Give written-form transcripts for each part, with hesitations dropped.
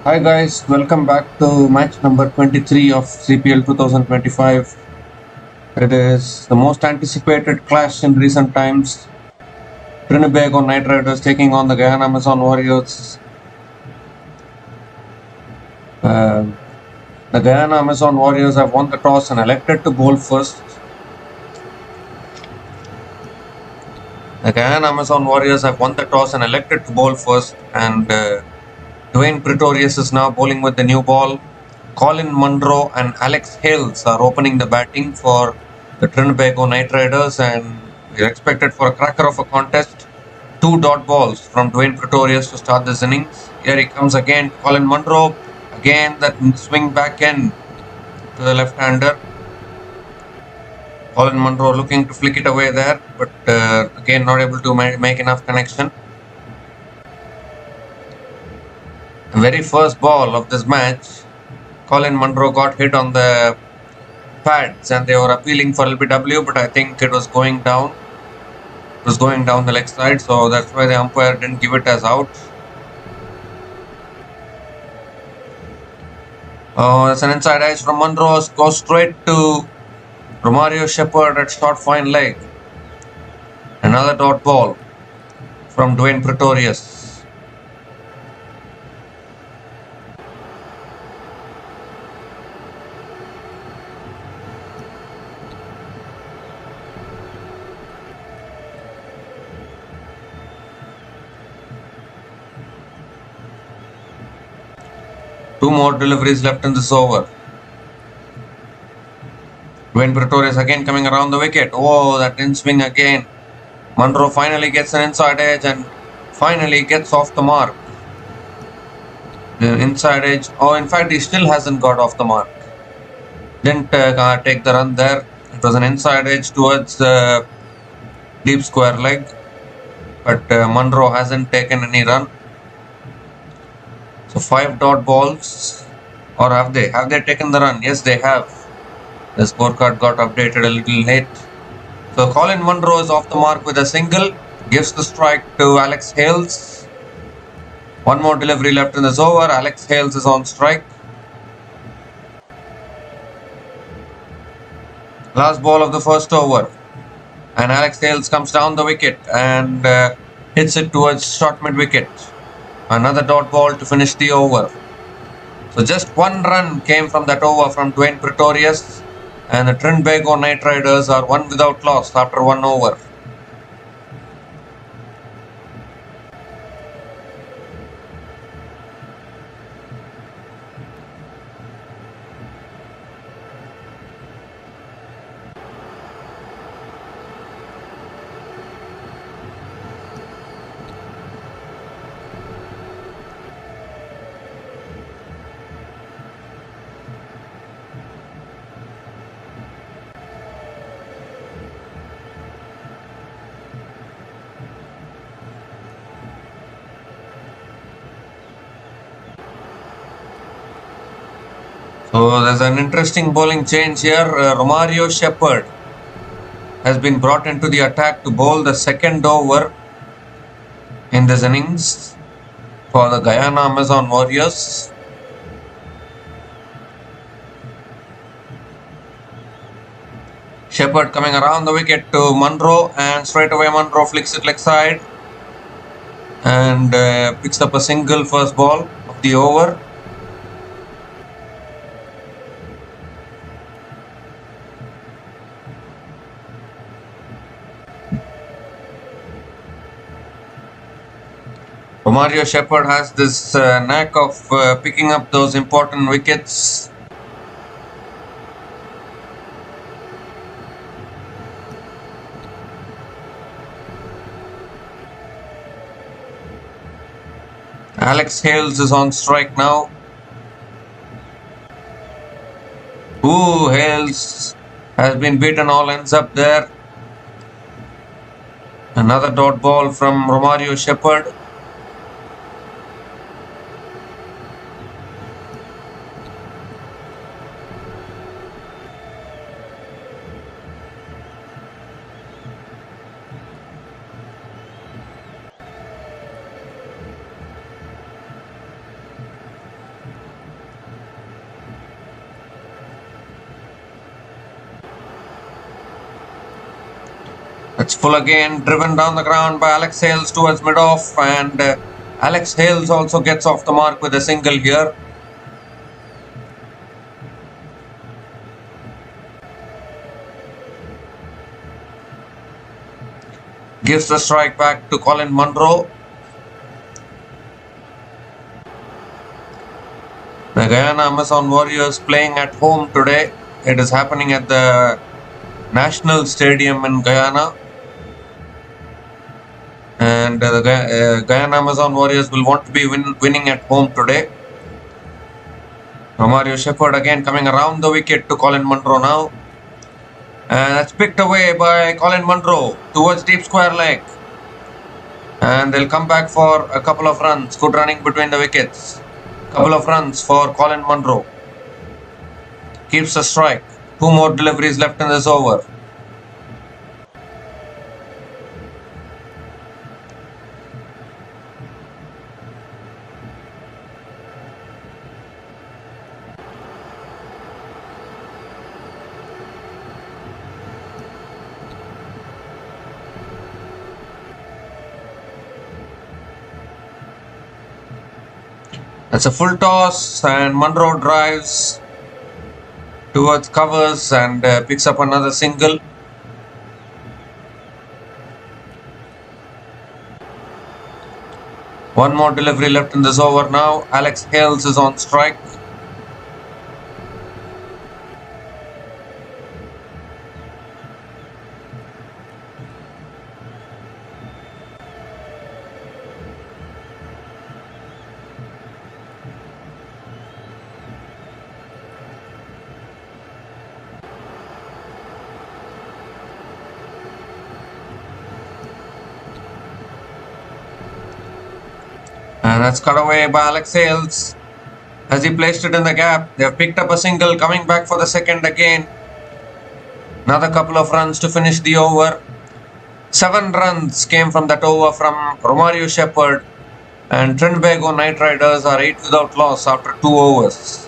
Hi guys, welcome back to match number 23 of CPL 2025. It is the most anticipated clash in recent times. Trinbago Knight Riders taking on the Guyana Amazon Warriors. The Guyana Amazon Warriors have won the toss and elected to bowl first. The Guyana Amazon Warriors have won the toss and elected to bowl first, and Dwayne Pretorius is now bowling with the new ball. Colin Monroe and Alex Hales are opening the batting for the Trinbago Knight Riders, and we're expected for a cracker of a contest. 2 dot balls from Dwayne Pretorius to start this innings. Here he comes again, Colin Monroe. Again that swing back end to the left-hander. Colin Monroe looking to flick it away there, but again not able to make enough connection. The very first ball of this match, Colin Monroe got hit on the pads and they were appealing for LBW, but I think it was going down. It was going down the leg side, so that's why the umpire didn't give it as out. It's an inside edge from Monroe, goes straight to Romario Shephard at short fine leg. Another dot ball from Dwayne Pretorius. Two more deliveries left in this over. Dwayne Pretorius again coming around the wicket. Oh, that in swing again. Monroe finally gets an inside edge and finally gets off the mark. The inside edge. Oh, in fact, he still hasn't got off the mark. Didn't take the run there. It was an inside edge towards the deep square leg. But Monroe hasn't taken any run. So 5 dot balls. Or have they? Have they taken the run? Yes, they have. The scorecard got updated a little late. So Colin Monroe is off the mark with a single. Gives the strike to Alex Hales. One more delivery left in this over. Alex Hales is on strike. Last ball of the first over. And Alex Hales comes down the wicket and hits it towards short mid wicket. Another dot ball to finish the over. So just one run came from that over from Dwayne Pretorius. And the Trinbago Knight Riders are one without loss after one over. So there's an interesting bowling change here. Romario Shephard has been brought into the attack to bowl the second over in this innings for the Guyana Amazon Warriors. Shephard coming around the wicket to Monroe, and straight away Monroe flicks it leg side and picks up a single first ball of the over. Romario Shephard has this knack of picking up those important wickets. Alex Hales is on strike now. Ooh, Hales has been beaten all ends up there. Another dot ball from Romario Shephard. It's full again, driven down the ground by Alex Hales towards mid-off, and Alex Hales also gets off the mark with a single here. Gives the strike back to Colin Monroe. The Guyana Amazon Warriors playing at home today. It is happening at the National Stadium in Guyana. And the Guyana Amazon Warriors will want to be winning at home today. Romario Shephard again coming around the wicket to Colin Monroe now. And that's picked away by Colin Monroe towards deep square leg. And they'll come back for a couple of runs. Good running between the wickets. Couple of runs for Colin Monroe. Keeps the strike. 2 more deliveries left in this over. That's a full toss, and Monroe drives towards covers and picks up another single. One more delivery left in this over now. Alex Hales is on strike. And that's cut away by Alex Hales as he placed it in the gap. They have picked up a single, coming back for the second again. Another couple of runs to finish the over. 7 runs came from that over from Romario Shephard, and Trinbago Knight Riders are 8 without loss after 2 overs.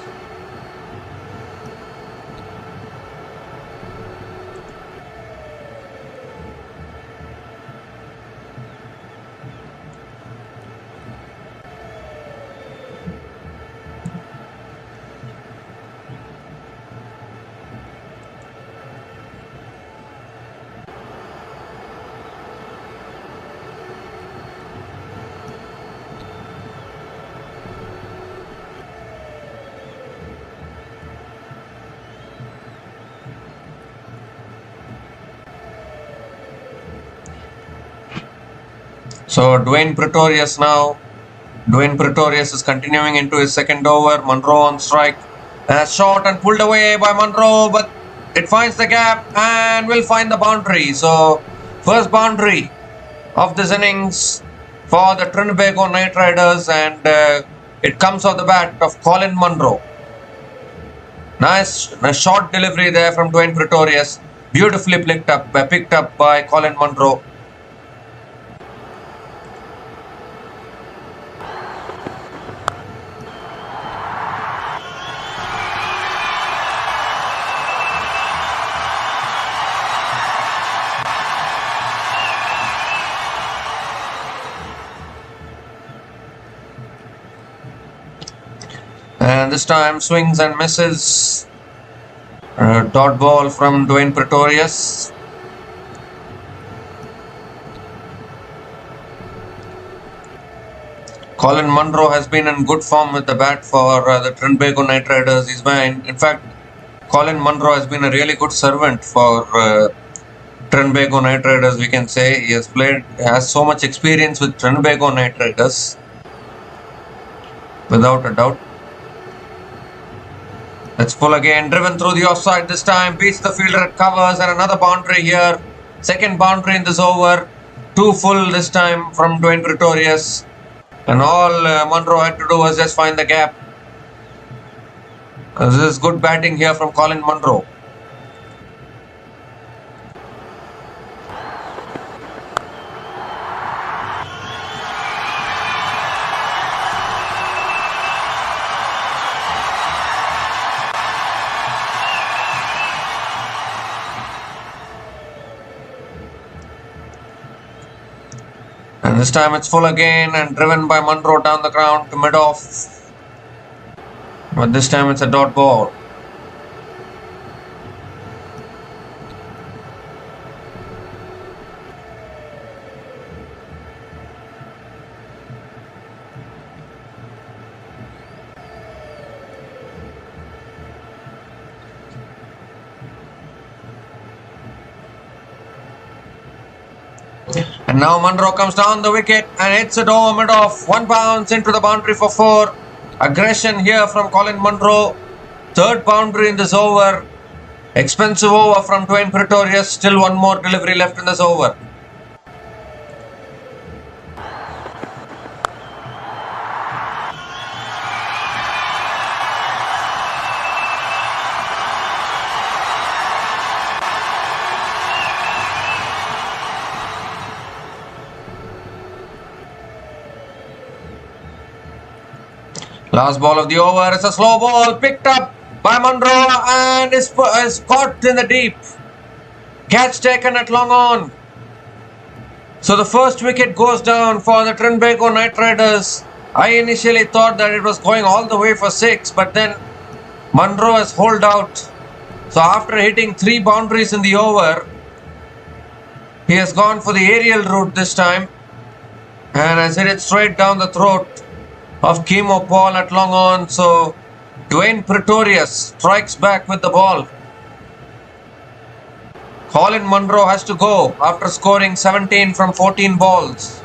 So Dwayne Pretorius now. Dwayne Pretorius is continuing into his second over. Monroe on strike. Shot and pulled away by Monroe, but it finds the gap and will find the boundary. So first boundary of this innings for the Trinbago Knight Riders, and it comes off the bat of Colin Monroe. Nice short delivery there from Dwayne Pretorius. Beautifully picked up by Colin Monroe. And this time swings and misses. Dot ball from Dwayne Pretorius. Colin Monroe has been in good form with the bat for the Trinbago Knight Riders. In fact, Colin Monroe has been a really good servant for Trinbago Knight Riders, we can say. He has so much experience with Trinbago Knight Riders, without a doubt. Let's pull again, driven through the offside this time, beats the fielder at covers, and another boundary here. Second boundary in this over. 2 full this time from Dwayne Pretorius. And all Monroe had to do was just find the gap. This is good batting here from Colin Monroe. And this time it's full again and driven by Monroe down the ground to mid-off. But this time it's a dot ball. And now Monroe comes down the wicket and hits it over mid-off. One bounce into the boundary for 4. Aggression here from Colin Monroe. Third boundary in this over. Expensive over from Dwayne Pretorius. Still one more delivery left in this over. Last ball of the over is a slow ball picked up by Monroe and is caught in the deep. Catch taken at long on. So the first wicket goes down for the Trinbago Knight Riders. I initially thought that it was going all the way for 6, but then Monroe has holed out. So after hitting 3 boundaries in the over, he has gone for the aerial route this time and has hit it straight down the throat of Chemo Paul at long on. So Dwayne Pretorius strikes back with the ball. Colin Monroe has to go after scoring 17 from 14 balls.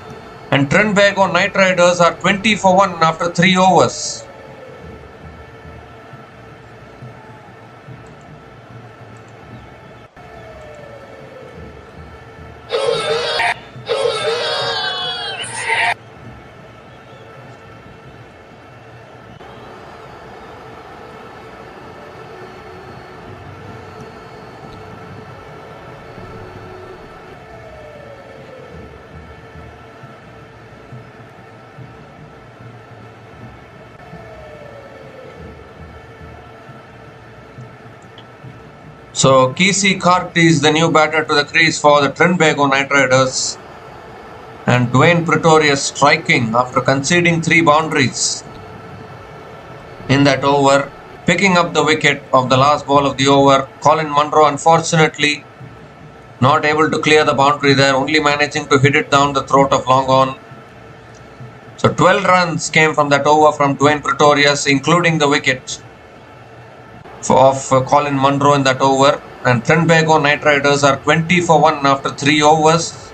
And Trinbago Knight Riders are 20 for 1 after 3 overs. So Kesey Carty is the new batter to the crease for the Trinbago Knight Riders. And Dwayne Pretorius striking after conceding 3 boundaries in that over, picking up the wicket of the last ball of the over. Colin Monroe unfortunately not able to clear the boundary there, only managing to hit it down the throat of long on. So 12 runs came from that over from Dwayne Pretorius, including the wicket of Colin Monroe in that over. And Trinbago Knight Riders are 20 for 1 after 3 overs.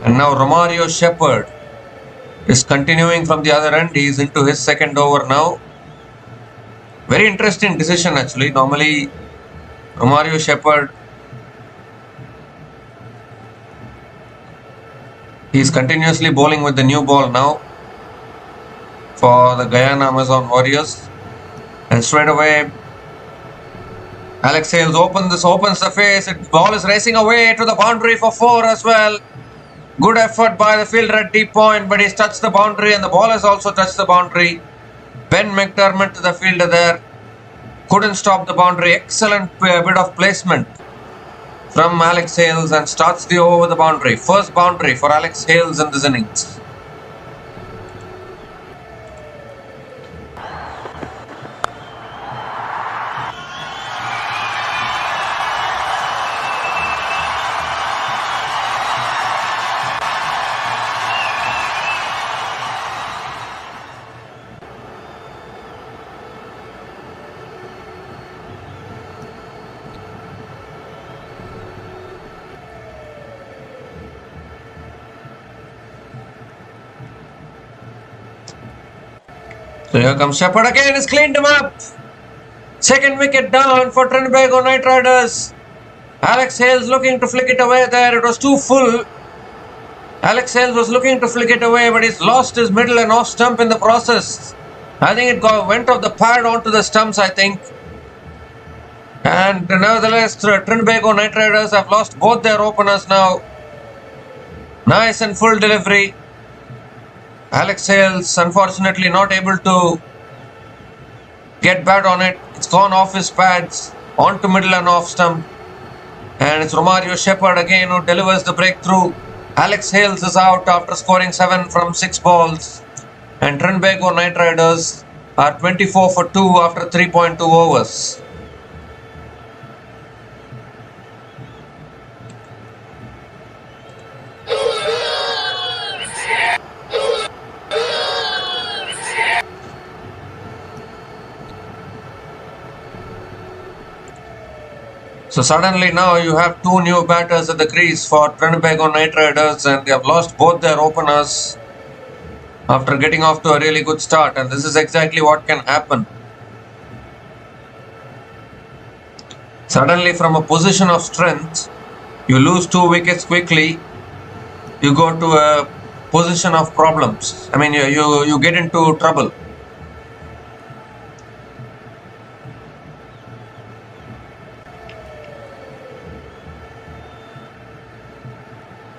And now Romario Shephard is continuing from the other end. He is into his second over now. Very interesting decision actually. Normally Romario Shephard, he is continuously bowling with the new ball now for the Guyana Amazon Warriors. And straight away Alex Hales opens the face. The ball is racing away to the boundary for 4 as well. Good effort by the fielder at deep point, but he's touched the boundary and the ball has also touched the boundary. Ben McDermott to the fielder there. Couldn't stop the boundary. Excellent bit of placement from Alex Hales and starts the over with the boundary. First boundary for Alex Hales in this innings. So here comes Shepherd again, he's cleaned him up. Second wicket down for Trinbago Knight Riders. Alex Hales looking to flick it away there. It was too full. Alex Hales was looking to flick it away, but he's lost his middle and off stump in the process. I think it went off the pad onto the stumps, I think. And nevertheless, Trinbago Knight Riders have lost both their openers now. Nice and full delivery. Alex Hales unfortunately not able to get bat on it. It's gone off his pads onto middle and off stump. And it's Romario Shephard again who delivers the breakthrough. Alex Hales is out after scoring 7 from 6 balls. And Trinbago Knight Riders are 24 for 2 after 3.2 overs. So suddenly now you have 2 new batters at the crease for Trinbago Knight Riders, and they have lost both their openers after getting off to a really good start, and this is exactly what can happen. Suddenly from a position of strength, you lose 2 wickets quickly, you go to a position of problems. I mean, you get into trouble.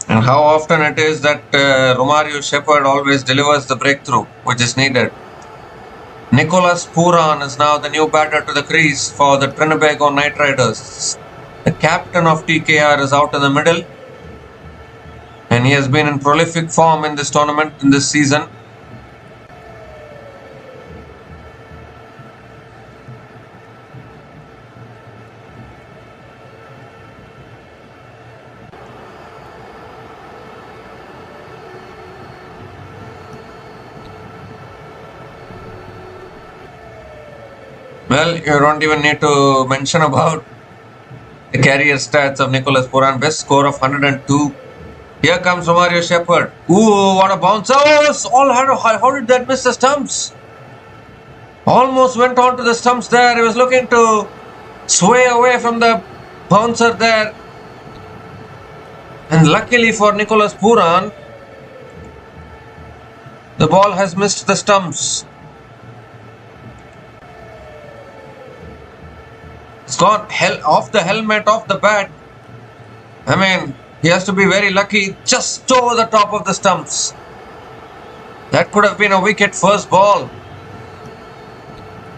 And how often it is that Shephard always delivers the breakthrough which is needed. Nicholas Puran is now the new batter to the crease for the Trinbago Knight Riders. The captain of TKR is out in the middle, and he has been in prolific form in this tournament, in this season. Well, you don't even need to mention about the career stats of Nicholas Puran. Best score of 102. Here comes Shephard. Ooh, what a bounce. Oh, how did that miss the stumps? Almost went on to the stumps there. He was looking to sway away from the bouncer there. And luckily for Nicholas Puran, the ball has missed the stumps. It's gone off the helmet, off the bat. I mean, he has to be very lucky, just over the top of the stumps. That could have been a wicket first ball.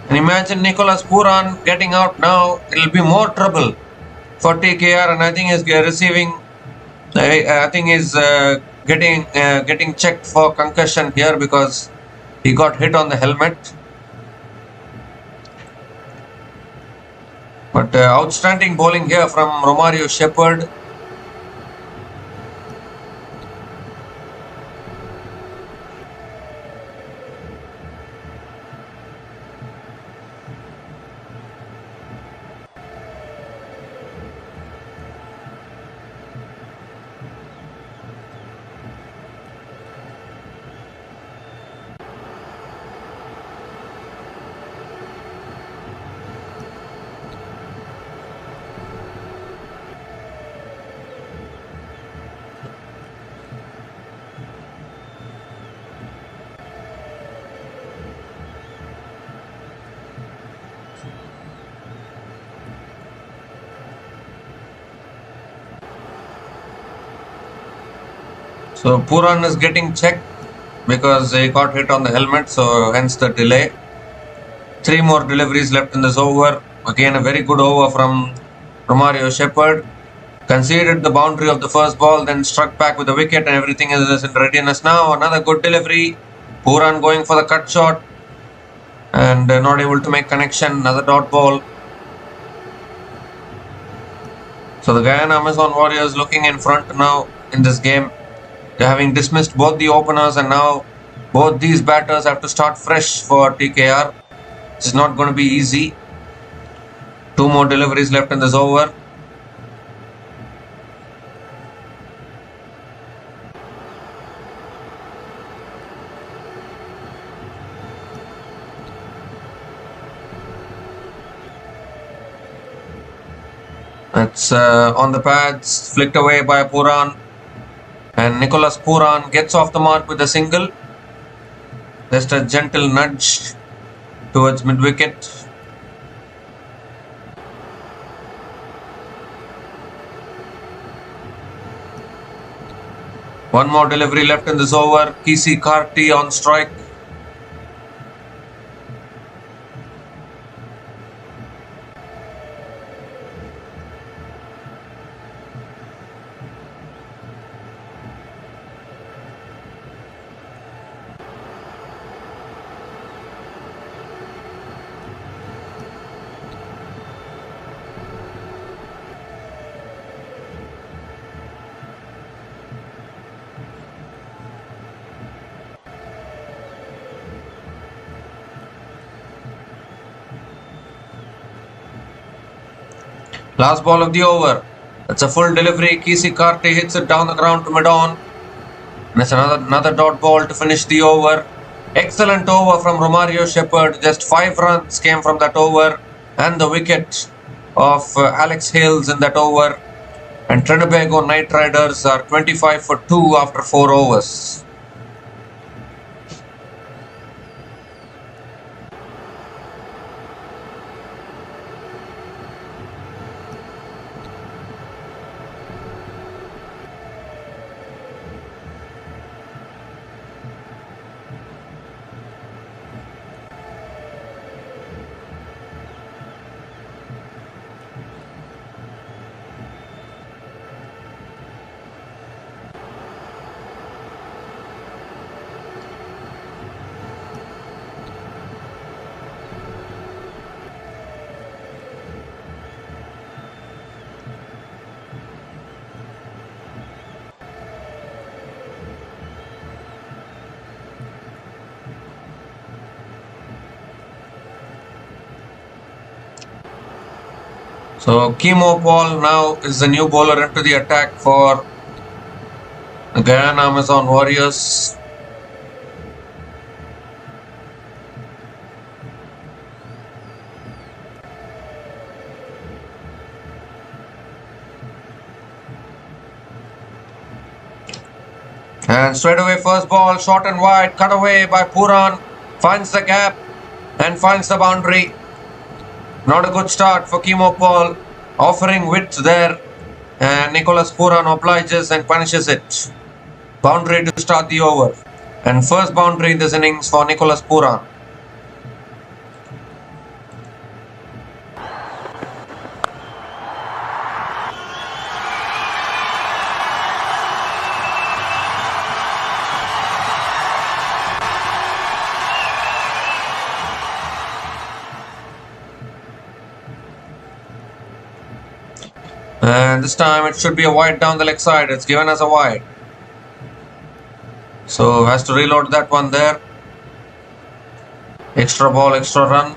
And imagine Nicholas Puran getting out now. It will be more trouble for TKR, and I think he's receiving. I think he's getting checked for concussion here because he got hit on the helmet. But outstanding bowling here from Shephard. So Puran is getting checked because he got hit on the helmet, so hence the delay. 3 more deliveries left in this over. Again, a very good over from Shephard. Conceded the boundary of the first ball, then struck back with the wicket, and everything is in readiness now. Another good delivery. Puran going for the cut shot and not able to make connection. Another dot ball. So the Guyana Amazon Warriors looking in front now in this game. They're having dismissed both the openers, and now both these batters have to start fresh for TKR. It's not going to be easy. 2 more deliveries left in this over. It's on the pads, flicked away by Puran. And Nicholas Puran gets off the mark with a single. Just a gentle nudge towards mid-wicket. One more delivery left in this over. Kisi Karti on strike. Last ball of the over. That's a full delivery. Kisi Karti hits it down the ground to mid-on. And it's another dot ball to finish the over. Excellent over from Romario Shephard. Just 5 runs came from that over. And the wicket of Alex Hales in that over. And Trinbago Knight Riders are 25 for 2 after 4 overs. So Chemo Paul now is the new bowler into the attack for the Guyana Amazon Warriors. And straight away first ball, short and wide, cut away by Puran, finds the gap and finds the boundary. Not a good start for Chemo Paul, offering width there, and Nicholas Puran obliges and punishes it. Boundary to start the over, and first boundary in this innings for Nicholas Puran. And this time it should be a wide down the leg side. It's given as a wide. So has to reload that one there. Extra ball, extra run.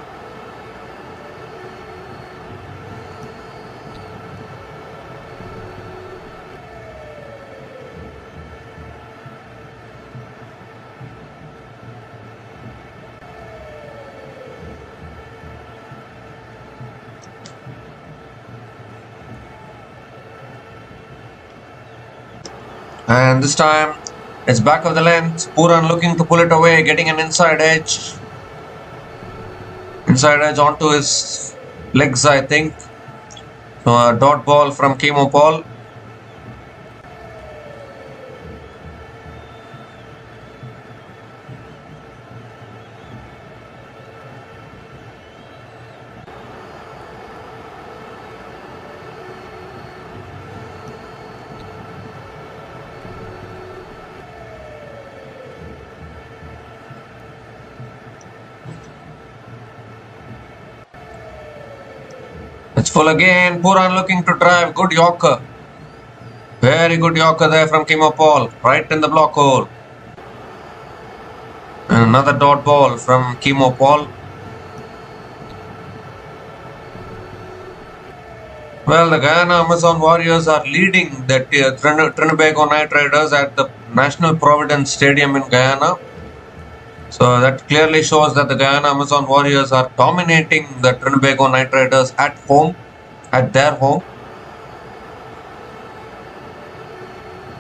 And this time it's back of the length. Puran looking to pull it away, getting an inside edge. Inside edge onto his legs, I think. So a dot ball from Chemo Paul. It's full again. Puran looking to drive. Good Yorker. Very good Yorker there from Chemo Paul. Right in the block hole. And another dot ball from Chemo Paul. Well, the Guyana Amazon Warriors are leading the Trinbago Knight Riders at the National Providence Stadium in Guyana. So that clearly shows that the Guyana Amazon Warriors are dominating the Trinbago Knight Riders at home, at their home.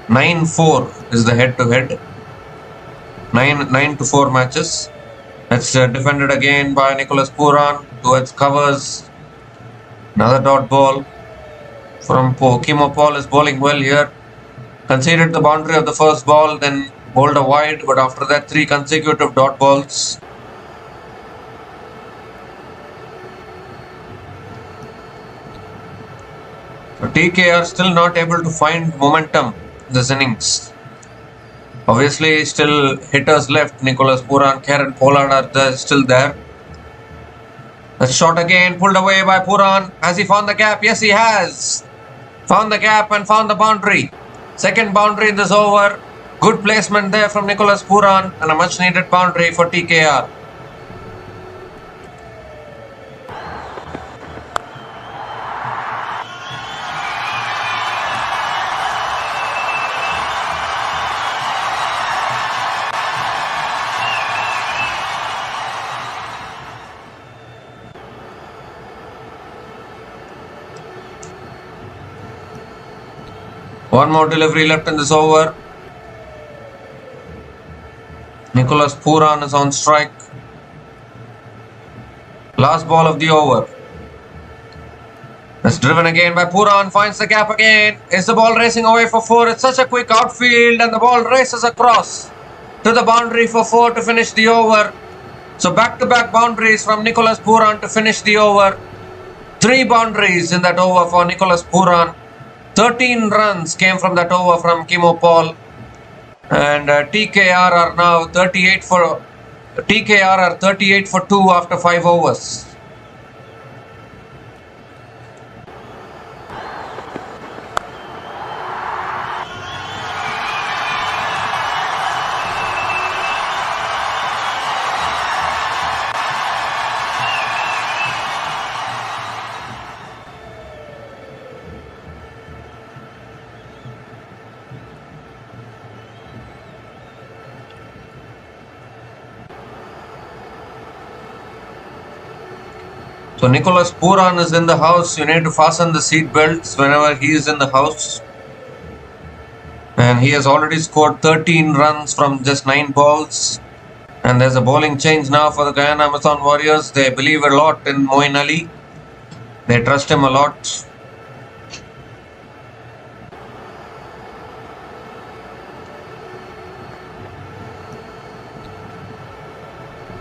9-4 is the head-to-head. 9-4 matches. That's defended again by Nicholas Puran towards covers. Another dot ball from Chemo Paul is bowling well here. Conceded the boundary of the first ball, then bowled a wide, but after that 3 consecutive dot balls. So TK are still not able to find momentum in this innings. Obviously still hitters left. Nicholas Puran, Karen Pollard are still there. That's shot again, pulled away by Puran. Has he found the gap? Yes, he has. Found the gap and found the boundary. Second boundary in this over. Good placement there from Nicholas Puran and a much needed boundary for TKR. One more delivery left in this over. Nicholas Puran is on strike. Last ball of the over. It's driven again by Puran, finds the gap again. Is the ball racing away for 4? It's such a quick outfield and the ball races across to the boundary for 4 to finish the over. So back-to-back boundaries from Nicholas Puran to finish the over. 3 boundaries in that over for Nicholas Puran. 13 runs came from that over from Kimo Paul. And TKR are now 38 for 2 after 5 overs. So Nicholas Puran is in the house. You need to fasten the seat belts whenever he is in the house. And he has already scored 13 runs from just 9 balls. And there's a bowling change now for the Guyana Amazon Warriors. They believe a lot in Moeen Ali. They trust him a lot.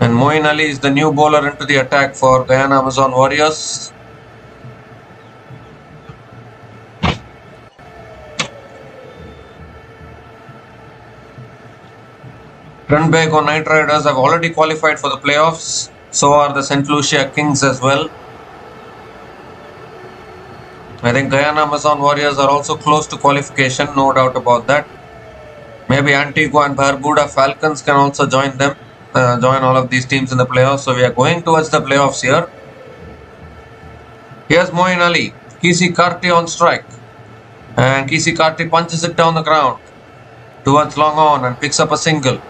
And Moeen Ali is the new bowler into the attack for Guyana Amazon Warriors. Trinbago Knight Riders have already qualified for the playoffs. So are the St. Lucia Kings as well. I think Guyana Amazon Warriors are also close to qualification, no doubt about that. Maybe Antigua and Barbuda Falcons can also join them. Join all of these teams in the playoffs. So we are going towards the playoffs here. Here's Moeen Ali. Kisi Karti on strike. And Kisi Karti punches it down the ground towards long on and picks up a single.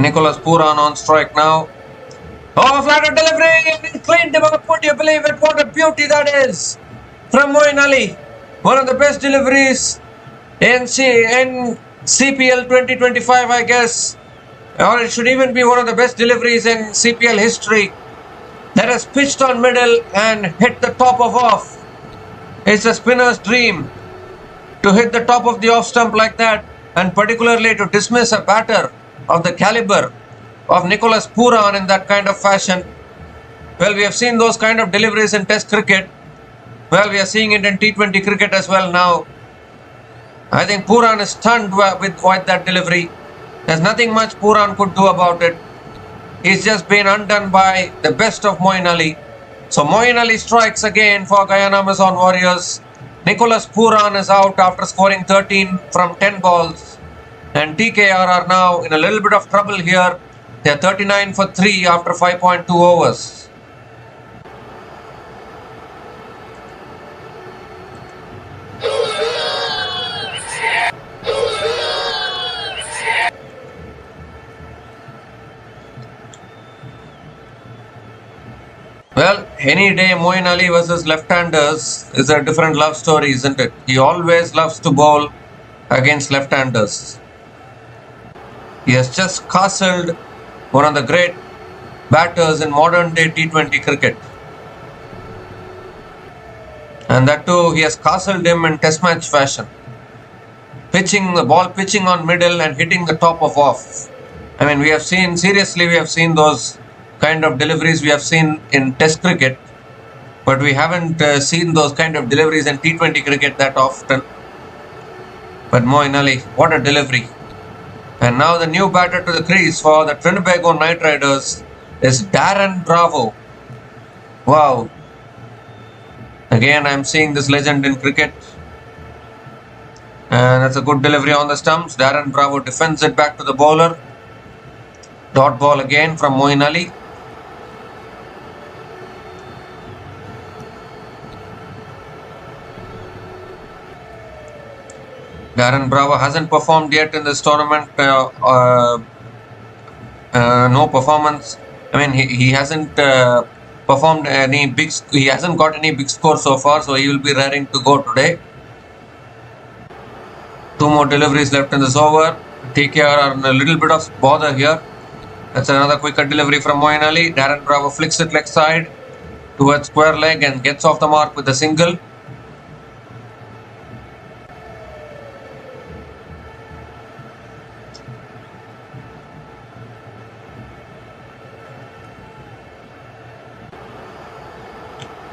Nicholas Puran on strike now. Oh, flatter delivery! Cleaned him up, would you believe it? What a beauty that is from Moeen Ali. One of the best deliveries in CPL 2025, I guess. Or it should even be one of the best deliveries in CPL history. That has pitched on middle and hit the top of off. It's a spinner's dream to hit the top of the off stump like that, and particularly to dismiss a batter of the caliber of Nicholas Puran in that kind of fashion. Well, we have seen those kind of deliveries in Test cricket. Well, we are seeing it in T20 cricket as well now. I think Puran is stunned with that delivery. There's nothing much Puran could do about it. He's just been undone by the best of Moeen Ali. So Moeen Ali strikes again for Guyana Amazon Warriors. Nicholas Puran is out after scoring 13 from 10 balls. And TKR are now in a little bit of trouble here. They are 39 for 3 after 5.2 overs. Well, any day Moeen Ali versus left-handers is a different love story, isn't it? He always loves to bowl against left-handers. He has just castled one of the great batters in modern day T20 cricket. And that too, he has castled him in test match fashion. Pitching the ball, pitching on middle and hitting the top of off. I mean, we have seen those kind of deliveries we have seen in test cricket. But we haven't seen those kind of deliveries in T20 cricket that often. But Moeen Ali, what a delivery. And now the new batter to the crease for the Trinbago Knight Riders is Darren Bravo. Wow. Again, I'm seeing this legend in cricket. And that's a good delivery on the stumps. Darren Bravo defends it back to the bowler. Dot ball again from Moeen Ali. Darren Bravo hasn't performed yet in this tournament. No performance. I mean, he hasn't performed any big. He hasn't got any big score so far, so he will be raring to go today. 2 more deliveries left in this over. TKR are in a little bit of bother here. That's another quicker delivery from Moeen Ali. Darren Bravo flicks it leg side towards square leg and gets off the mark with a single.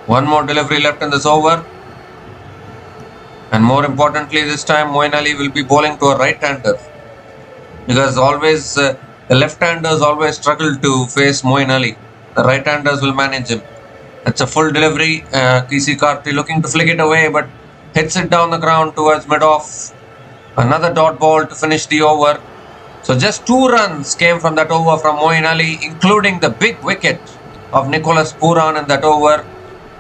One more delivery left in this over. And more importantly, this time Moeen Ali will be bowling to a right-hander. Because always the left-handers always struggle to face Moeen Ali. The right-handers will manage him. That's a full delivery. KC Karti looking to flick it away, but hits it down the ground towards mid-off. Another dot ball to finish the over. So just 2 runs came from that over from Moeen Ali, including the big wicket of Nicholas Puran in that over.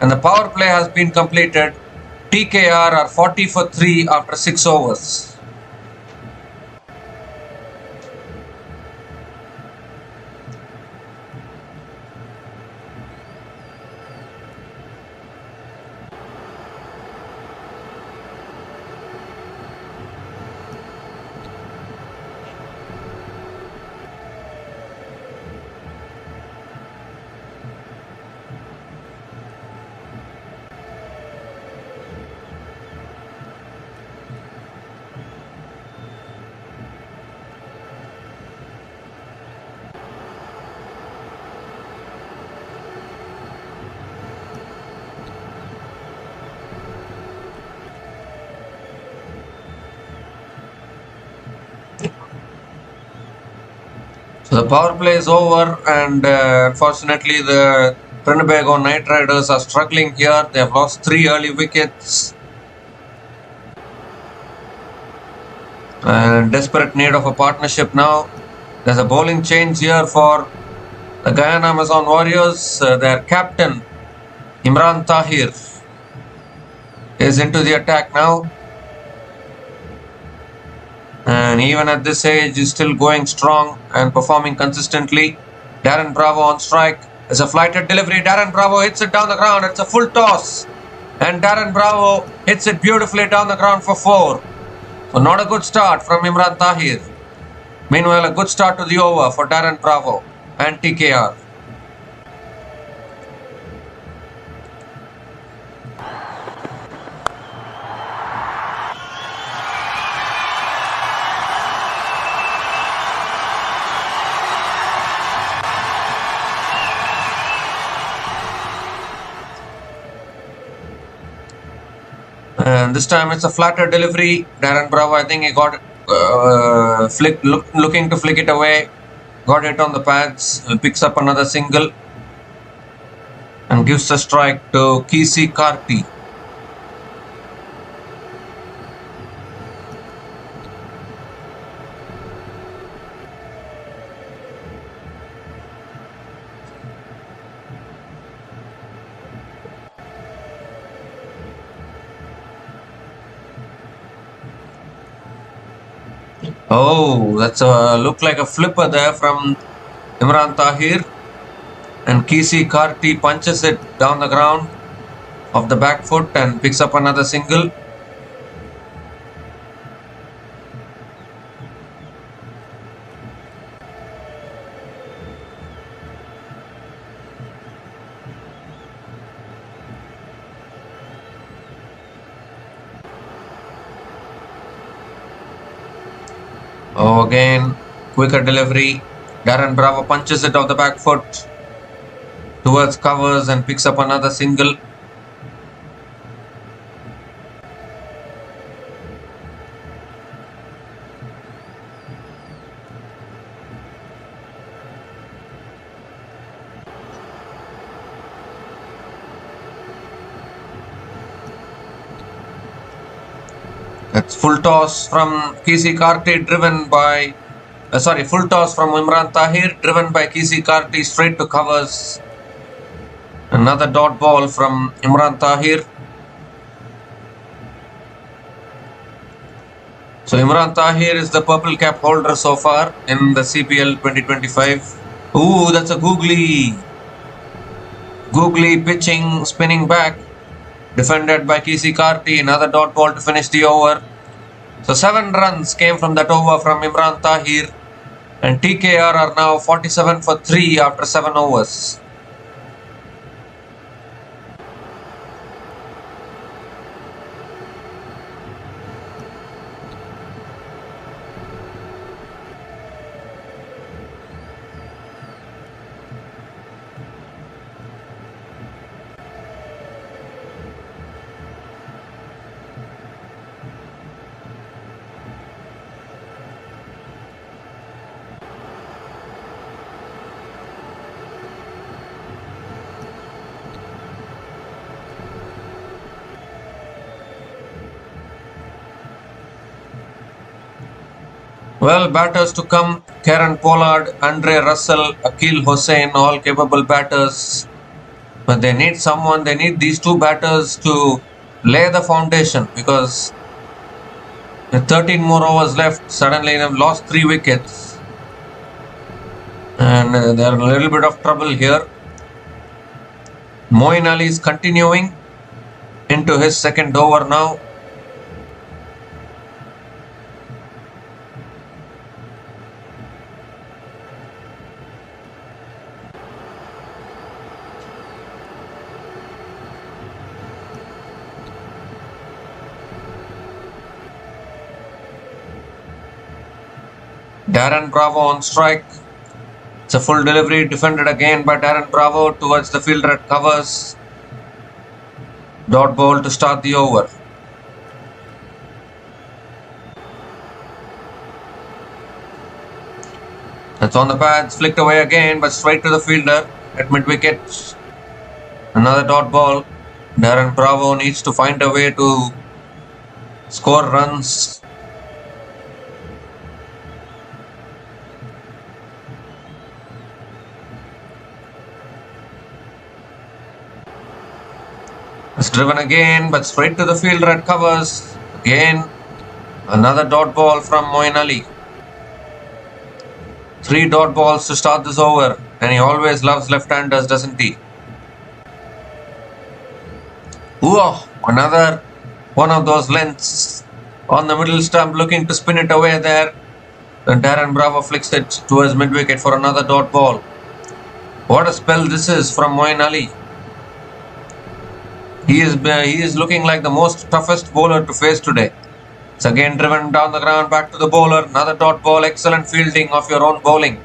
And the power play has been completed. TKR are 40 for 3 after 6 overs. So the power play is over, and unfortunately the Trinbago Knight Riders are struggling here. They have lost 3 early wickets. And desperate need of a partnership now. There's a bowling change here for the Guyana Amazon Warriors. Their captain, Tahir, is into the attack now. And even at this age, is still going strong and performing consistently. Darren Bravo on strike. There's a flighted delivery. Darren Bravo hits it down the ground. It's a full toss. And Darren Bravo hits it beautifully down the ground for 4. So not a good start from Tahir. Meanwhile, a good start to the over for Darren Bravo and TKR. And this time it's a flatter delivery. Darren Bravo, I think he got looking to flick it away. Got it on the pads. Picks up another single. And gives a strike to KC Karti. Oh, that's a look like a flipper there from Tahir. And KC Karti punches it down the ground off the back foot and picks up another single. Oh, again, quicker delivery. Darren Bravo punches it off the back foot towards covers and picks up another single. That's full toss from Kisi Karti driven by full toss from Imran Tahir driven by Kisi Karti straight to covers. Another dot ball from Imran Tahir. So Imran Tahir is the purple cap holder so far in the CPL 2025. Ooh, that's a googly pitching, spinning back. Defended by Kisi Karti, another dot ball to finish the over. So 7 runs came from that over from Imran Tahir, and TKR are now 47 for 3 after 7 overs. Well, batters to come, Karen Pollard, Andre Russell, Akil Hossain, all capable batters. But they need someone, they need these 2 batters to lay the foundation, because with 13 more overs left, suddenly they've lost 3 wickets. And they're in a little bit of trouble here. Moeen Ali is continuing into his second over now. Darren Bravo on strike. It's a full delivery, defended again by Darren Bravo towards the fielder at covers. Dot ball to start the over. That's on the pads, flicked away again, but straight to the fielder at mid-wicket. Another dot ball. Darren Bravo needs to find a way to score runs. It's driven again, but straight to the fielder at covers. Again, another dot ball from Moeen Ali. 3 dot balls to start this over, and he always loves left-handers, doesn't he? Ooh, another one of those lengths on the middle stump, looking to spin it away there. And Darren Bravo flicks it towards mid-wicket for another dot ball. What a spell this is from Moeen Ali. He is looking like the most toughest bowler to face today. It's again driven down the ground, back to the bowler. Another dot ball, excellent fielding of your own bowling.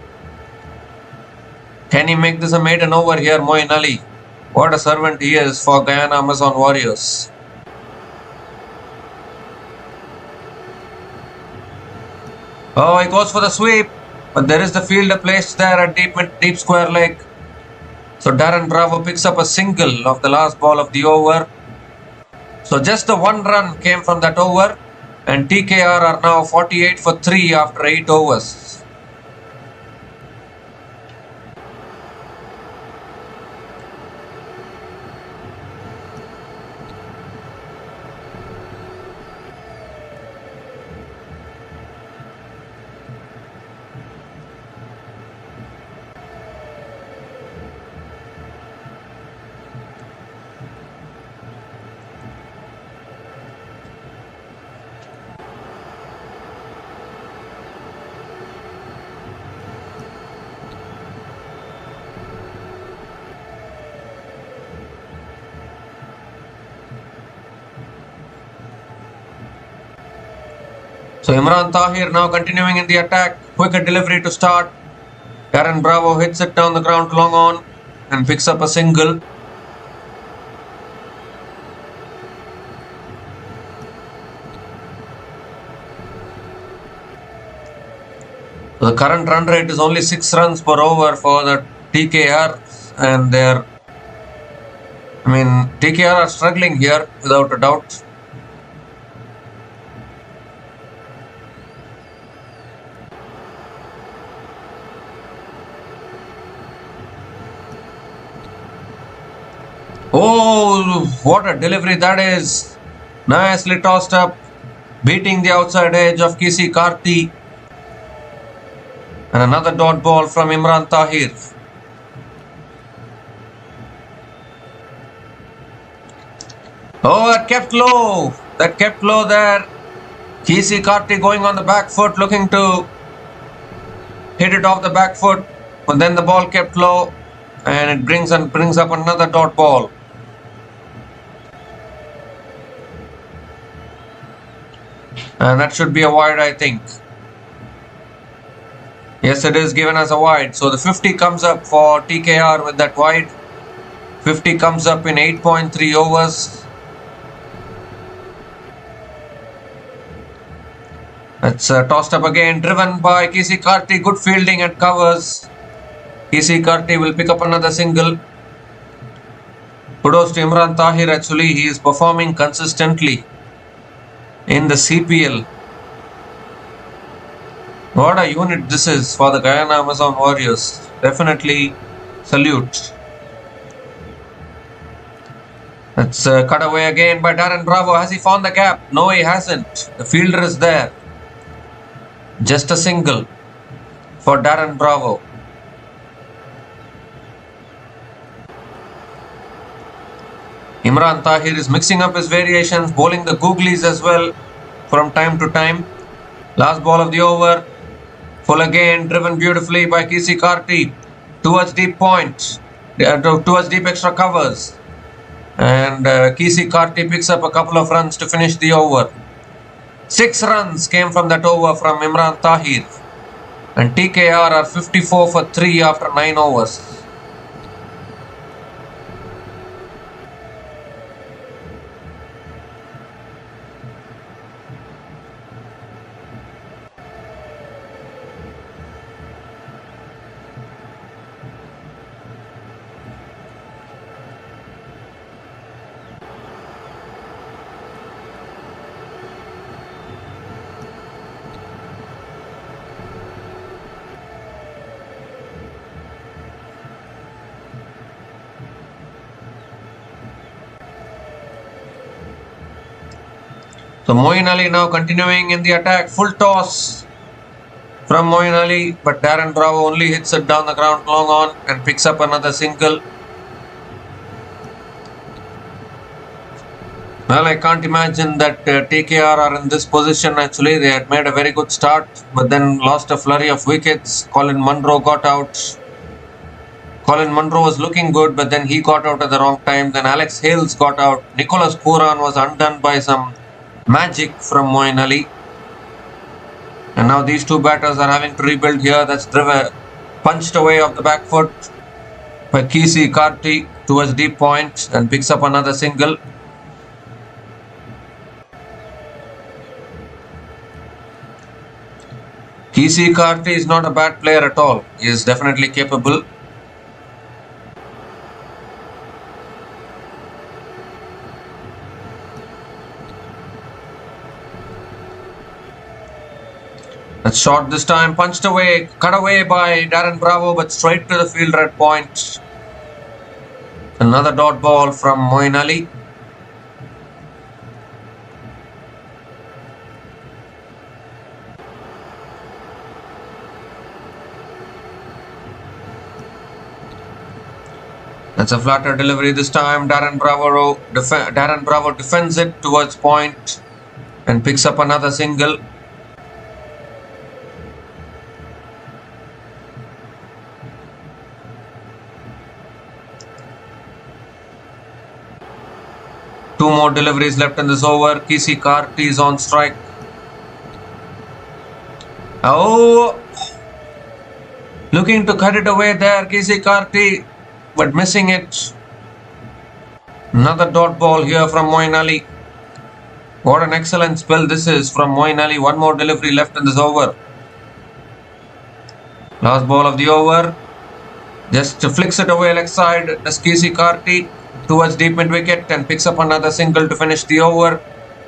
Can he make this a maiden over here, Moeen Ali? What a servant he is for Guyana Amazon Warriors. Oh, he goes for the sweep, but there is the fielder placed there at deep square leg. So Darren Bravo picks up a single of the last ball of the over. So just the 1 run came from that over, and TKR are now 48 for 3 after 8 overs. So Imran Tahir now continuing in the attack. Quicker delivery to start. Darren Bravo hits it down the ground long on and picks up a single. So the current run rate is only 6 runs per over for the TKR, and TKR are struggling here without a doubt. Oh, what a delivery that is. Nicely tossed up, beating the outside edge of Kisi Karti. And another dot ball from Imran Tahir. Oh, that kept low. That kept low there. Kisi Karti going on the back foot, looking to hit it off the back foot. But then the ball kept low, and it brings up another dot ball. And that should be a wide, I think. Yes, it is given as a wide. So the 50 comes up for TKR with that wide. 50 comes up in 8.3 overs. That's tossed up again, driven by Kisi Karti. Good fielding and covers. Kisi Karti will pick up another single. Kudos to Imran Tahir. Actually, he is performing consistently in the CPL. What a unit this is for the Guyana Amazon Warriors. Definitely salute. That's cut away again by Darren Bravo. Has he found the gap? No, he hasn't. The fielder is there. Just a single for Darren Bravo. Imran Tahir is mixing up his variations, bowling the googlies as well from time to time. Last ball of the over. Full again, driven beautifully by Kisi Karti towards deep point, towards deep extra covers. And Kisi Karti picks up a couple of runs to finish the over. 6 runs came from that over from Imran Tahir. And TKR are 54 for 3 after 9 overs. So Moeen Ali now continuing in the attack. Full toss from Moeen Ali, but Darren Bravo only hits it down the ground long on and picks up another single. Well, I can't imagine that TKR are in this position. Actually, they had made a very good start, but then lost a flurry of wickets. Colin Monroe got out. Colin Monroe was looking good, but then he got out at the wrong time. Then Alex Hales got out. Nicholas Puran was undone by some magic from Moeen Ali. And now these two batters are having to rebuild here. That's driven, punched away off the back foot by Kisi Karti towards deep point and picks up another single. Kisi Karti is not a bad player at all. He is definitely capable. That's short this time, punched away, cut away by Darren Bravo, but straight to the fielder at point. Another dot ball from Moeen Ali. That's a flatter delivery this time. Darren Bravo defends it towards point and picks up another single. Two more deliveries left in this over. Kisi Karti is on strike. Oh, looking to cut it away there, Kisi Karti, but missing it. Another dot ball here from Moeen Ali. What an excellent spell this is from Moeen Ali. One more delivery left in this over. Last ball of the over. Just flicks it away leg side. Does Kisi Karti towards deep mid wicket and picks up another single to finish the over.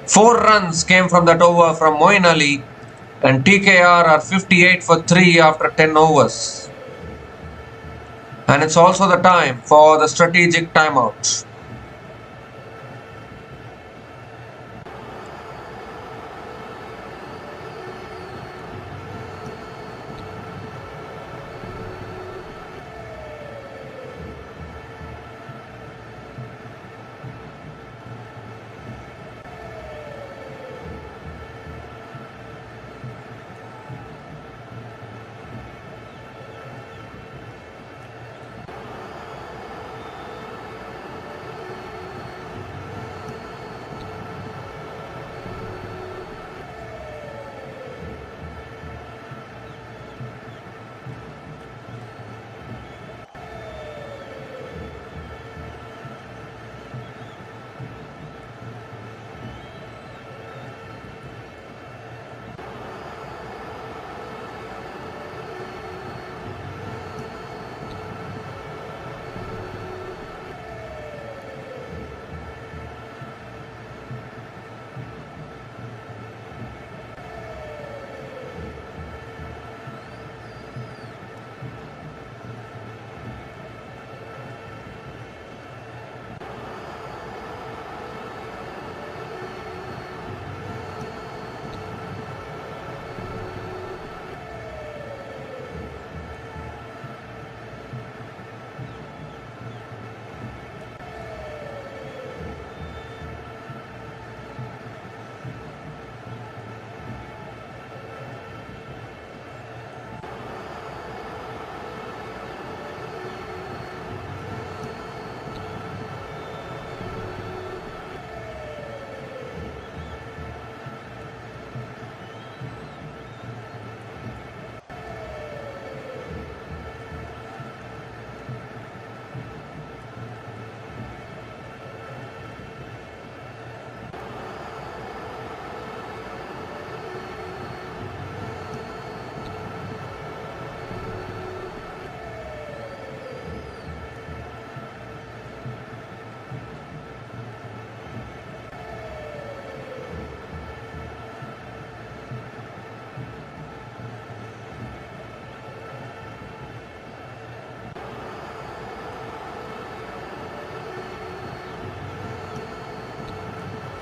4 runs came from that over from Moeen Ali, and TKR are 58 for 3 after 10 overs. And it's also the time for the strategic timeout.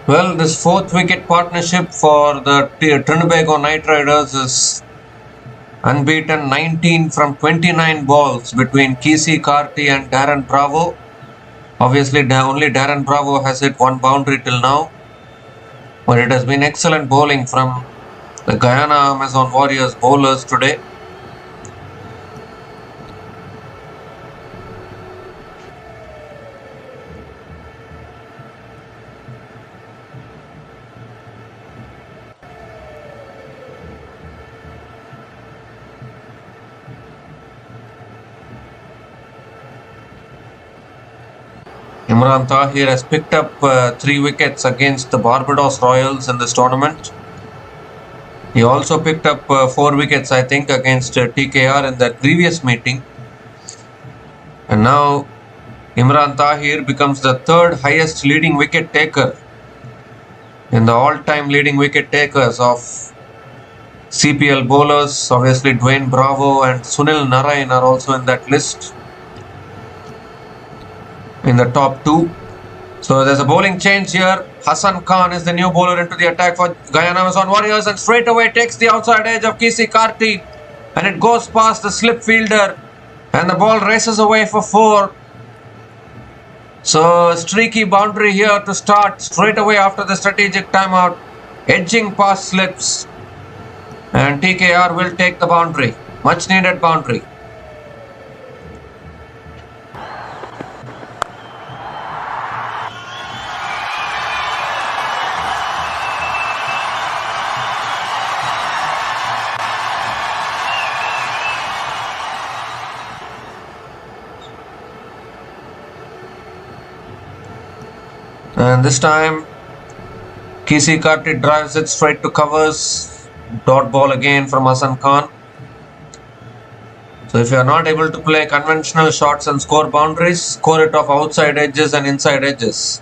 Well, this fourth wicket partnership for the Trinbago Knight Riders is unbeaten, 19 from 29 balls between Kesey Carty and Darren Bravo. Obviously, only Darren Bravo has hit one boundary till now, but it has been excellent bowling from the Guyana Amazon Warriors bowlers today. Tahir has picked up 3 wickets against the Barbados Royals in this tournament. He also picked up 4 wickets, I think, against TKR in their previous meeting. And now Tahir becomes the 3rd highest leading wicket taker in the all-time leading wicket takers of CPL bowlers. Obviously, Dwayne Bravo and Sunil Narine are also in that list, in the top 2. So there's a bowling change here. Hassan Khan is the new bowler into the attack for Guyana Amazon Warriors, and straight away takes the outside edge of Kesey Carty, and it goes past the slip fielder, and the ball races away for 4. So streaky boundary here to start straight away after the strategic timeout, edging past slips, and TKR will take the boundary, much needed boundary. And this time Kesey Carty drives it straight to covers. Dot ball again from Hassan Khan. So if you are not able to play conventional shots and score boundaries, score it off outside edges and inside edges.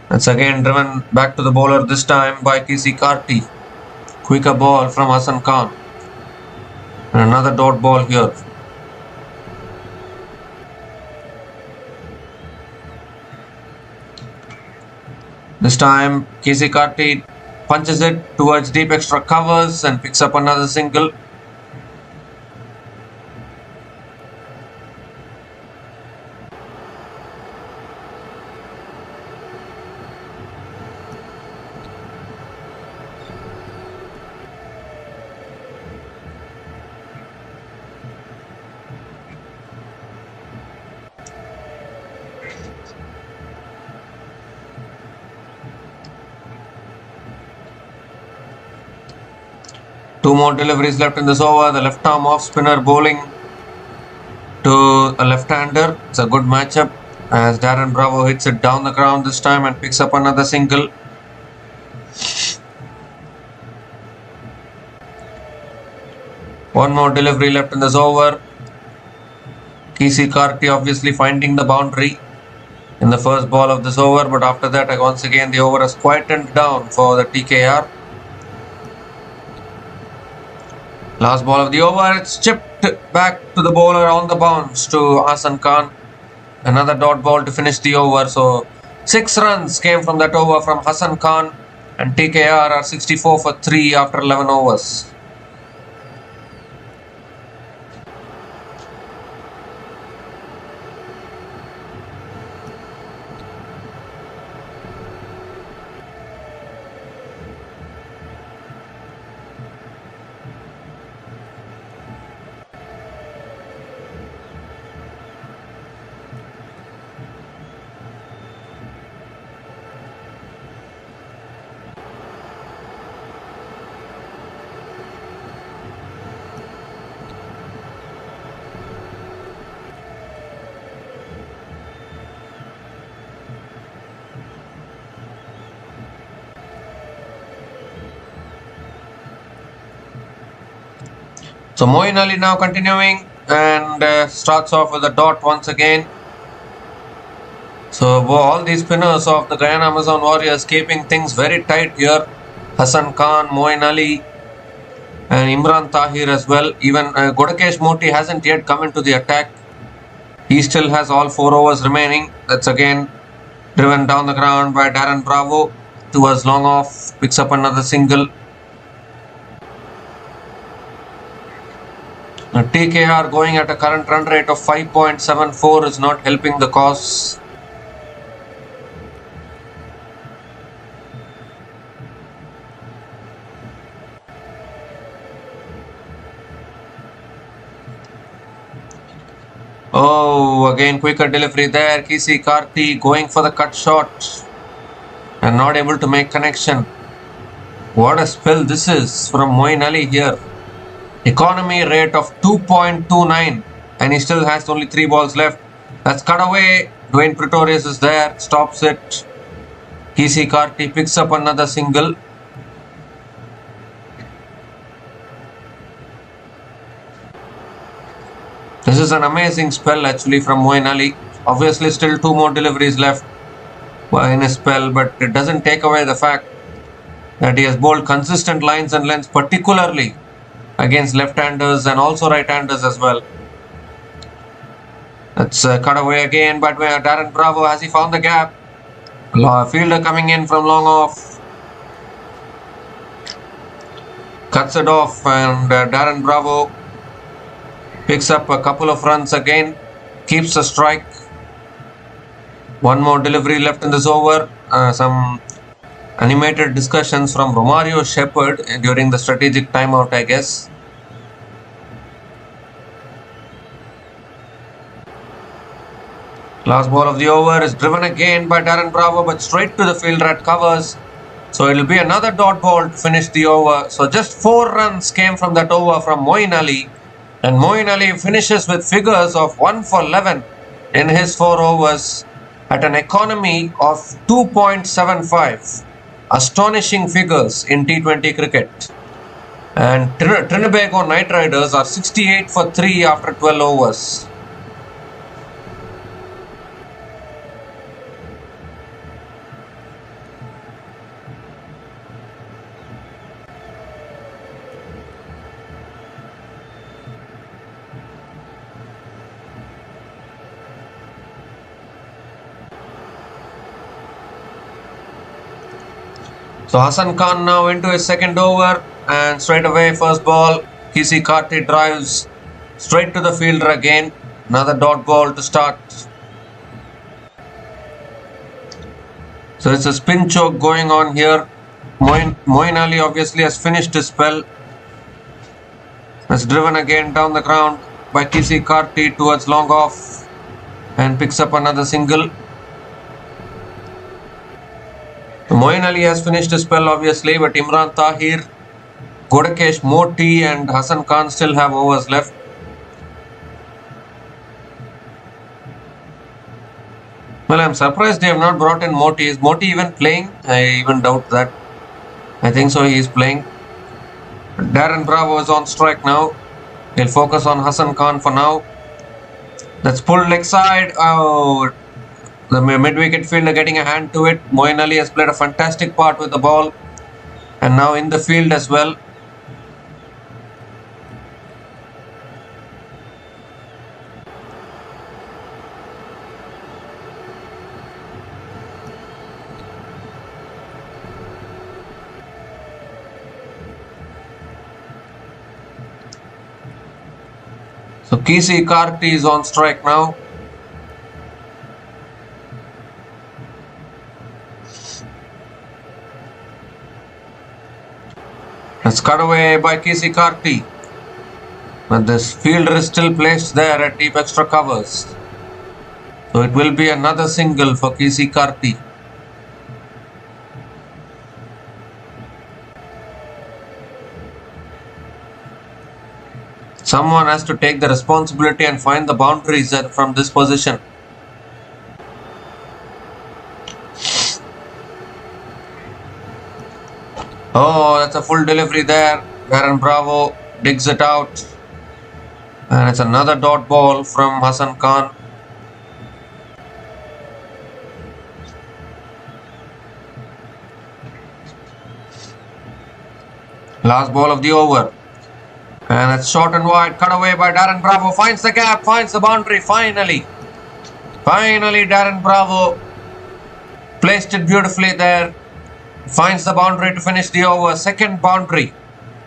That's again driven back to the bowler, this time by Kesey Carty. Quicker ball from Hassan Khan. And another dot ball here. This time Kesey Carty punches it towards deep extra covers and picks up another single. Two more deliveries left in this over. The left arm off spinner bowling to a left-hander. It's a good matchup as Darren Bravo hits it down the ground this time and picks up another single. One more delivery left in this over. Kesey Carty obviously finding the boundary in the first ball of this over, but after that once again the over has quietened down for the TKR. Last ball of the over, it's chipped back to the bowler on the bounce to Hassan Khan. Another dot ball to finish the over. So 6 runs came from that over from Hassan Khan, and TKR are 64 for 3 after 11 overs. So Moeen Ali now continuing and starts off with a dot once again. So all these spinners of the Guyana Amazon Warriors keeping things very tight here. Hassan Khan, Moeen Ali and Tahir as well. Even Godakesh Motie hasn't yet come into the attack. He still has all 4 overs remaining. That's again Driven down the ground by Darren Bravo towards long off. Picks up another single. TKR going at a current run rate of 5.74 is not helping the cause. Oh, again quicker delivery there. KC Karthi going for the cut shot and not able to make connection. What a spell this is from Moeen Ali here. Economy rate of 2.29 and he still has only 3 balls left. That's cut away. Dwayne Pretorius is there, stops it. KC Karthi picks up another single. This is an amazing spell actually from Moeen Ali. Obviously still 2 more deliveries left in his spell, but it doesn't take away the fact that he has bowled consistent lines and lengths, particularly against left-handers and also right-handers as well. That's cut away again, but Darren Bravo, has he found the gap? Fielder coming in from long off. Cuts it off and Darren Bravo picks up a couple of runs again. Keeps the strike. 1 more delivery left in this over. Some animated discussions from Romario Shephard during the strategic timeout, I guess. Last ball of the over is driven again by Darren Bravo, but straight to the fielder at covers. So it will be another dot ball to finish the over. So just 4 runs came from that over from Moeen Ali. And Moeen Ali finishes with figures of 1 for 11 in his 4 overs at an economy of 2.75. Astonishing figures in T20 cricket. And Trinbago Knight Riders are 68 for 3 after 12 overs. So Hassan Khan now into his second over and straight away first ball. KC Karthi drives straight to the fielder again. Another dot ball to start. So it's a spin choke going on here. Moeen Ali obviously has finished his spell. It's driven again down the ground by KC Karthi towards long off and picks up another single. Moeen Ali has finished his spell obviously, but Imran Tahir, Godakesh, Motie and Hassan Khan still have overs left. Well, I'm surprised they have not brought in Motie. Is Motie even playing? I even doubt that. I think so, he is playing. Darren Bravo is on strike now. He'll focus on Hassan Khan for now. That's pulled leg side. Oh, the mid-wicket fielder getting a hand to it. Moeen Ali has played a fantastic part with the ball and now in the field as well. So KC Karthi is on strike now. It's cut away by KC Karthi, but this fielder is still placed there at deep extra covers. So it will be another single for KC Karthi. Someone has to take the responsibility and find the boundaries from this position. Oh, that's a full delivery there. Darren Bravo digs it out. And it's another dot ball from Hassan Khan. Last ball of the over. And it's short and wide. Cut away by Darren Bravo. Finds the gap. Finds the boundary. Finally. Finally, Darren Bravo Placed it beautifully there. Finds the boundary to finish the over. Second boundary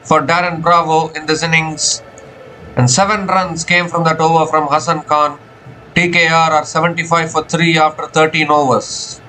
for Darren Bravo in this innings. And 7 runs came from that over from Hassan Khan. TKR are 75 for 3 after 13 overs.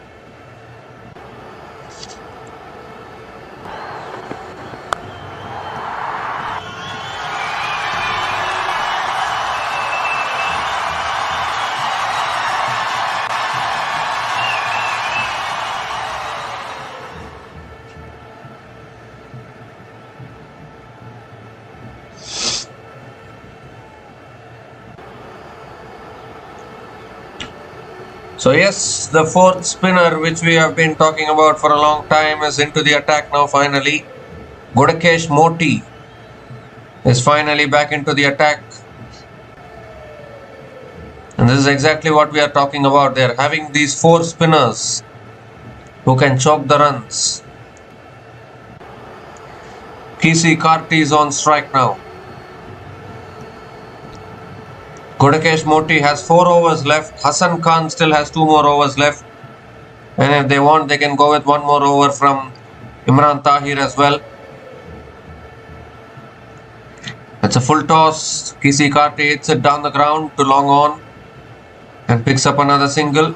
So yes, the fourth spinner which we have been talking about for a long time is into the attack now finally. Motie is finally back into the attack. And this is exactly what we are talking about. They are having these 4 spinners who can choke the runs. Karti is on strike now. Motie has 4 overs left. Hassan Khan still has 2 more overs left. And if they want, they can go with 1 more over from Tahir as well. It's a full toss. Karti hits it down the ground to long on and picks up another single.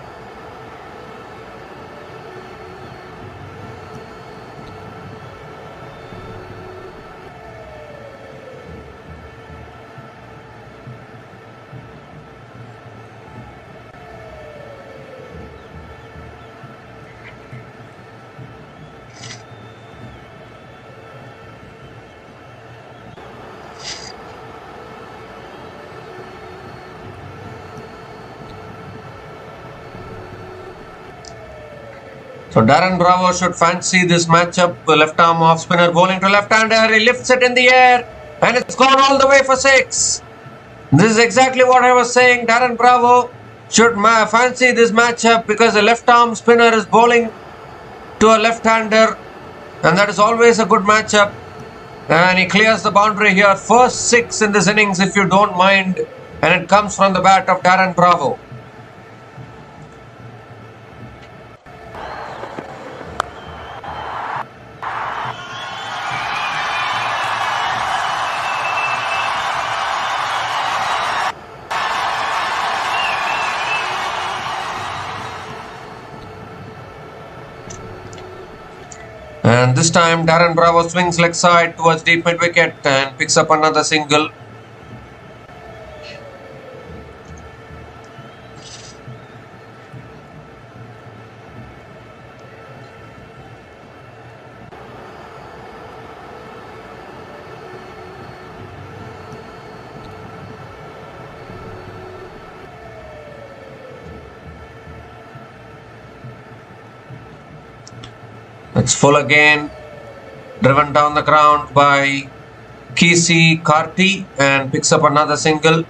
So Darren Bravo should fancy this matchup. Left arm off spinner bowling to left-hander. He lifts it in the air and it's gone all the way for 6. This is exactly what I was saying. Darren Bravo should fancy this matchup because a left arm spinner is bowling to a left-hander and that is always a good matchup. And he clears the boundary here. First 6 in this innings if you don't mind, and it comes from the bat of Darren Bravo. And this time Darren Bravo swings leg side towards deep mid wicket and picks up another single. It's full again, driven down the ground by Karti and picks up another single.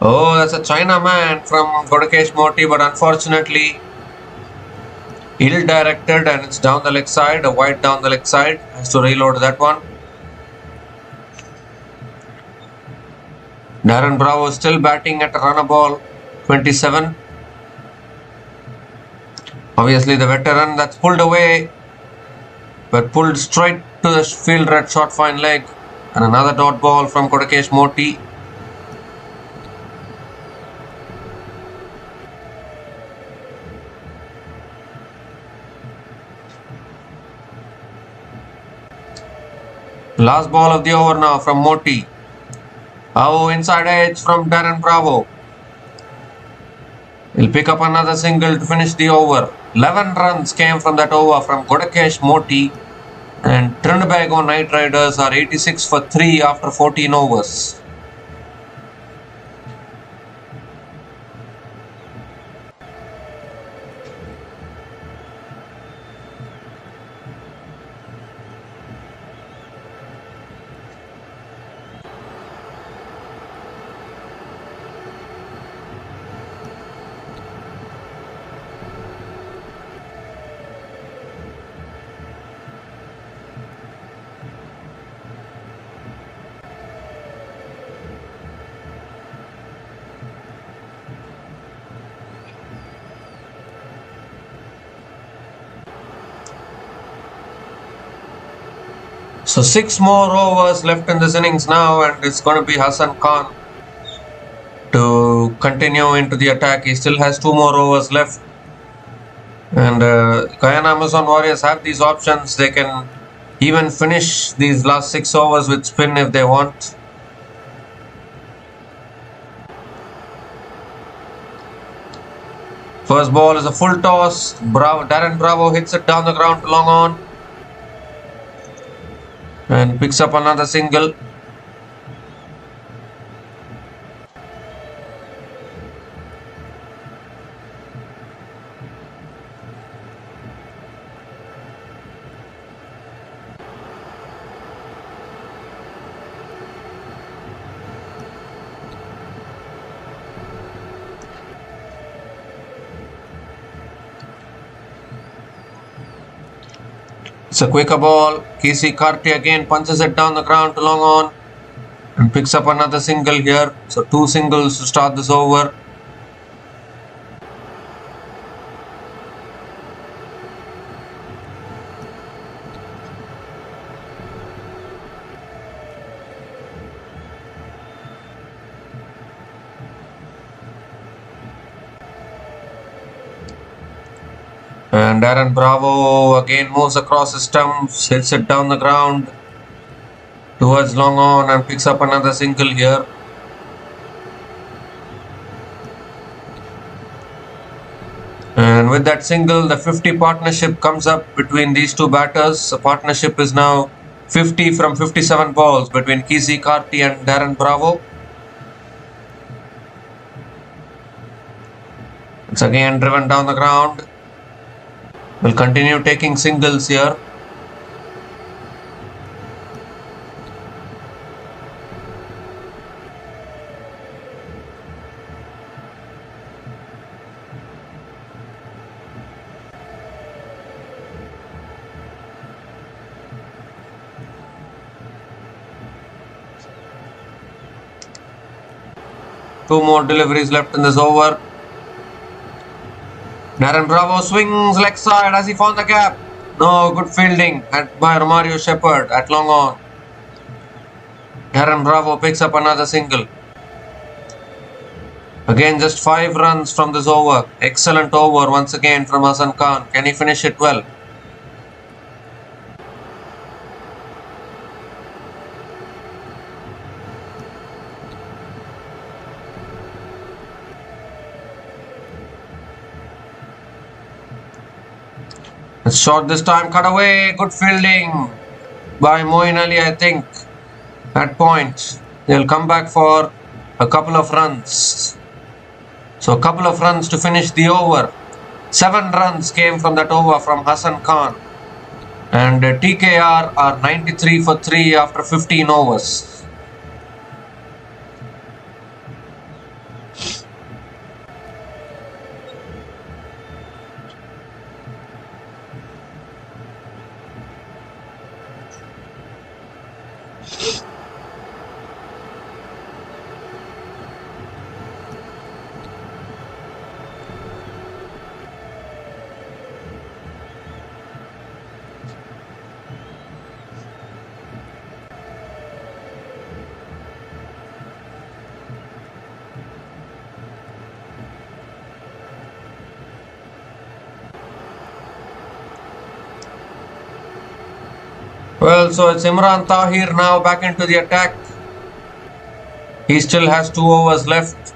Oh, that's a Chinaman from Motie, but unfortunately ill-directed and it's down the leg side, a wide down the leg side. Has to reload that one. Darren Bravo still batting at a runner ball 27. Obviously the veteran, that's pulled away, but pulled straight to the fielder at short fine leg. And another dot ball from Motie. Last ball of the over now from Motie. Oh, inside edge from Darren Bravo. He'll pick up another single to finish the over. 11 runs came from that over from Motie. And Trinbago Knight Riders are 86 for 3 after 14 overs. So 6 more overs left in this innings now, and it's going to be Hassan Khan to continue into the attack. He still has 2 more overs left. And Guyana Amazon Warriors have these options. They can even finish these last 6 overs with spin if they want. First ball is a full toss. Darren Bravo hits it down the ground to long on and picks up another single. It's a quicker ball. KC Karti again punches it down the ground to long on and picks up another single here. So 2 singles to start this over. And Darren Bravo again moves across the stumps, hits it down the ground towards long on and picks up another single here. And with that single, the 50 partnership comes up between these two batters. The partnership is now 50 from 57 balls between KC Karti and Darren Bravo. It's again driven down the ground. Will continue taking singles here. Two more deliveries left in this over. Darren Bravo swings leg side. Has he found the gap? No, good fielding by Romario Shephard at long on. Darren Bravo picks up another single. Again, just 5 runs from this over. Excellent over once again from Hassan Khan. Can he finish it well? It's short this time, cut away, good fielding by Moeen Ali, I think, at point. They'll come back for a couple of runs. So a couple of runs to finish the over. 7 runs came from that over from Hassan Khan. And TKR are 93 for 3 after 15 overs. Well, so it's Imran Tahir now back into the attack. He still has 2 overs left.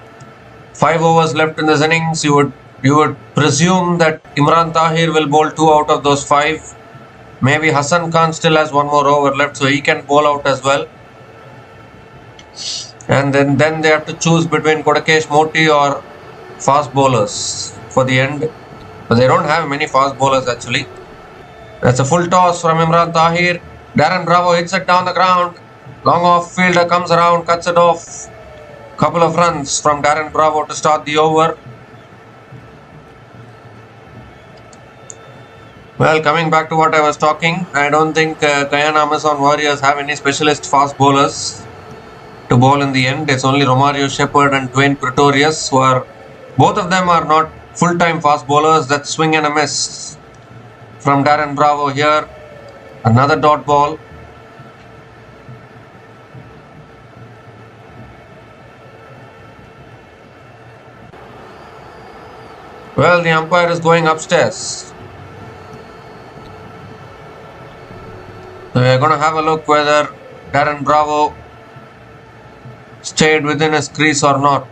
5 overs left in this innings. You would presume that Imran Tahir will bowl 2 out of those 5. Maybe Hassan Khan still has 1 more over left, so he can bowl out as well. And then they have to choose between Kodakesh, Motie or fast bowlers for the end. But they don't have many fast bowlers actually. That's a full toss from Imran Tahir. Darren Bravo hits it down the ground. Long off fielder comes around, cuts it off. Couple of runs from Darren Bravo to start the over. Well, coming back to what I was talking, I don't think Guyana Amazon Warriors have any specialist fast bowlers to bowl in the end. It's only Romario Shephard and Dwayne Pretorius who are, both of them are not full-time fast bowlers. That's swing and a miss from Darren Bravo here. Another dot ball. Well, the umpire is going upstairs. So we are going to have a look whether Darren Bravo stayed within his crease or not.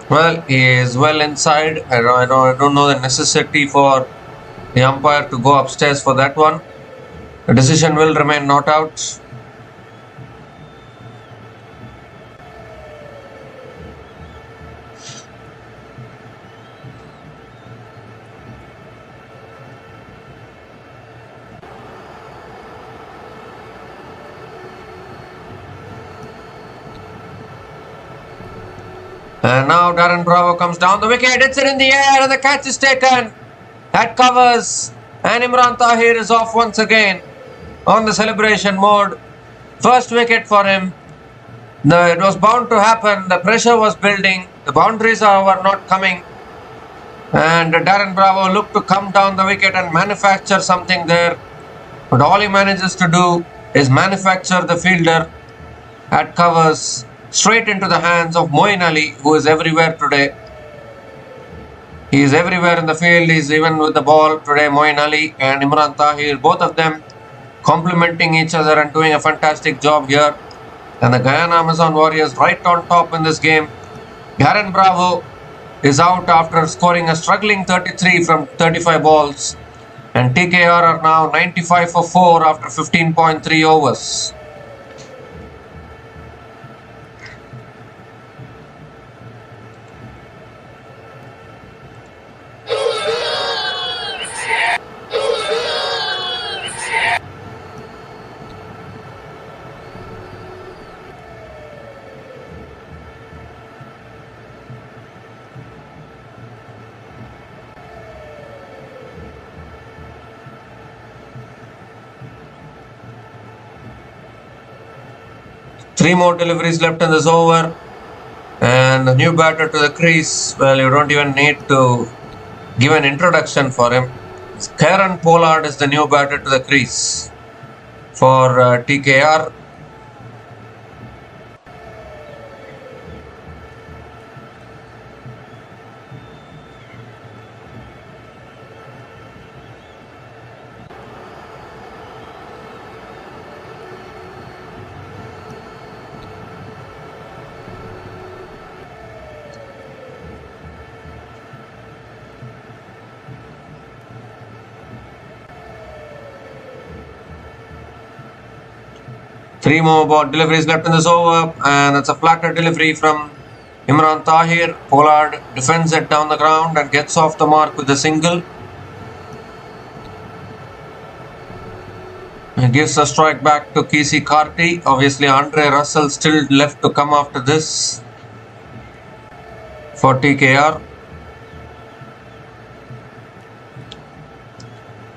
Well, he is well inside. I don't know the necessity for the umpire to go upstairs for that one. The decision will remain not out. And now Darren Bravo comes down the wicket, hits it in the air, and the catch is taken. That covers, and Usman Tahir is off once again on the celebration mode. First wicket for him. No, it was bound to happen. The pressure was building. The boundaries were not coming. And Darren Bravo looked to come down the wicket and manufacture something there. But all he manages to do is manufacture the fielder at covers straight into the hands of Moeen Ali, who is everywhere today. He is everywhere in the field. He is even with the ball today. Moeen Ali and Usman Tahir, both of them complementing each other and doing a fantastic job here. And the Guyana Amazon Warriors right on top in this game. Darren Bravo is out after scoring a struggling 33 from 35 balls. And TKR are now 95 for 4 after 15.3 overs. Three more deliveries left in this over, and the new batter to the crease. Well, you don't even need to give an introduction for him. Pollard is the new batter to the crease for TKR. Three more deliveries left in this over, and it's a flatter delivery from Usman Tahir. Pollard defends it down the ground and gets off the mark with a single. He gives a strike back to Kesey Carty. Obviously, Andre Russell still left to come after this for TKR.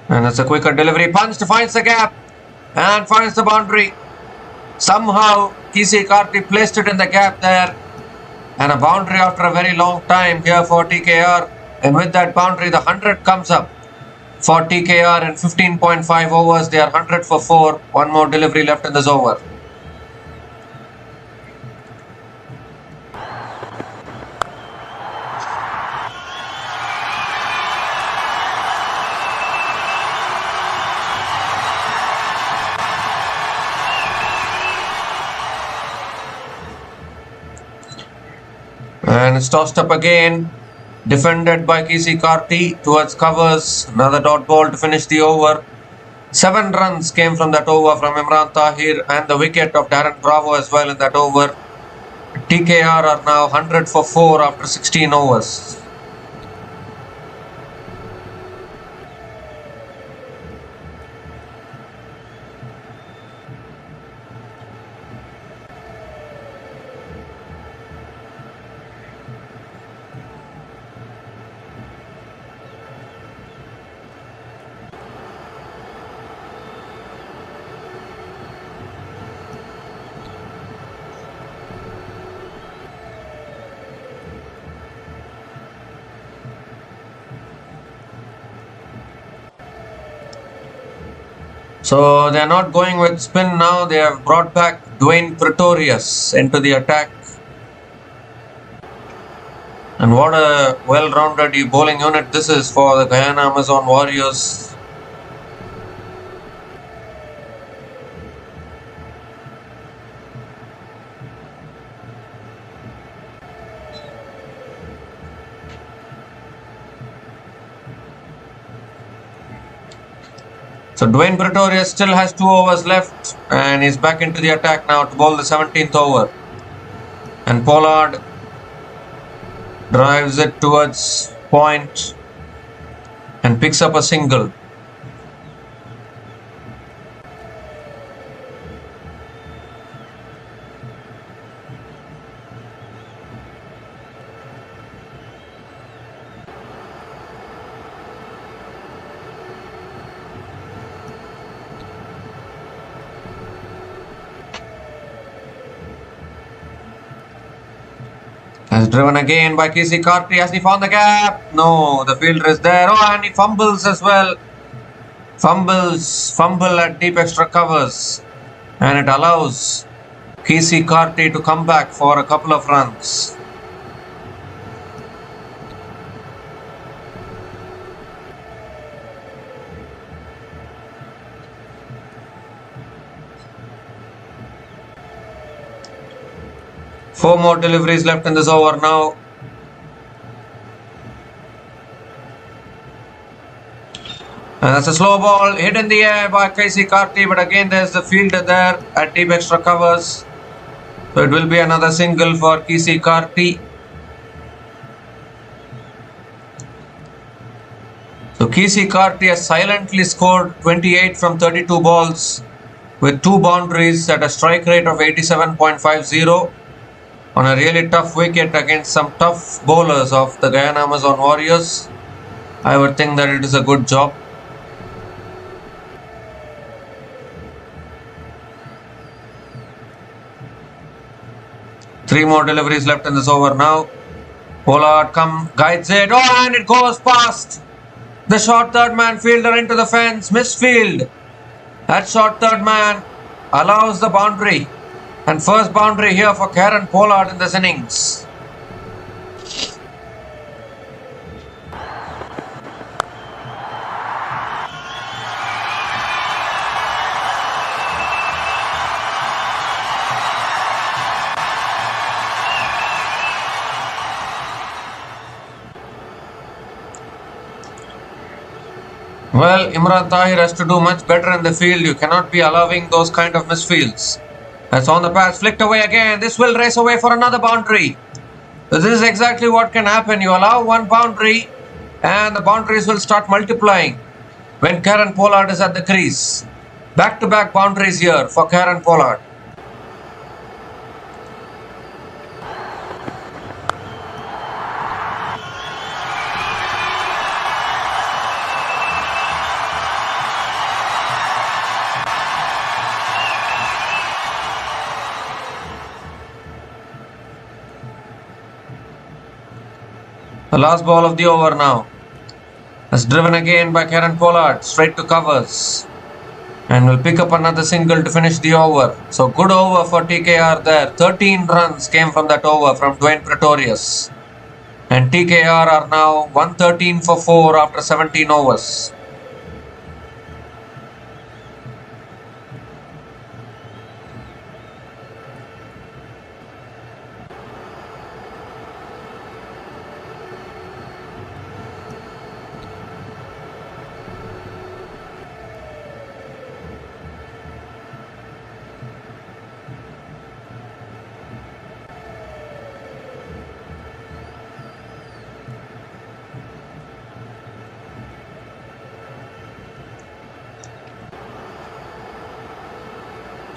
And it's a quicker delivery. Punched, finds the gap and finds the boundary. Somehow, Kesey Carty placed it in the gap there. And a boundary after a very long time here for TKR. And with that boundary, the 100 comes up for TKR in 15.5 overs. They are 100 for 4. One more delivery left in this over. And it's tossed up again, defended by Kesey Carty towards covers. Another dot ball to finish the over. 7 runs came from that over from Usman Tahir, and the wicket of Darren Bravo as well in that over. TKR are now 100 for 4 after 16 overs. So they are not going with spin now. They have brought back Dwayne Pretorius into the attack. And what a well-rounded bowling unit this is for the Guyana Amazon Warriors. So Dwayne Pretorius still has 2 overs left and he's back into the attack now to bowl the 17th over. And Pollard drives it towards point and picks up a single. Has driven again by Casey Carty. Has he found the gap? No, the fielder is there. Oh, and he fumbles as well. Fumble at deep extra covers. And it allows Casey Carty to come back for a couple of runs. Four more deliveries left in this over now. And that's a slow ball hit in the air by Casey Carty, but again there's the fielder there at deep extra covers. So it will be another single for Casey Carty. So Casey Carty has silently scored 28 from 32 balls with 2 boundaries at a strike rate of 87.50. On a really tough wicket against some tough bowlers of the Guyana Amazon Warriors. I would think that it is a good job. Three more deliveries left in this over now. Pollard guides it. Oh, and it goes past the short third man fielder into the fence. Misfield. That short third man allows the boundary. And first boundary here for Kieron Pollard in this innings. Well, Imran Tahir has to do much better in the field. You cannot be allowing those kind of misfields. That's on the pass, flicked away again. This will race away for another boundary. So this is exactly what can happen. You allow one boundary and the boundaries will start multiplying when Kieron Pollard is at the crease. Back-to-back boundaries here for Kieron Pollard. The last ball of the over now. That's driven again by Kieron Pollard, straight to covers. And will pick up another single to finish the over. So good over for TKR there. 13 runs came from that over from Dwayne Pretorius. And TKR are now 113 for 4 after 17 overs.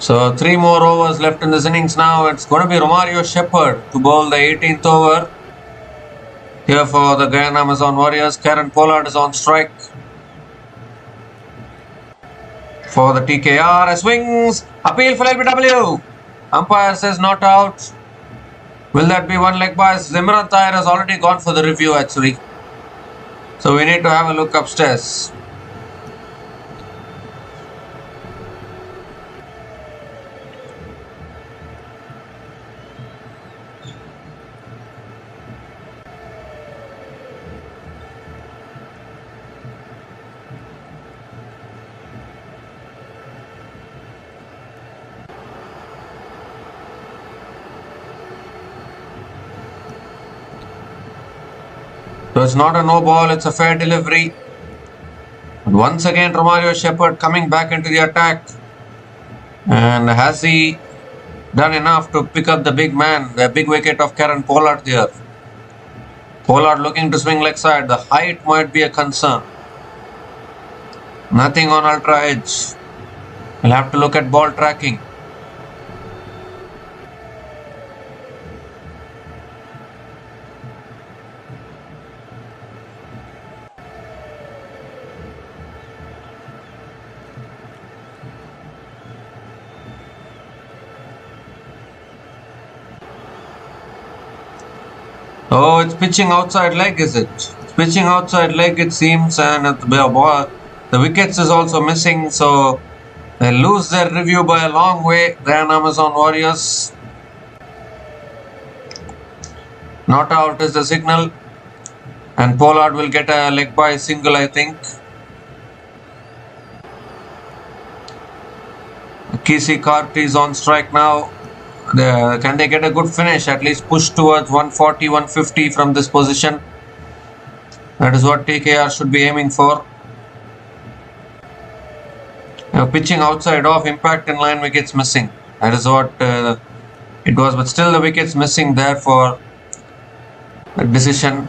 So 3 more overs left in this innings now. It's going to be Romario Shephard to bowl the 18th over. Here for the Guyana Amazon Warriors. Kieron Pollard is on strike. For the TKR, swings. Appeal for LBW. Umpire says not out. Will that be one leg bias? Imran Tahir has already gone for the review actually. So we need to have a look upstairs. So it's not a no ball, it's a fair delivery. But once again, Romario Shephard coming back into the attack. And has he done enough to pick up the big man, the big wicket of Kieron Pollard there? Pollard looking to swing leg side. The height might be a concern. Nothing on ultra edge. We'll have to look at ball tracking. Oh, it's pitching outside leg, is it? It's pitching outside leg, it seems, and the wickets is also missing, so they lose their review by a long way. Then Amazon Warriors. Not out is the signal, and Pollard will get a leg by single, I think. Kesey Carty is on strike now. Can they get a good finish? At least push towards 140, 150 from this position. That is what TKR should be aiming for. Pitching outside off, impact in line, wickets missing. That is what it was, but still the wickets missing there for a decision.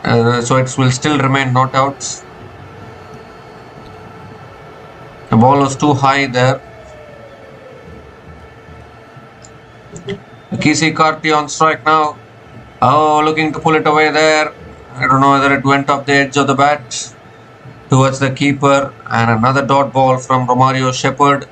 So it will still remain not out. The ball was too high there. Kesey Carty on strike now. Oh, looking to pull it away there. I don't know whether it went up the edge of the bat towards the keeper, and another dot ball from Romario Shephard.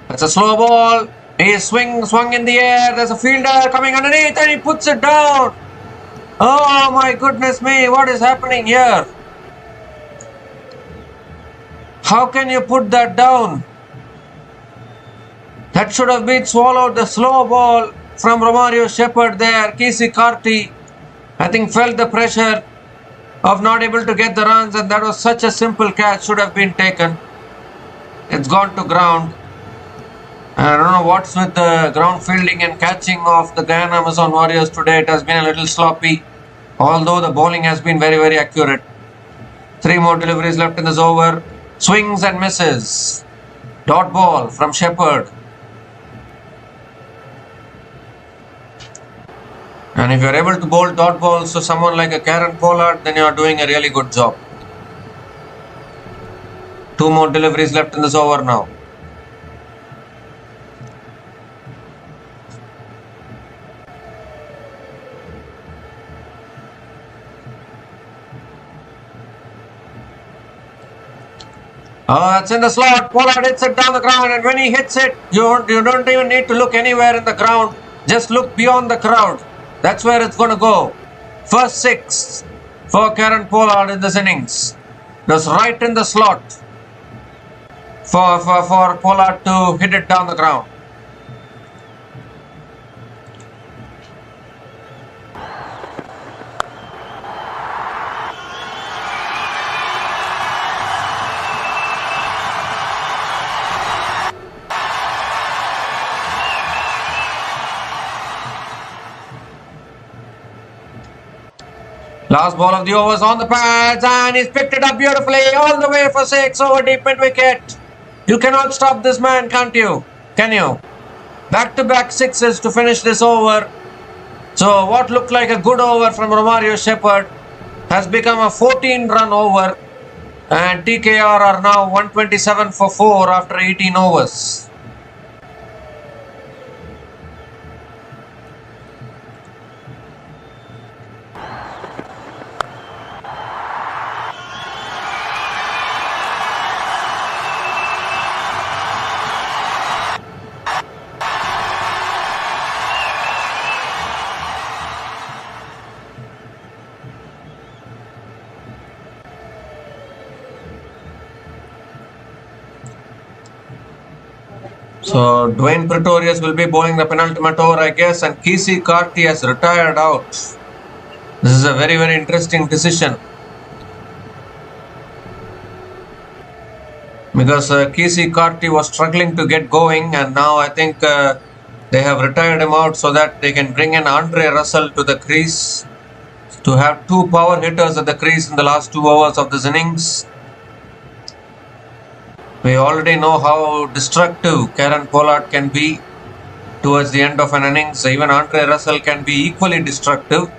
It's a slow ball. He swung in the air. There's a fielder coming underneath and he puts it down. Oh my goodness me, what is happening here? How can you put that down? That should have been swallowed. The slow ball from Romario Shephard there. Kesey Carty, I think, felt the pressure of not able to get the runs, and that was such a simple catch, should have been taken. It's gone to ground. I don't know what's with the ground fielding and catching of the Guyana Amazon Warriors today. It has been a little sloppy, although the bowling has been very, very accurate. 3 more deliveries left in this over. Swings and misses. Dot ball from Shephard. And if you're able to bowl dot balls to someone like a Kieron Pollard, then you're doing a really good job. 2 more deliveries left in this over now. Oh, it's in the slot. Pollard hits it down the ground, and when he hits it, you don't even need to look anywhere in the ground. Just look beyond the crowd. That's where it's going to go. First 6 for Kieron Pollard in this innings. That's right in the slot for Pollard to hit it down the ground. Last ball of the over is on the pads, and he's picked it up beautifully all the way for 6 over deep mid wicket. You cannot stop this man, can't you? Can you? Back-to-back 6s to finish this over. So what looked like a good over from Romario Shephard has become a 14-run over, and TKR are now 127 for 4 after 18 overs. So Dwayne Pretorius will be bowling the penultimate over, I guess, and Kesey Carty has retired out. This is a very, very interesting decision. Because Kesey Carty was struggling to get going, and now I think they have retired him out so that they can bring in Andre Russell to the crease to have two power hitters at the crease in the last 2 overs of this innings. We already know how destructive Kieron Pollard can be towards the end of an innings. Even Andre Russell can be equally destructive.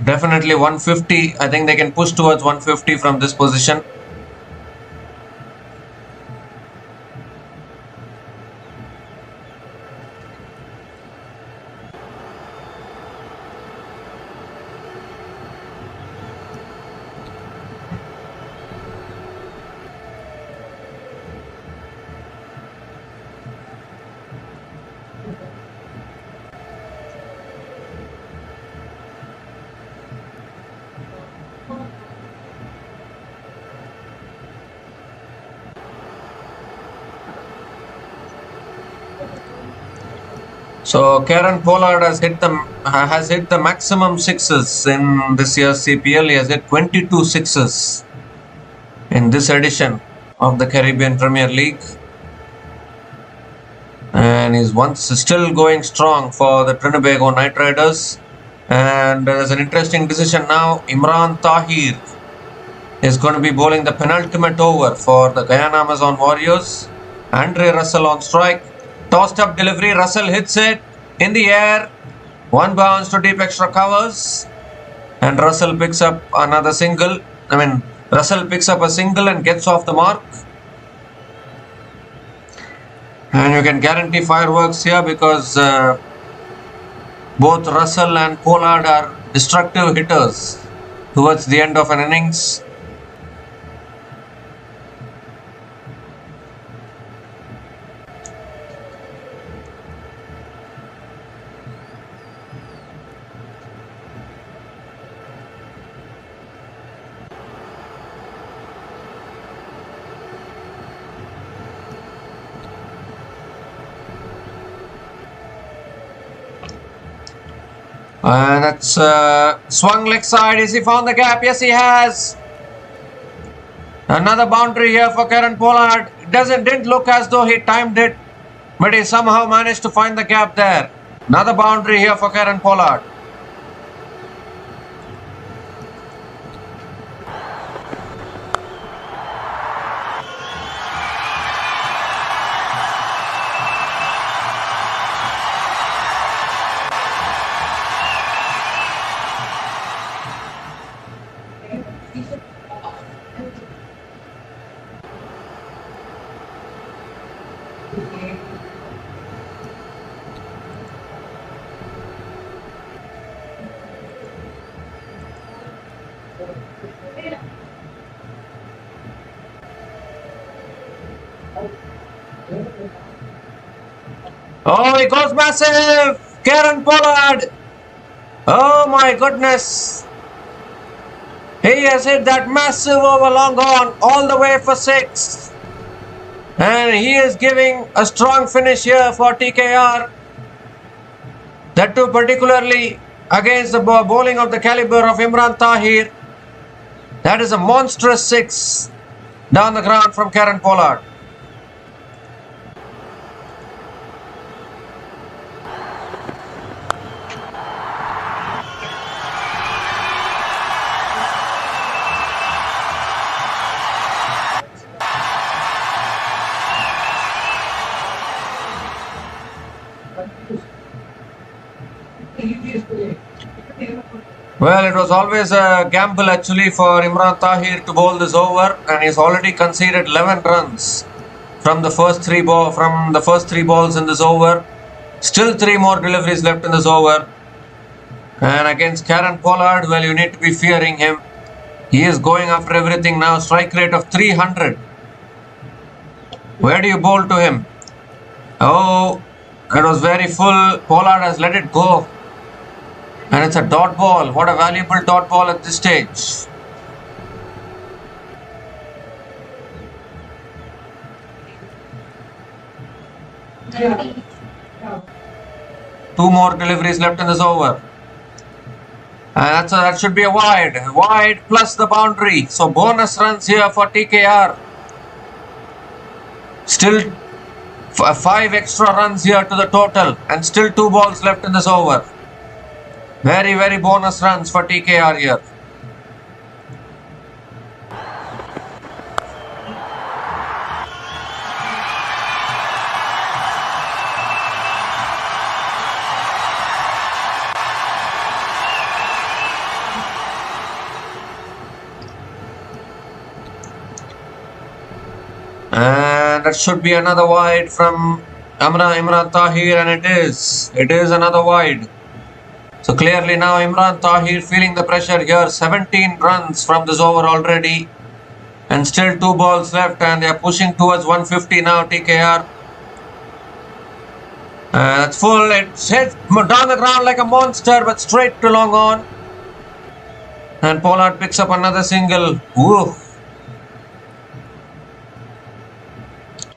Definitely 150. I think they can push towards 150 from this position. So Kieron Pollard has hit the maximum sixes in this year's CPL. He has hit 22 sixes in this edition of the Caribbean Premier League, and he's still going strong for the Trinbago Knight Riders. And there's an interesting decision now. Imran Tahir is going to be bowling the penultimate over for the Guyana Amazon Warriors. Andre Russell on strike. Tossed up delivery, Russell hits it in the air. One bounce to deep extra covers. And Russell picks up another single. Russell picks up a single and gets off the mark. And you can guarantee fireworks here because both Russell and Pollard are destructive hitters towards the end of an innings. And that's swung leg side. Has he found the gap? Yes, he has. Another boundary here for Kieron Pollard. It didn't look as though he timed it, but he somehow managed to find the gap there. Another boundary here for Kieron Pollard. Oh, he goes massive! Kieron Pollard! Oh my goodness! He has hit that massive over long on all the way for 6. And he is giving a strong finish here for TKR. That too particularly against the bowling of the caliber of Imran Tahir. That is a monstrous 6 down the ground from Kieron Pollard. Well, it was always a gamble actually for Imran Tahir to bowl this over, and he's already conceded 11 runs from the first three balls in this over. Still 3 more deliveries left in this over. And against Kieron Pollard, well, you need to be fearing him. He is going after everything now. Strike rate of 300. Where do you bowl to him? Oh, it was very full. Pollard has let it go. And it's a dot ball. What a valuable dot ball at this stage. Two more deliveries left in this over. And that should be a wide. Wide plus the boundary. So bonus runs here for TKR. Still 5 extra runs here to the total. And still 2 balls left in this over. Very, very bonus runs for TKR here. And that should be another wide from Imran Tahir, and it is. It is another wide. So clearly now Imran Tahir feeling the pressure here. 17 runs from this over already. And still 2 balls left, and they are pushing towards 150 now, TKR. That's full. It's hit down the ground like a monster, but straight to long on. And Pollard picks up another single. Woo.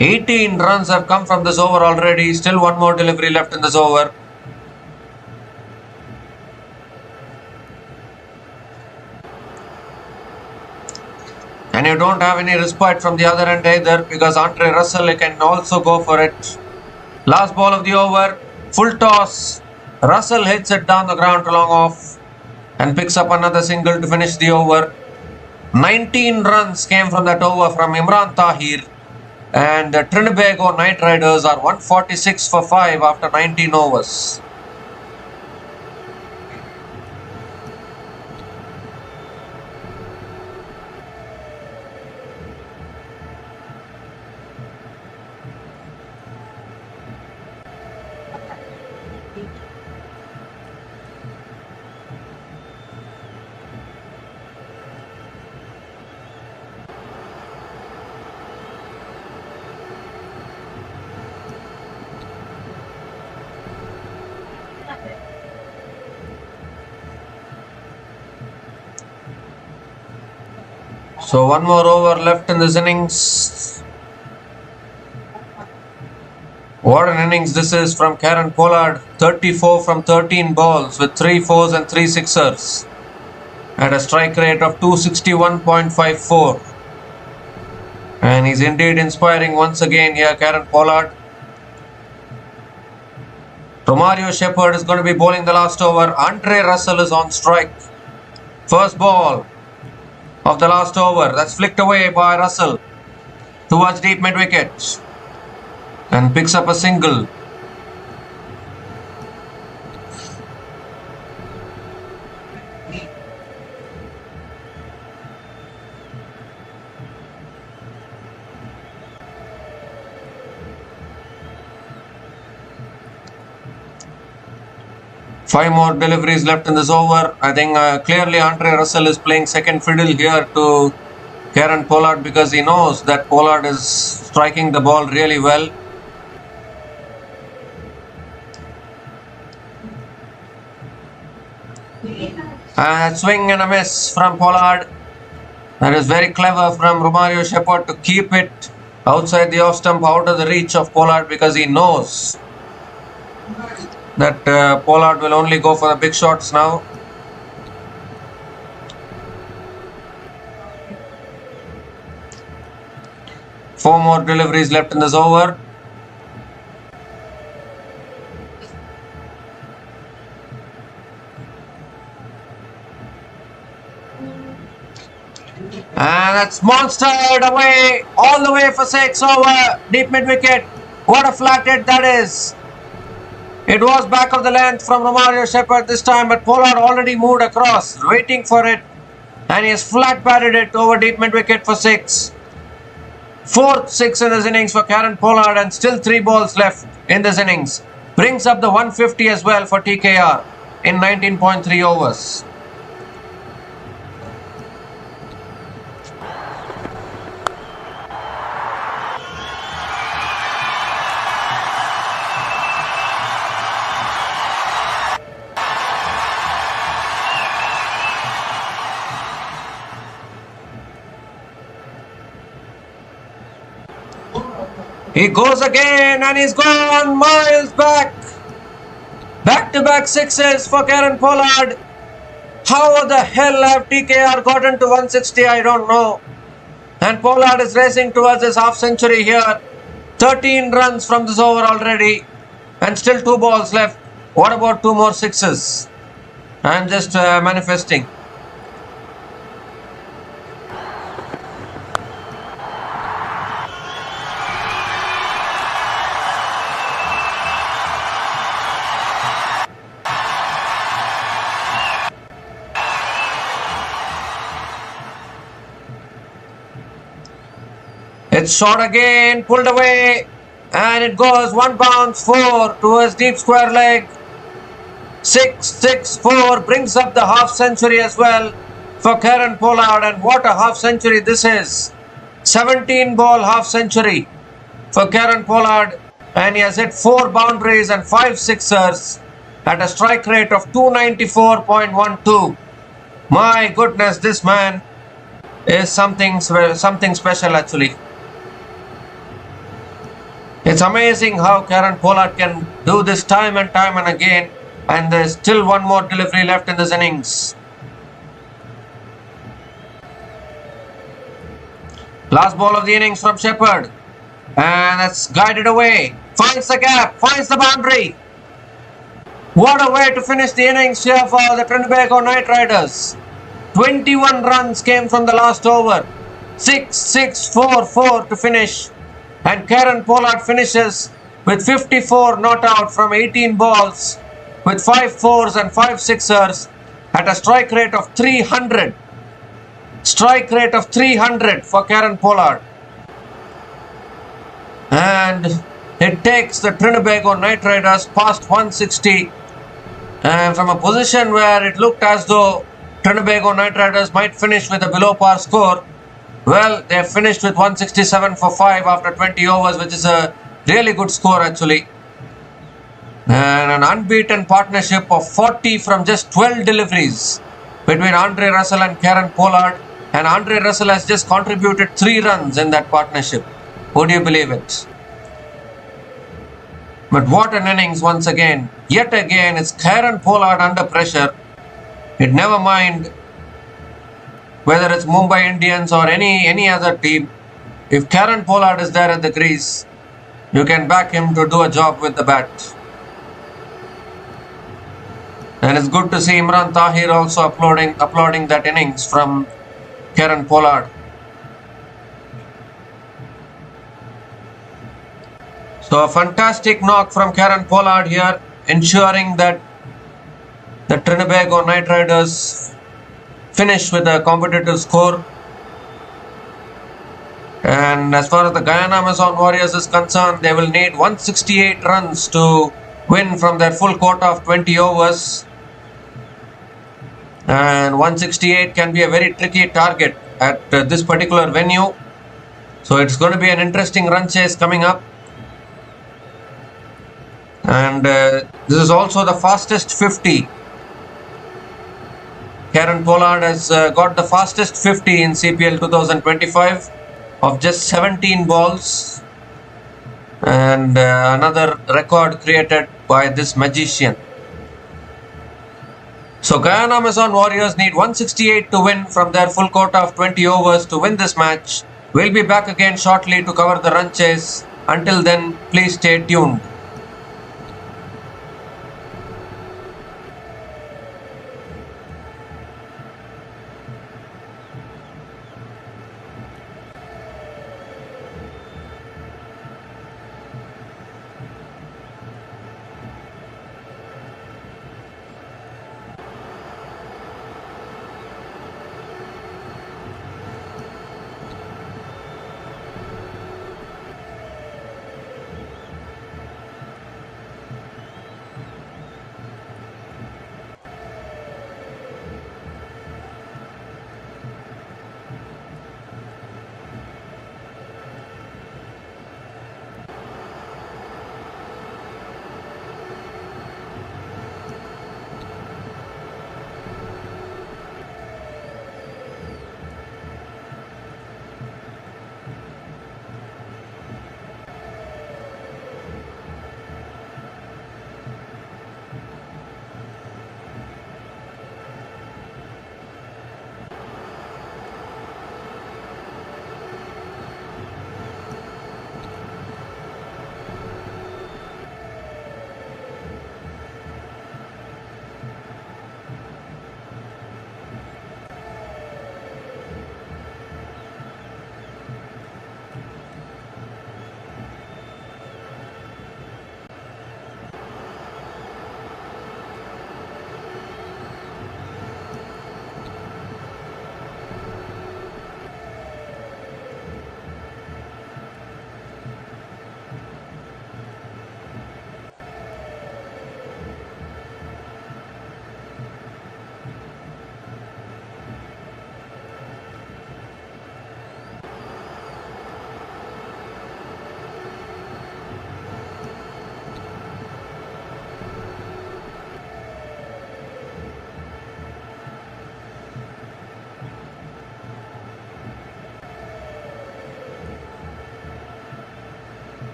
18 runs have come from this over already. Still one more delivery left in this over. And you don't have any respite from the other end either, because Andre Russell can also go for it. Last ball of the over. Full toss. Russell hits it down the ground to long off and picks up another single to finish the over. 19 runs came from that over from Imran Tahir. And the Trinbago Knight Riders are 146 for 5 after 19 overs. So one more over left in this innings. What an innings this is from Kieron Pollard. 34 from 13 balls with 3 fours and 3 sixers. At a strike rate of 261.54. And he's indeed inspiring once again here, Kieron Pollard. Romario Shephard is going to be bowling the last over. Andre Russell is on strike. First ball of the last over. That's flicked away by Russell towards deep mid wicket and picks up a single. Five more deliveries left in this over. I think clearly Andre Russell is playing second fiddle here to Kieron Pollard, because he knows that Pollard is striking the ball really well. Swing and a miss from Pollard. That is very clever from Romario Shephard to keep it outside the off stump, out of the reach of Pollard, because he knows that Pollard will only go for the big shots now. Four more deliveries left in this over. And that's monstered away, all the way for 6 over deep mid wicket. What a flat hit that is. It was back of the length from Romario Shephard this time, but Pollard already moved across, waiting for it. And he has flat batted it over deep mid wicket for 6. Fourth 6 in this innings for Kieron Pollard, and still 3 balls left in this innings. Brings up the 150 as well for TKR in 19.3 overs. He goes again and he's gone miles back. Back-to-back sixes for Kieron Pollard. How the hell have TKR gotten to 160? I don't know. And Pollard is racing towards his half century here. 13 runs from this over already. And still 2 balls left. What about 2 more sixes? I'm just manifesting. It's shot again, pulled away, and it goes 1 bounce 4 towards deep square leg. 6-6-4 brings up the half century as well for Kieron Pollard, and what a half century this is. 17 ball half century for Kieron Pollard, and he has hit 4 boundaries and 5 sixers at a strike rate of 294.12. My goodness, this man is something special actually. It's amazing how Kieron Pollard can do this time and again, and there's still 1 more delivery left in this innings. Last ball of the innings from Shephard, and that's guided away. Finds the gap, finds the boundary. What a way to finish the innings here for the Trinbago Knight Riders. 21 runs came from the last over. 6-6-4-4 to finish. And Kieron Pollard finishes with 54 not out from 18 balls with 5 fours and 5 sixers at a strike rate of 300. Strike rate of 300 for Kieron Pollard. And it takes the Trinbago Knight Riders past 160. And from a position where it looked as though Trinbago Knight Riders might finish with a below par score, well, they finished with 167 for 5 after 20 overs, which is a really good score actually. And an unbeaten partnership of 40 from just 12 deliveries between Andre Russell and Kieron Pollard. And Andre Russell has just contributed 3 runs in that partnership. Would you believe it? But what an innings once again. Yet again, it's Kieron Pollard under pressure. It never mind whether it's Mumbai Indians or any other team. If Kieron Pollard is there at the crease, you can back him to do a job with the bat. And it's good to see Imran Tahir also applauding that innings from Kieron Pollard. So a fantastic knock from Kieron Pollard here, ensuring that the Trinbago Knight Riders finish with a competitive score. And as far as the Guyana Amazon Warriors is concerned, they will need 168 runs to win from their full quota of 20 overs. And 168 can be a very tricky target at this particular venue. So it's going to be an interesting run chase coming up. And this is also the fastest 50. Kieron Pollard has got the fastest 50 in CPL 2025 of just 17 balls. And another record created by this magician. So Guyana Amazon Warriors need 168 to win from their full quota of 20 overs to win this match. We'll be back again shortly to cover the run chase. Until then, please stay tuned.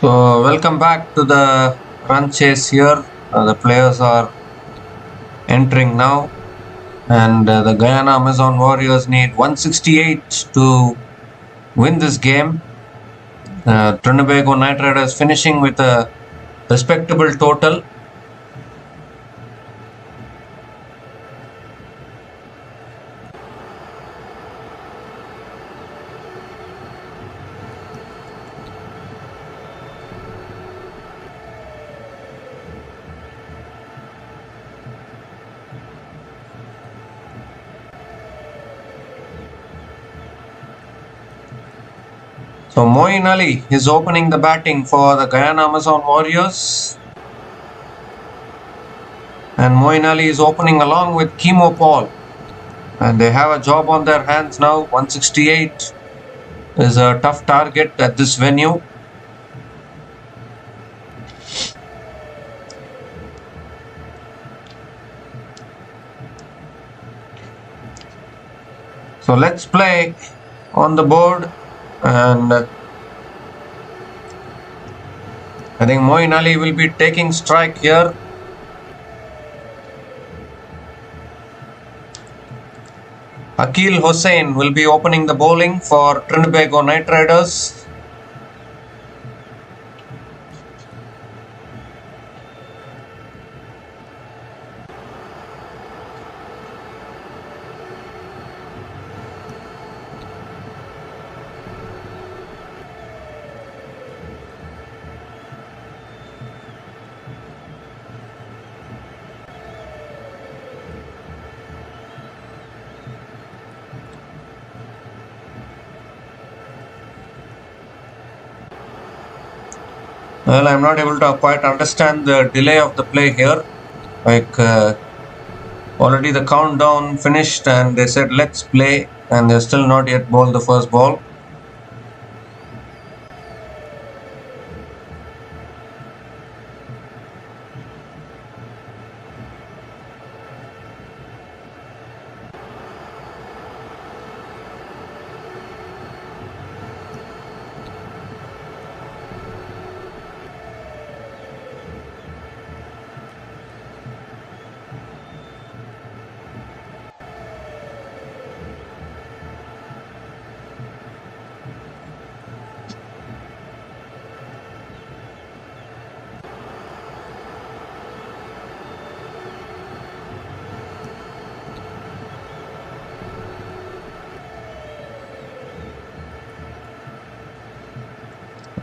So welcome back to the run chase here. The players are entering now, and the Guyana Amazon Warriors need 168 to win this game. Trinbago Knight Riders finishing with a respectable total. So Moeen Ali is opening the batting for the Guyana Amazon Warriors. And Moeen Ali is opening along with Paul. And they have a job on their hands now. 168 is a tough target at this venue. So let's play on the board, and I think Moeen Ali will be taking strike here. Akil Hossain will be opening the bowling for Trinbago Knight Riders. Well, I'm not able to quite understand the delay of the play here. Like already the countdown finished and they said let's play, and they're still not yet bowled the first ball.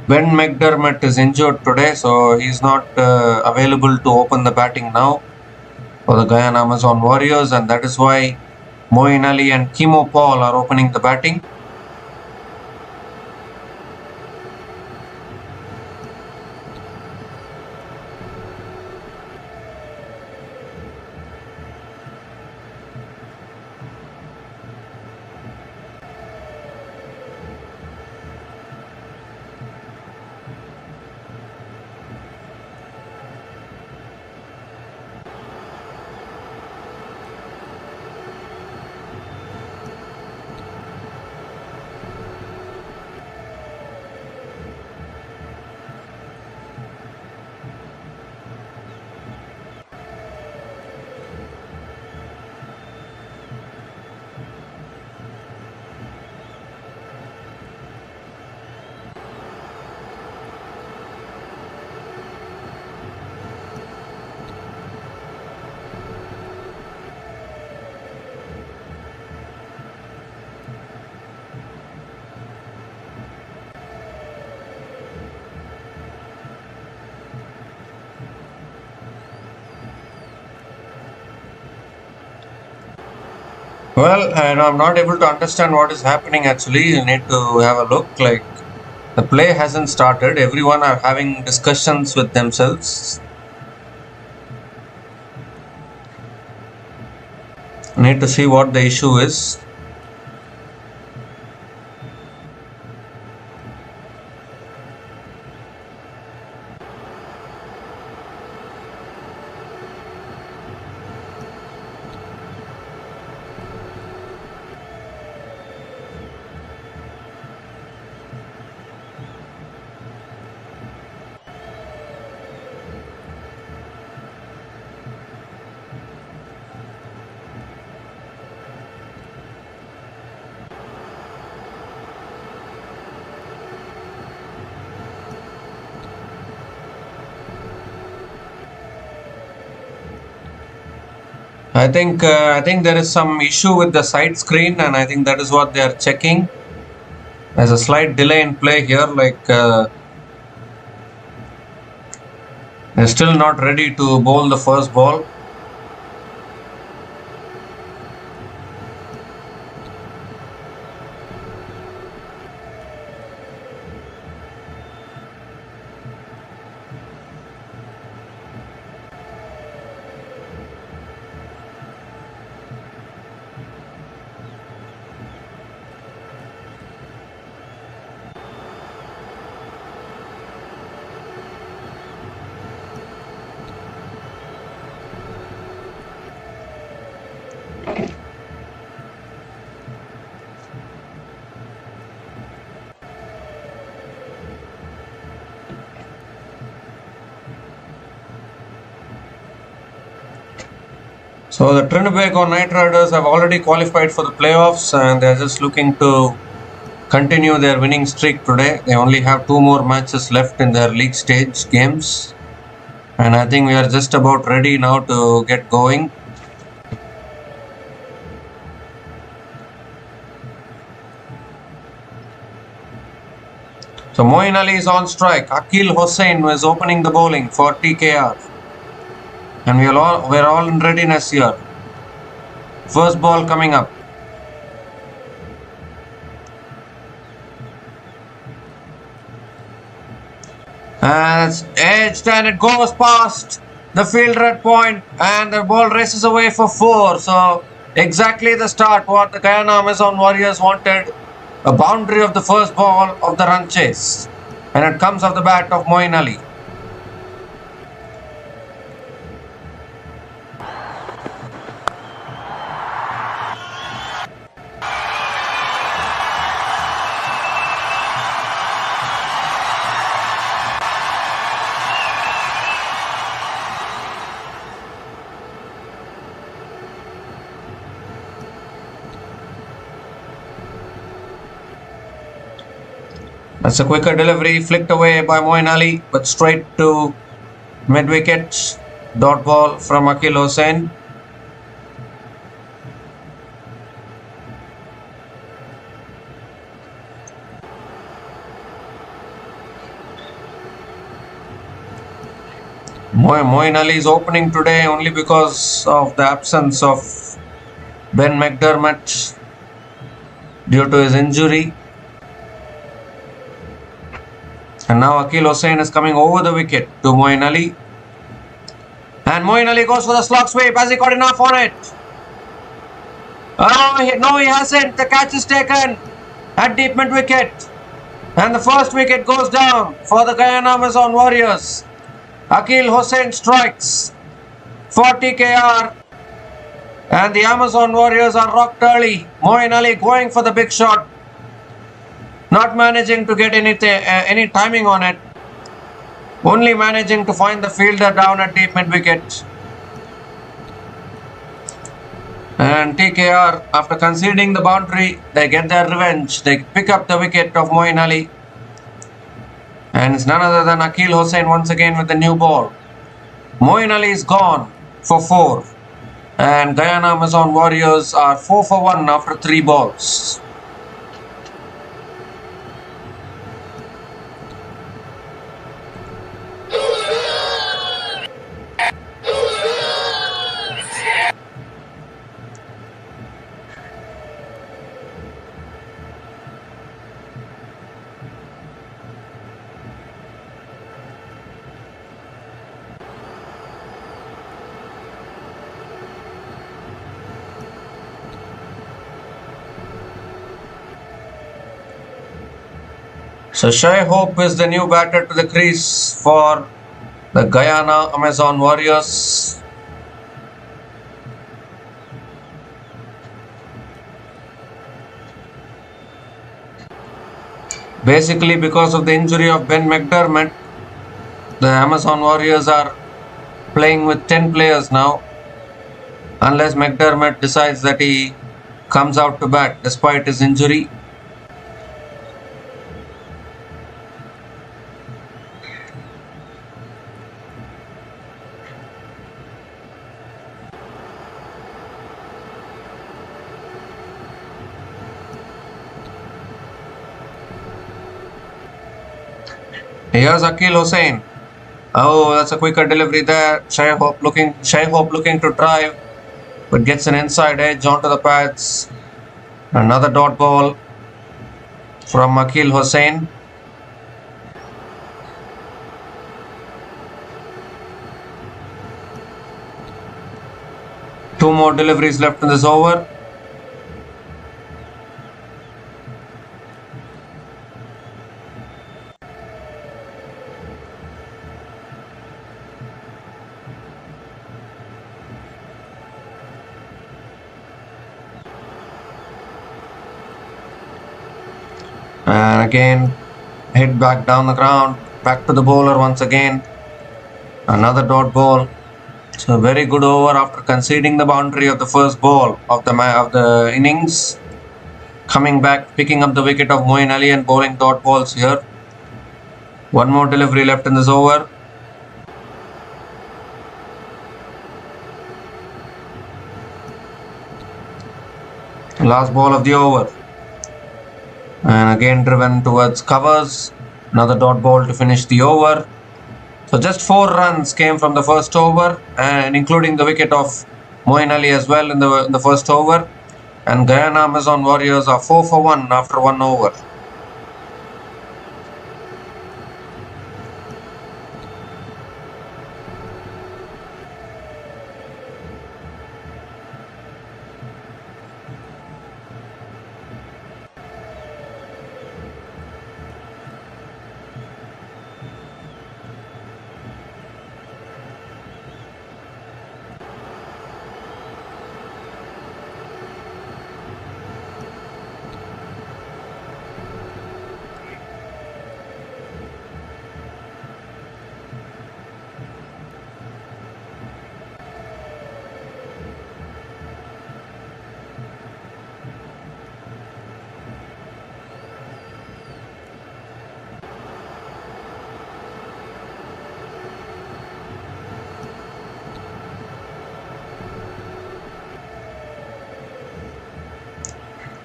Ben McDermott is injured today, so he's not available to open the batting now for the Guyana Amazon Warriors, and that is why Moeen Ali and Paul are opening the batting. Well, I'm not able to understand what is happening actually. You need to have a look. Like, the play hasn't started. Everyone are having discussions with themselves. Need to see what the issue is. I think there is some issue with the side screen, and I think that is what they are checking. There's a slight delay in play here, like they're still not ready to bowl the first ball. So the Trinbago Knight Riders have already qualified for the playoffs, and they're just looking to continue their winning streak today. They only have 2 more matches left in their league stage games, and I think we are just about ready now to get going. So Moeen Ali is on strike. Akil Hossain was opening the bowling for TKR. And we're all in readiness here. First ball coming up. And it's edged and it goes past the fielder at point, and the ball races away for 4. So exactly the start what the Guyana Amazon Warriors wanted. A boundary of the first ball of the run chase. And it comes off the bat of Moeen Ali. That's a quicker delivery, flicked away by Moeen Ali, but straight to mid-wicket. Dot ball from Akil Hossain. Moeen Ali is opening today only because of the absence of Ben McDermott due to his injury. And now Akil Hossain is coming over the wicket to Moeen Ali. And Moeen Ali goes for the slog sweep. Has he got enough on it? Oh, no, he hasn't. The catch is taken at deep mid wicket. And the first wicket goes down for the Guyana Amazon Warriors. Akil Hossain strikes for TKR. And the Amazon Warriors are rocked early. Moeen Ali going for the big shot. Not managing to get any timing on it. Only managing to find the fielder down at deep mid-wicket. And TKR, after conceding the boundary, they get their revenge. They pick up the wicket of Moeen Ali. And it's none other than Akil Hossain once again with the new ball. Moeen Ali is gone for 4. And Guyana Amazon Warriors are 4 for 1 after 3 balls. So Hetymer-Hope is the new batter to the crease for the Guyana Amazon Warriors. Basically, because of the injury of Ben McDermott, the Amazon Warriors are playing with 10 players now, unless McDermott decides that he comes out to bat despite his injury. Here's Akil Hussain. Oh, that's a quicker delivery there. Shephard looking to drive, but gets an inside edge onto the pads. Another dot ball from Akil Hussain. Two more deliveries left in this over. And again, hit back down the ground, back to the bowler once again. Another dot ball. So a very good over after conceding the boundary of the first ball of the innings. Coming back, picking up the wicket of Moeen Ali and bowling dot balls here. One more delivery left in this over. Last ball of the over. And again driven towards covers. Another dot ball to finish the over. So just 4 runs came from the first over, and including the wicket of Moeen Ali as well in the first over. And Guyana Amazon Warriors are 4 for 1 after 1 over.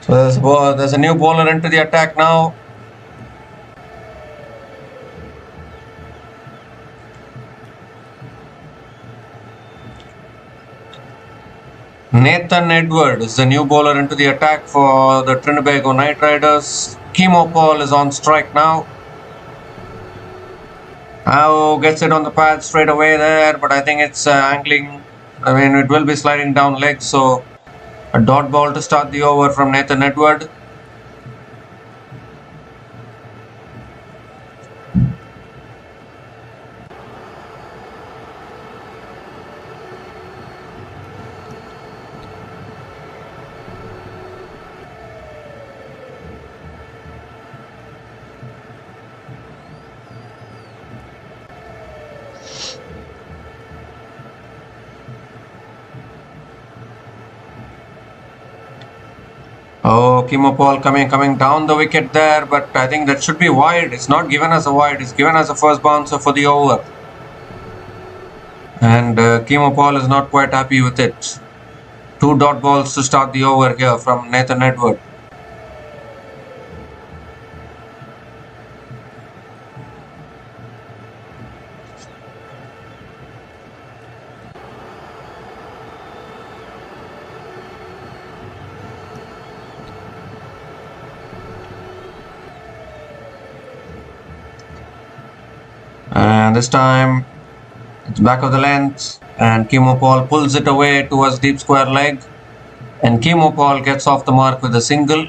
So there's a new bowler into the attack now. Nathan Edward is the new bowler into the attack for the Trinbago Knight Riders. Hetymer-Hope is on strike now. Oh, gets it on the pad straight away there, but I think it's angling. I mean, it will be sliding down legs, so a dot ball to start the over from Nathan Edward. Oh, Hetymer-Hope coming down the wicket there, but I think that should be wide. It's not given as a wide, it's given as a first bouncer for the over. And Hetymer-Hope is not quite happy with it. 2 dot balls to start the over here from Nathan Edward. And this time it's back of the length, and Hetymer-Hope pulls it away towards deep square leg, and Hetymer-Hope gets off the mark with a single.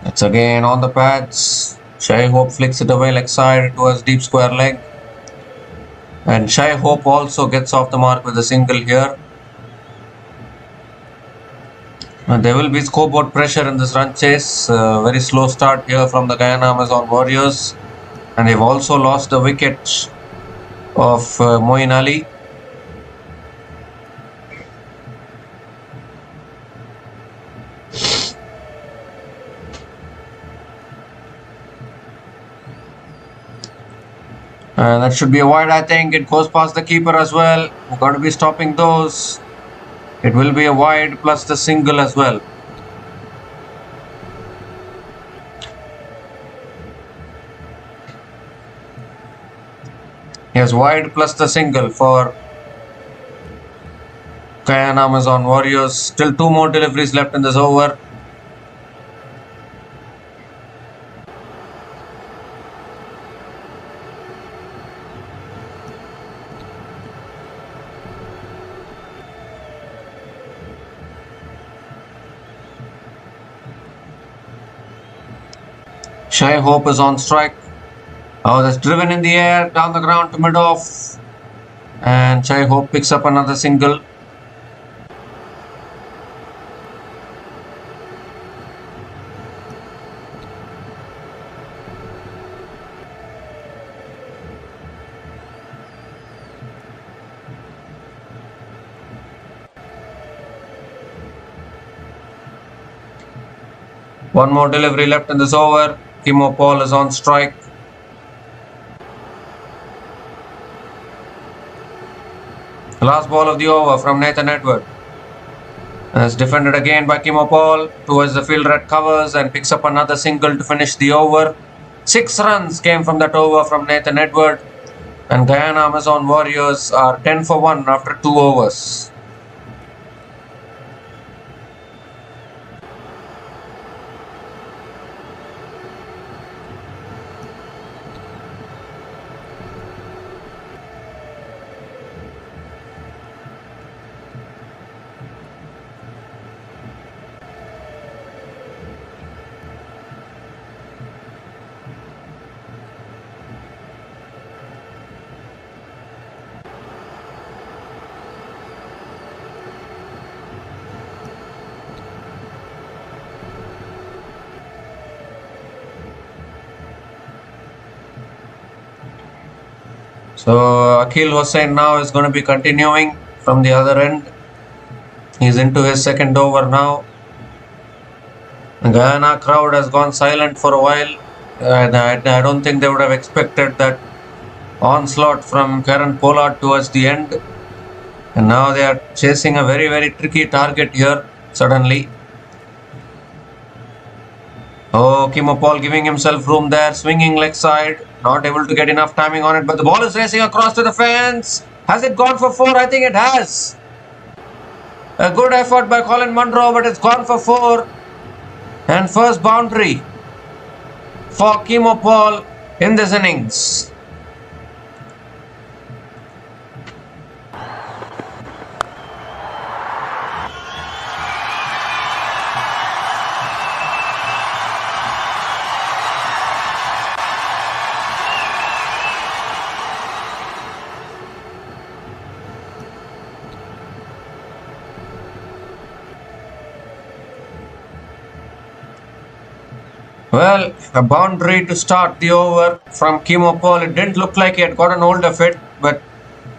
It's again on the pads. Shephard flicks it away leg side towards deep square leg. And Shephard also gets off the mark with a single here. There will be scoreboard pressure in this run chase. Very slow start here from the Guyana Amazon Warriors. And they've also lost the wicket of Moeen Ali. That should be a wide, I think. It goes past the keeper as well. We've got to be stopping those. It will be a wide plus the single as well. Yes, wide plus the single for Guyana Amazon Warriors. Still 2 more deliveries left in this over. Hetymer-Hope is on strike. Oh, that's driven in the air, down the ground to mid-off. And Hetymer-Hope picks up another single. One more delivery left in this over. Hetymer-Hope is on strike. The last ball of the over from Nathan Edward. It's defended again by Hetymer-Hope towards the fielder at covers and picks up another single to finish the over. 6 runs came from that over from Nathan Edward. And Guyana Amazon Warriors are 10 for 1 after 2 overs. So Akhil Hussain now is going to be continuing from the other end. He's into his second over now. The Guyana crowd has gone silent for a while. I don't think they would have expected that onslaught from Pollard towards the end. And now they are chasing a very, very tricky target here suddenly. Oh, Hetymer-Hope giving himself room there, swinging leg side, not able to get enough timing on it, but the ball is racing across to the fence. Has it gone for 4? I think it has. A good effort by Colin Monroe, but it's gone for 4. And first boundary for Hetymer-Hope in this innings. Well, a boundary to start the over from Hetymer-Hope. It didn't look like he had got an hold of it, but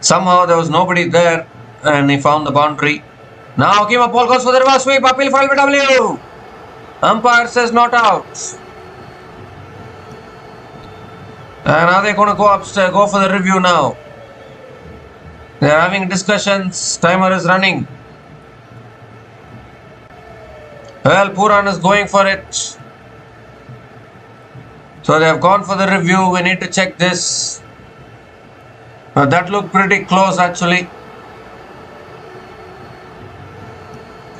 somehow there was nobody there and he found the boundary. Now Hetymer-Hope goes for the reverse sweep, appeal for LBW. Umpire says not out. And are they going to go upstairs, go for the review now? They are having discussions, timer is running. Well, Puran is going for it. So they have gone for the review. We need to check this. That looked pretty close actually.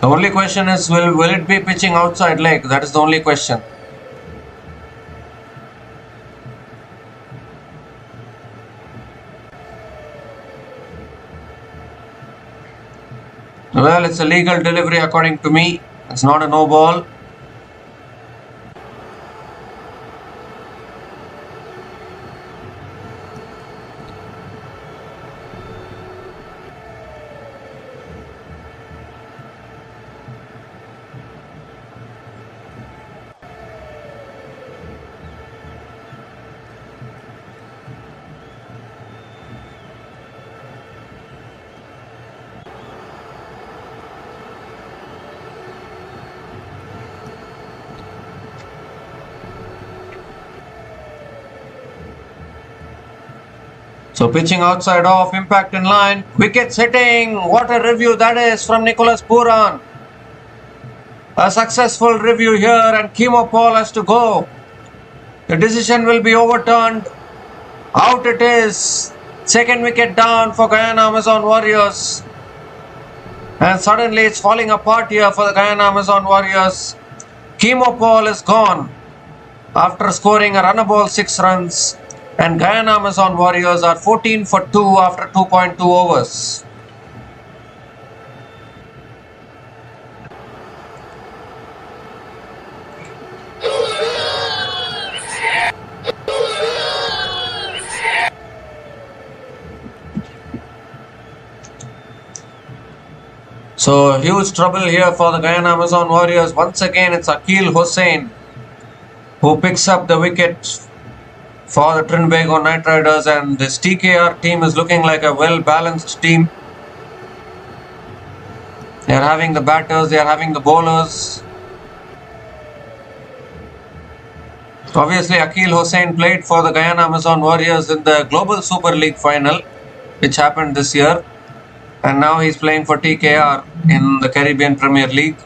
The only question is will it be pitching outside leg? That is the only question. Well, it's a legal delivery according to me. It's not a no ball. So pitching outside off, impact in line, wickets hitting. What a review that is from Nicholas Puran. A successful review here and Hetymer-Hope has to go. The decision will be overturned. Out it is. Second wicket down for Guyana Amazon Warriors. And suddenly it's falling apart here for the Guyana Amazon Warriors. Hetymer-Hope is gone after scoring a run-a-ball 6 runs. And Guyana Amazon Warriors are 14 for 2 after 2.2 overs. So huge trouble here for the Guyana Amazon Warriors. Once again it's Akeal Hosein who picks up the wicket for the Trinbago Knight Riders, and this TKR team is looking like a well-balanced team. They are having the batters, they are having the bowlers. Obviously Akeal Hosein played for the Guyana Amazon Warriors in the Global Super League final which happened this year. And now he's playing for TKR in the Caribbean Premier League.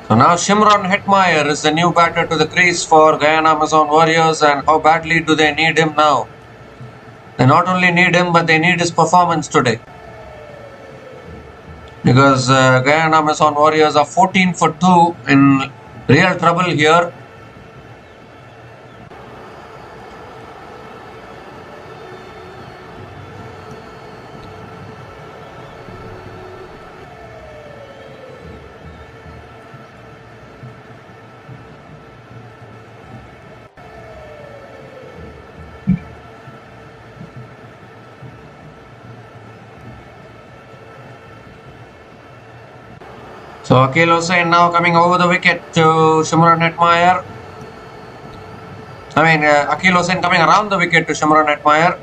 So now Shimron Hetmyer is the new batter to the crease for Guyana Amazon Warriors, and how badly do they need him now? They not only need him, but they need his performance today. Because Guyana Amazon Warriors are 14 for 2 in real trouble here. So Akeal Hosein now coming over the wicket to Shimron Hetmyer. Akeal Hosein coming around the wicket to Shimron Hetmyer.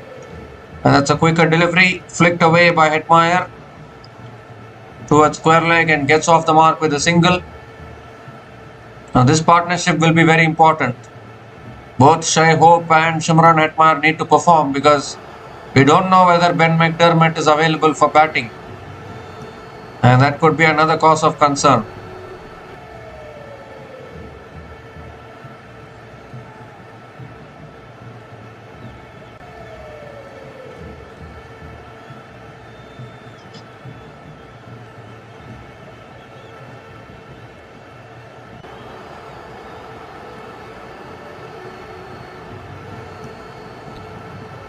And that's a quicker delivery, flicked away by Hetmyer towards square leg and gets off the mark with a single. Now this partnership will be very important. Both Hetymer-Hope and Shimron Hetmyer need to perform because we don't know whether Ben McDermott is available for batting. And that could be another cause of concern.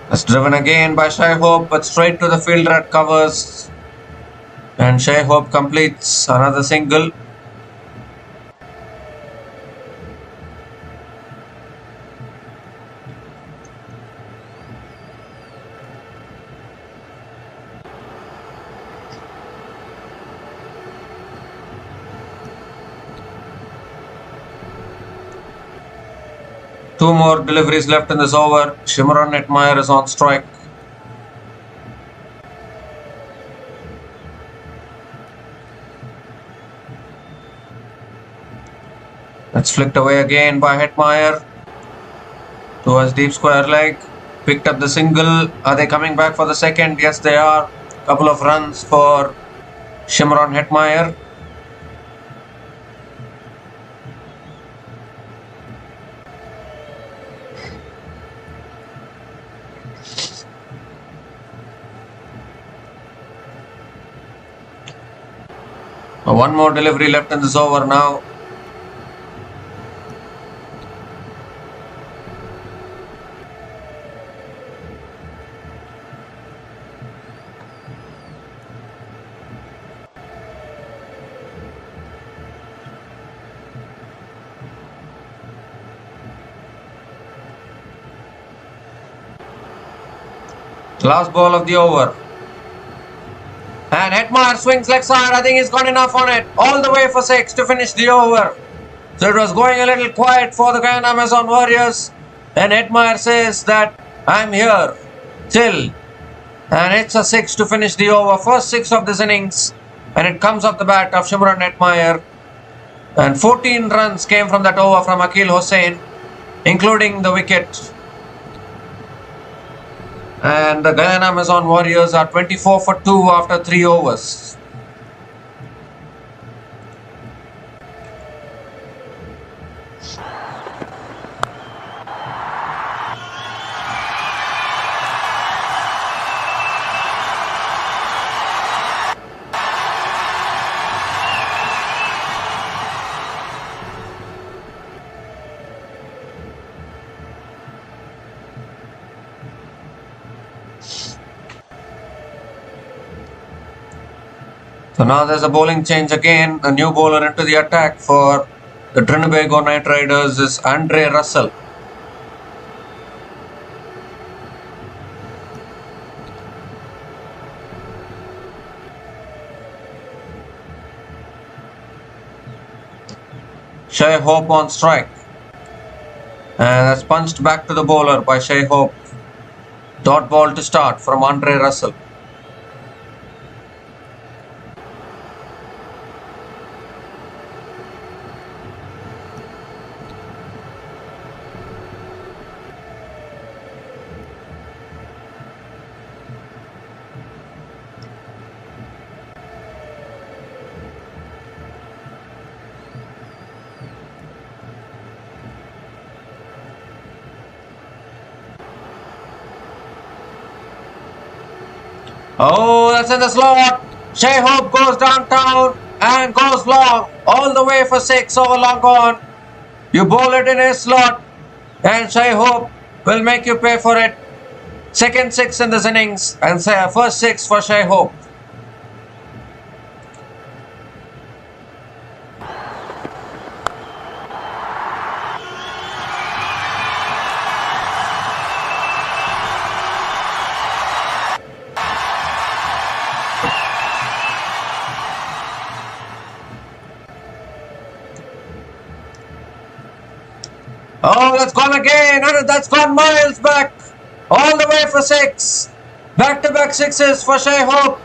That's driven again by Hetymer-Hope, but straight to the fielder at covers. And Hetymer-Hope completes another single. Two more deliveries left in this over. Shimron Hetmyer is on strike. That's flicked away again by Hetmyer towards deep square leg. Picked up the single. Are they coming back for the second? Yes, they are. Couple of runs for Shimron Hetmyer. One more delivery left in this over now. Last ball of the over. And Hetmyer swings leg side. I think he's got enough on it. All the way for 6 to finish the over. So it was going a little quiet for the Guyana Amazon Warriors. And Hetmyer says that I'm here till. And it's a 6 to finish the over. First 6 of this innings. And it comes off the bat of Shimron Hetmyer. And 14 runs came from that over from Akil Hossain, including the wicket. And the Guyana Amazon Warriors are 24 for 2 after 3 overs. So now there's a bowling change again. A new bowler into the attack for the Trinbago Knight Riders is Andre Russell. Hetymer-Hope on strike. And that's punched back to the bowler by Hetymer-Hope. Dot ball to start from Andre Russell. Oh, that's in the slot. Hetymer-Hope goes downtown and goes long all the way for 6 over long on. You bowl it in a slot and Hetymer-Hope will make you pay for it. Second 6 in this innings and first 6 for Hetymer-Hope. Oh, that's gone again, and that's gone miles back, all the way for 6. Back-to-back 6s for Hetymer-Hope.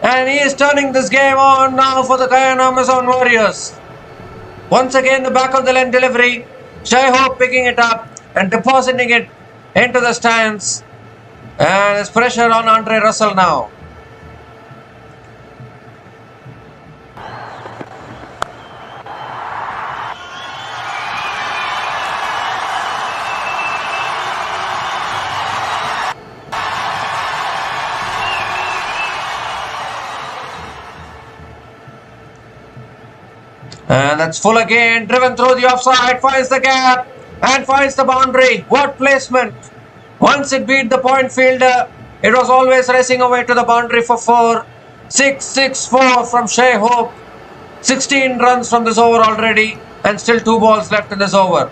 And he is turning this game on now for the Guyana Amazon Warriors. Once again, the back of the line delivery. Hetymer-Hope picking it up and depositing it into the stands. And there's pressure on Andre Russell now. And that's full again, driven through the offside, finds the gap and finds the boundary. What placement! Once it beat the point fielder, it was always racing away to the boundary for 4. 6-6-4 from Hetymer-Hope. 16 runs from this over already and still 2 balls left in this over.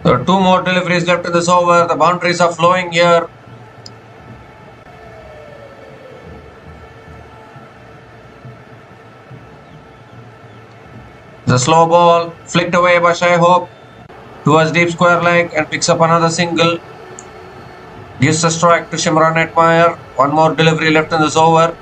There are 2 more deliveries left in this over. The boundaries are flowing here. The slow ball flicked away by Hetymer-Hope towards deep square leg and picks up another single. Gives a strike to Hetmyer. 1 more delivery left in this over.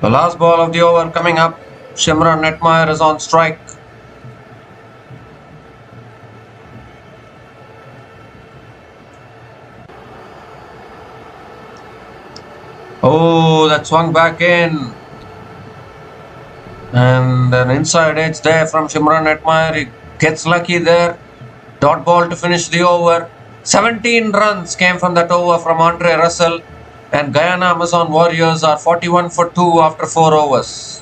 The last ball of the over coming up. Hetmyer is on strike. Oh, that swung back in. And an inside edge there from Hetmyer. He gets lucky there. Dot ball to finish the over. 17 runs came from that over from Andre Russell, and Guyana Amazon Warriors are 41 for 2 after 4 overs.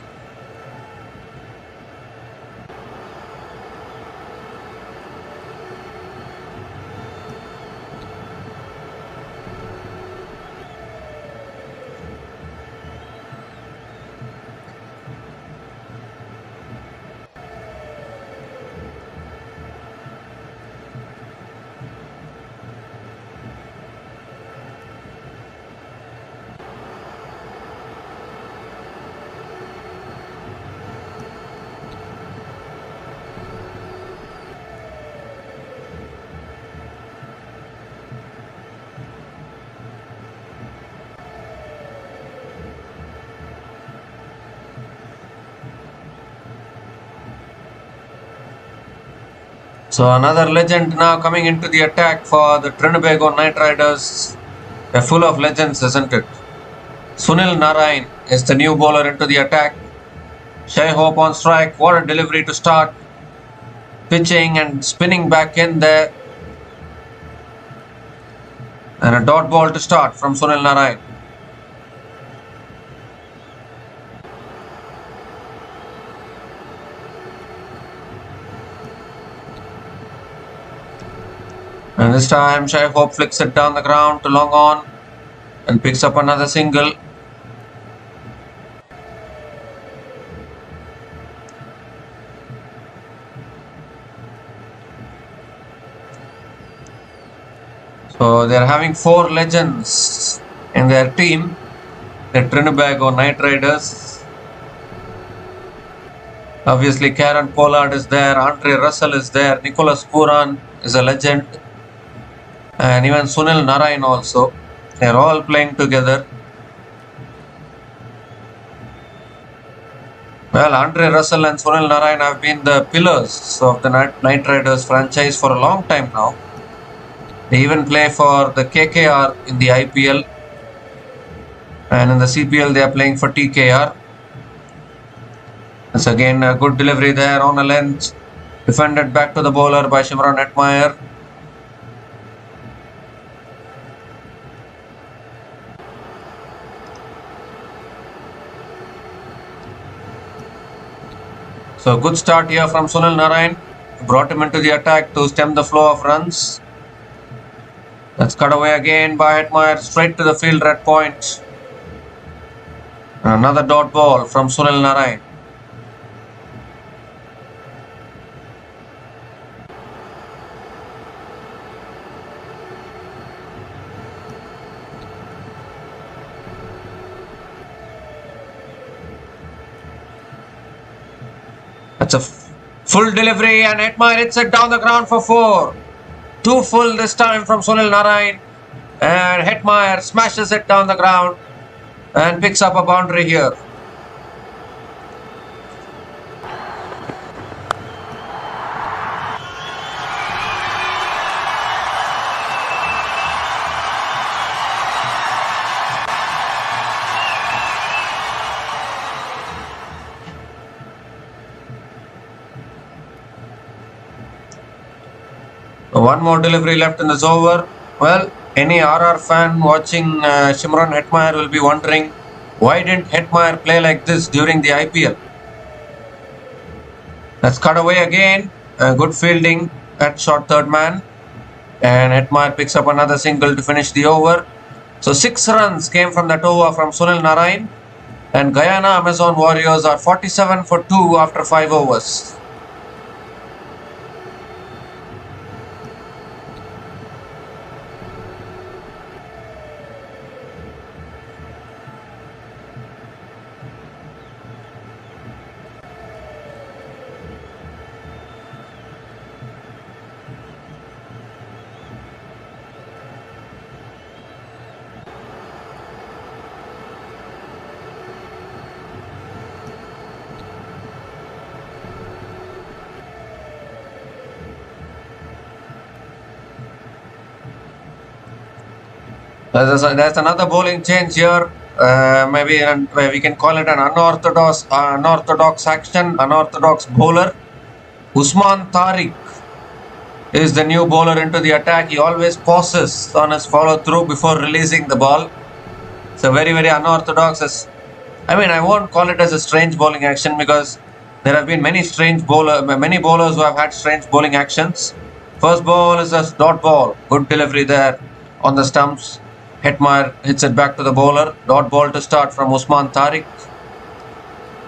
So another legend now coming into the attack for the Trinbago Knight Riders. They're full of legends, isn't it? Sunil Narine is the new bowler into the attack. Hetymer-Hope on strike. What a delivery to start. Pitching and spinning back in there. And a dot ball to start from Sunil Narine. And this time Hetymer-Hope flicks it down the ground to long on and picks up another single. So they are having 4 legends in their team, the Trinbago Knight Riders. Obviously Karen Pollard is there, Andre Russell is there, Nicholas Puran is a legend, and even Sunil Narine also. They are all playing together. Well, Andre Russell and Sunil Narine have been the pillars of the Knight Riders franchise for a long time now. They even play for the KKR in the IPL, and in the CPL they are playing for TKR. That's again a good delivery there on a length, defended back to the bowler by Hetmyer. So good start here from Sunil Narine. Brought him into the attack to stem the flow of runs. That's cut away again by Hetmyer, straight to the field red point. Another dot ball from Sunil Narine. That's a full delivery, and Hetmyer hits it down the ground for 4. 2 full this time from Sunil Narine, and Hetmyer smashes it down the ground and picks up a boundary here. One more delivery left in this over. Well, any RR fan watching Hetmyer will be wondering, why didn't Hetmyer play like this during the IPL? That's cut away again. Good fielding at short third man. And Hetmyer picks up another single to finish the over. So 6 runs came from that over from Sunil Narine. And Guyana Amazon Warriors are 47 for 2 after 5 overs. There's another bowling change here. Maybe we can call it an unorthodox action, unorthodox bowler. Usman Tariq is the new bowler into the attack. He always pauses on his follow through before releasing the ball. It's a very, very unorthodox. I mean, I won't call it as a strange bowling action because there have been many bowlers who have had strange bowling actions. First ball is a dot ball. Good delivery there on the stumps. Hetmyer hits it back to the bowler. Dot ball to start from Usman Tariq.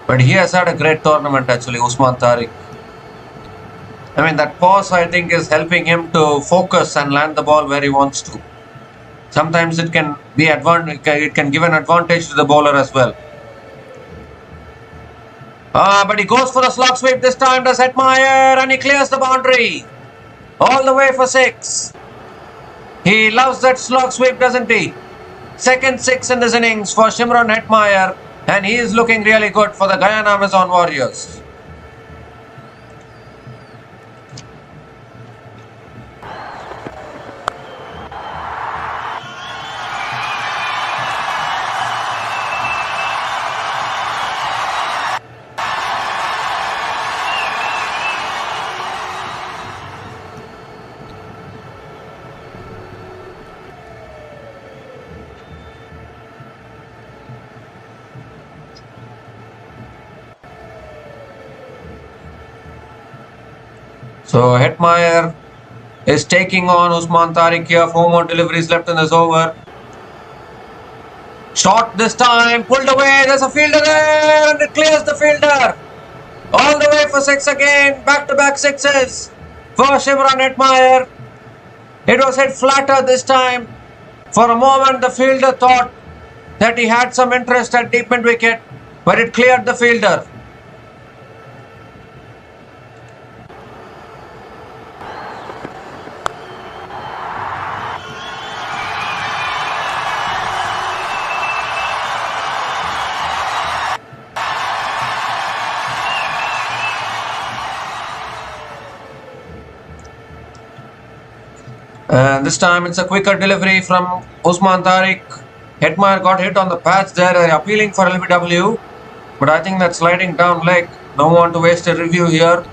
But he has had a great tournament actually, Usman Tariq. I mean, that pause I think is helping him to focus and land the ball where he wants to. Sometimes it can give an advantage to the bowler as well. But he goes for a slog sweep this time, does Hetmyer, and he clears the boundary. All the way for 6. He loves that slog sweep, doesn't he? Second 6 in this innings for Shimron Hetmyer, and he is looking really good for the Guyana Amazon Warriors. So Hetmyer is taking on Usman Tariq here. 4 more deliveries left in this over. Shot this time, pulled away. There's a fielder there, and it clears the fielder. All the way for 6 again. Back-to-back 6s for Shimron Hetmyer. It was hit flatter this time. For a moment, the fielder thought that he had some interest at deep mid wicket, but it cleared the fielder. And this time it's a quicker delivery from Usman Tariq. Hetmyer got hit on the pads there, appealing for LBW. But I think that sliding down leg, don't want to waste a review here.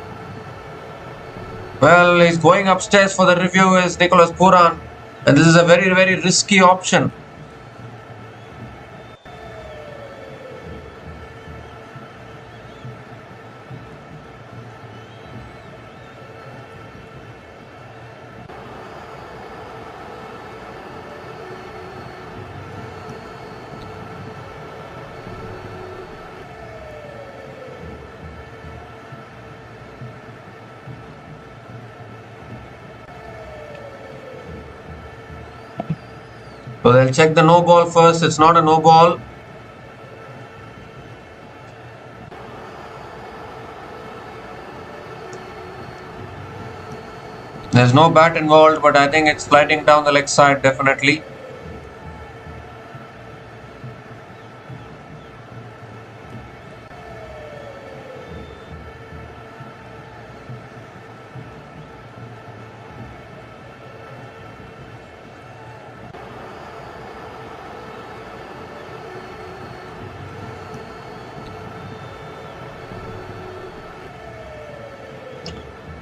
Well, he's going upstairs for the review is Nicholas Puran. And this is a very, very risky option. So they'll check the no ball first. It's not a no ball. There's no bat involved, but I think it's sliding down the leg side definitely.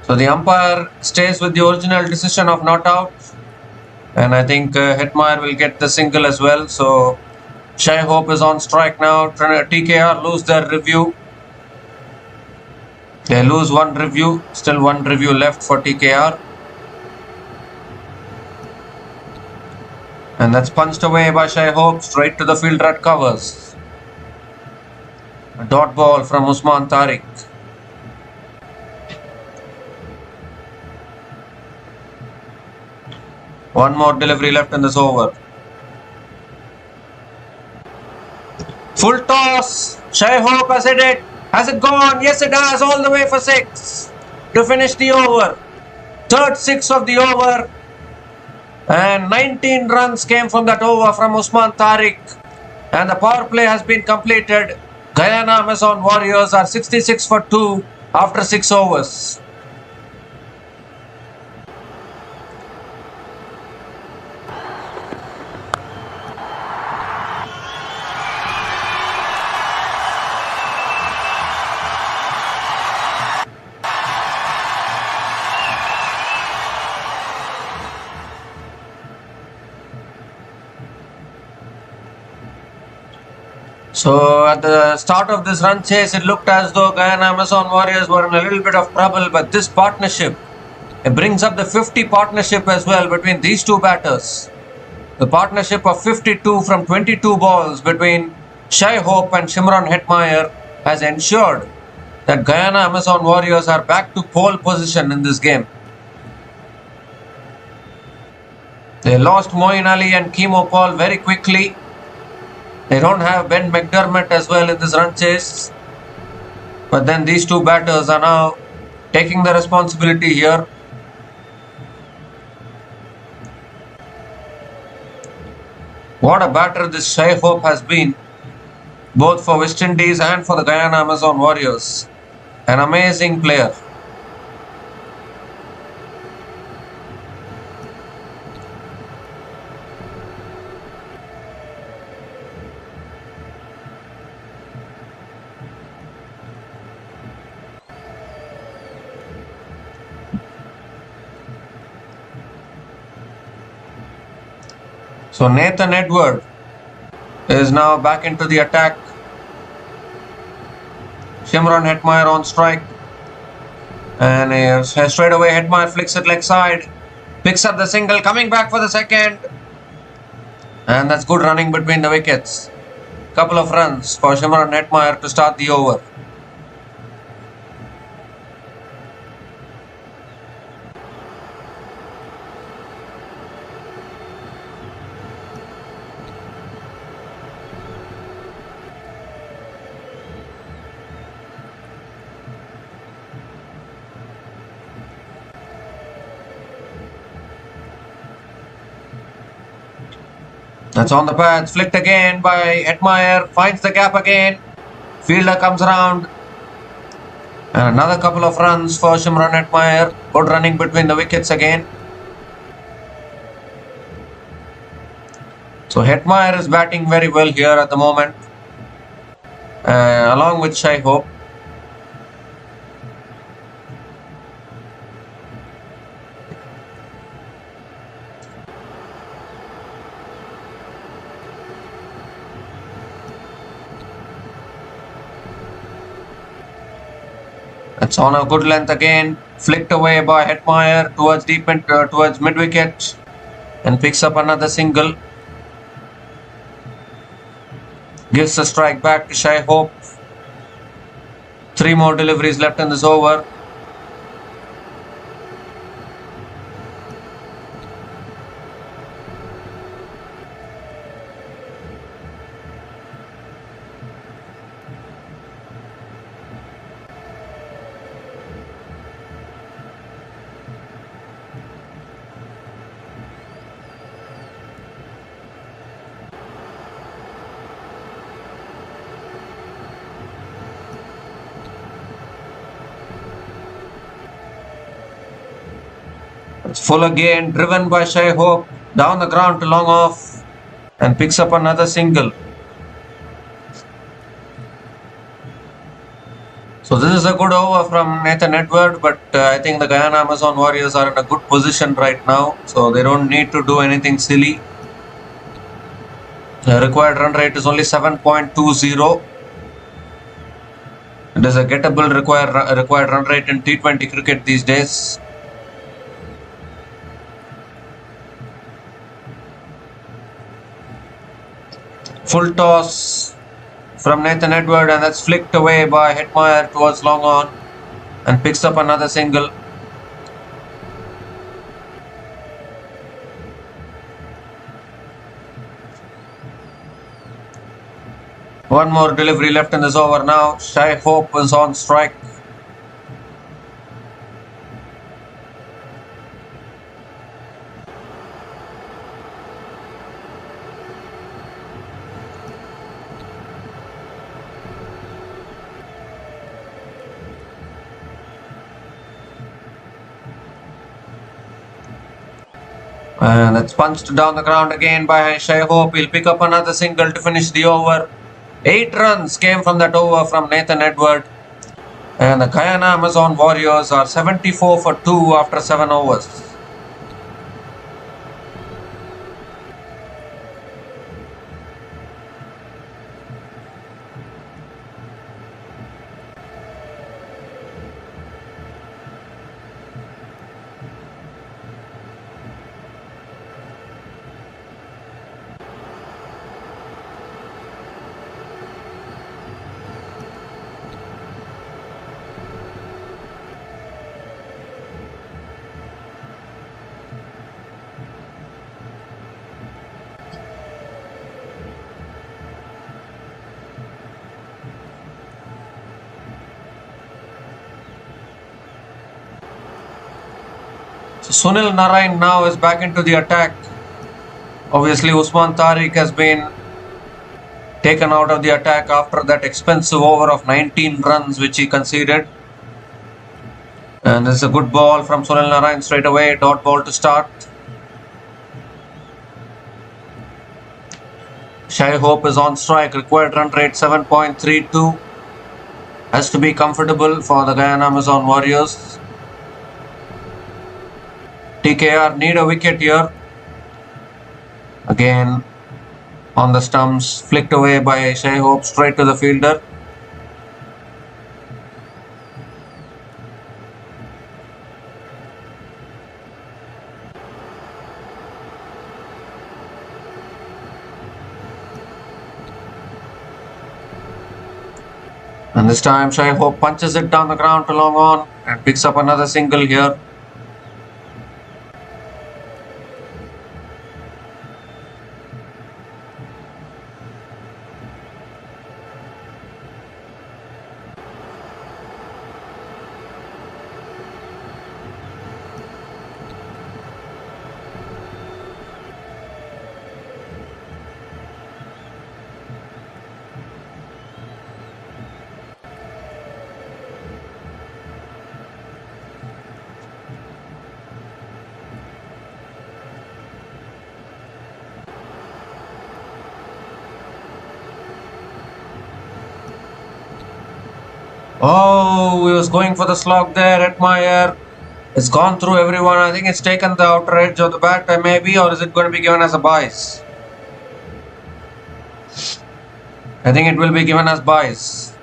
So the umpire stays with the original decision of not out, and I think Hetmyer will get the single as well. So Hetymer-Hope is on strike now. TKR lose their review. They lose one review. Still one review left for TKR. And that's punched away by Hetymer-Hope straight to the fielder at covers. A dot ball from Usman Tariq. One more delivery left in this over. Full toss. Hetymer-Hope has hit it. Has it gone? Yes, it has. All the way for 6 to finish the over. Third 6 of the over. And 19 runs came from that over from Usman Tariq. And the power play has been completed. Guyana Amazon Warriors are 66 for 2 after 6 overs. So at the start of this run chase, it looked as though Guyana Amazon Warriors were in a little bit of trouble, but this partnership, it brings up the 50 partnership as well between these two batters. The partnership of 52 from 22 balls between Hetymer-Hope and Hetmyer has ensured that Guyana Amazon Warriors are back to pole position in this game. They lost Moeen Ali and Paul very quickly. They don't have Ben McDermott as well in this run chase. But then these two batters are now taking the responsibility here. What a batter this Hetymer-Hope has been, both for West Indies and for the Guyana Amazon Warriors. An amazing player. So Nathan Edward is now back into the attack. Hetmyer on strike. And straight away Hetmyer flicks it leg side. Picks up the single, coming back for the second. And that's good running between the wickets. Couple of runs for Hetmyer to start the over. That's on the pads, flicked again by Hetmyer, finds the gap again. Fielder comes around. And another couple of runs for Hetmyer. Good running between the wickets again. So Hetmyer is batting very well here at the moment. Along with Hetymer-Hope. It's on a good length again, flicked away by Hetmyer towards towards mid wicket, and picks up another single. Gives a strike back to Hetymer-Hope. 3 more deliveries left in this over. It's full again, driven by Hetymer-Hope, down the ground to long off, and picks up another single. So this is a good over from Nathan Edward, but I think the Guyana Amazon Warriors are in a good position right now, so they don't need to do anything silly. The required run rate is only 7.20. It is a gettable required run rate in T20 cricket these days. Full toss from Nathan Edward, and that's flicked away by Hetmyer towards long on, and picks up another single. One more delivery left in this over now. Hetymer-Hope is on strike. And it's punched down the ground again by Hetymer-Hope. He'll pick up another single to finish the over. 8 runs came from that over from Nathan Edward. And the Guyana Amazon Warriors are 74 for 2 after 7 overs. So Sunil Narine now is back into the attack. Obviously, Usman Tariq has been taken out of the attack after that expensive over of 19 runs which he conceded. And this is a good ball from Sunil Narine straight away. Dot ball to start. Hetymer-Hope is on strike. Required run rate 7.32. Has to be comfortable for the Guyana Amazon Warriors. TKR need a wicket here. Again on the stumps, flicked away by Hetymer-Hope straight to the fielder. And this time Hetymer-Hope punches it down the ground to long on and picks up another single here. Oh, he was going for the slog there. Hetmyer. It's gone through everyone. I think it's taken the outer edge of the bat maybe, or is it going to be given as a bias? I think it will be given as bias.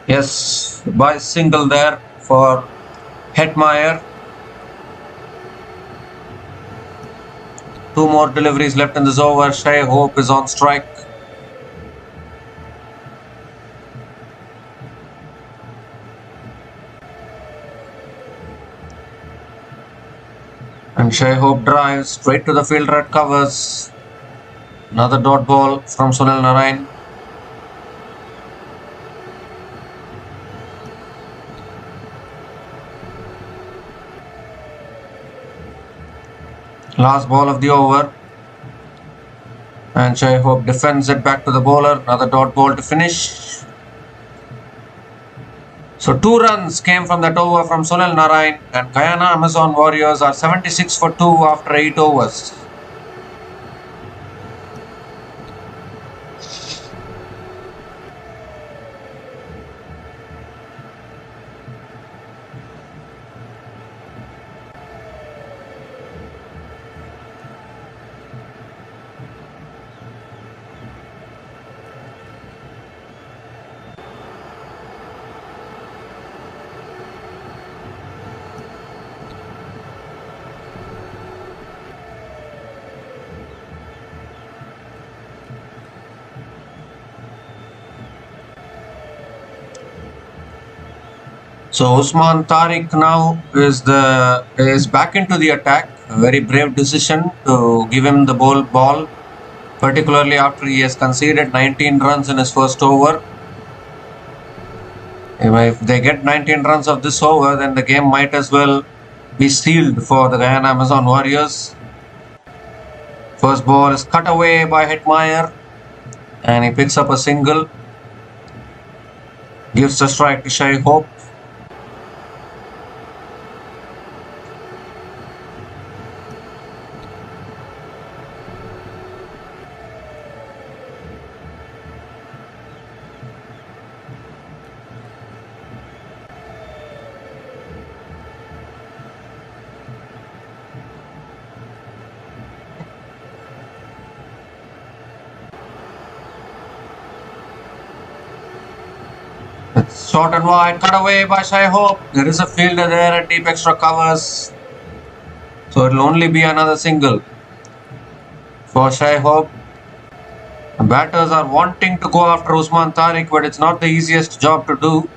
Yes, bias single there for Hetmyer. 2 more deliveries left in this over. Hetymer-Hope is on strike. And Hetymer-Hope drives straight to the fielder at covers. Another dot ball from Sunil Narine. Last ball of the over. And Hetymer-Hope defends it back to the bowler. Another dot ball to finish. So 2 runs came from that over from Sunil Narine, and Guyana Amazon Warriors are 76 for 2 after 8 overs. So Usman Tariq now is back into the attack. A very brave decision to give him the ball, particularly after he has conceded 19 runs in his first over. If they get 19 runs of this over, then the game might as well be sealed for the Guyana Amazon Warriors. First ball is cut away by Hetmyer, and he picks up a single. Gives the strike to Hetymer-Hope. It's short and wide, cut away by Hetymer-Hope. There is a fielder there at deep extra covers. So it will only be another single for Hetymer-Hope. The batters are wanting to go after Usman Tariq, but it's not the easiest job to do.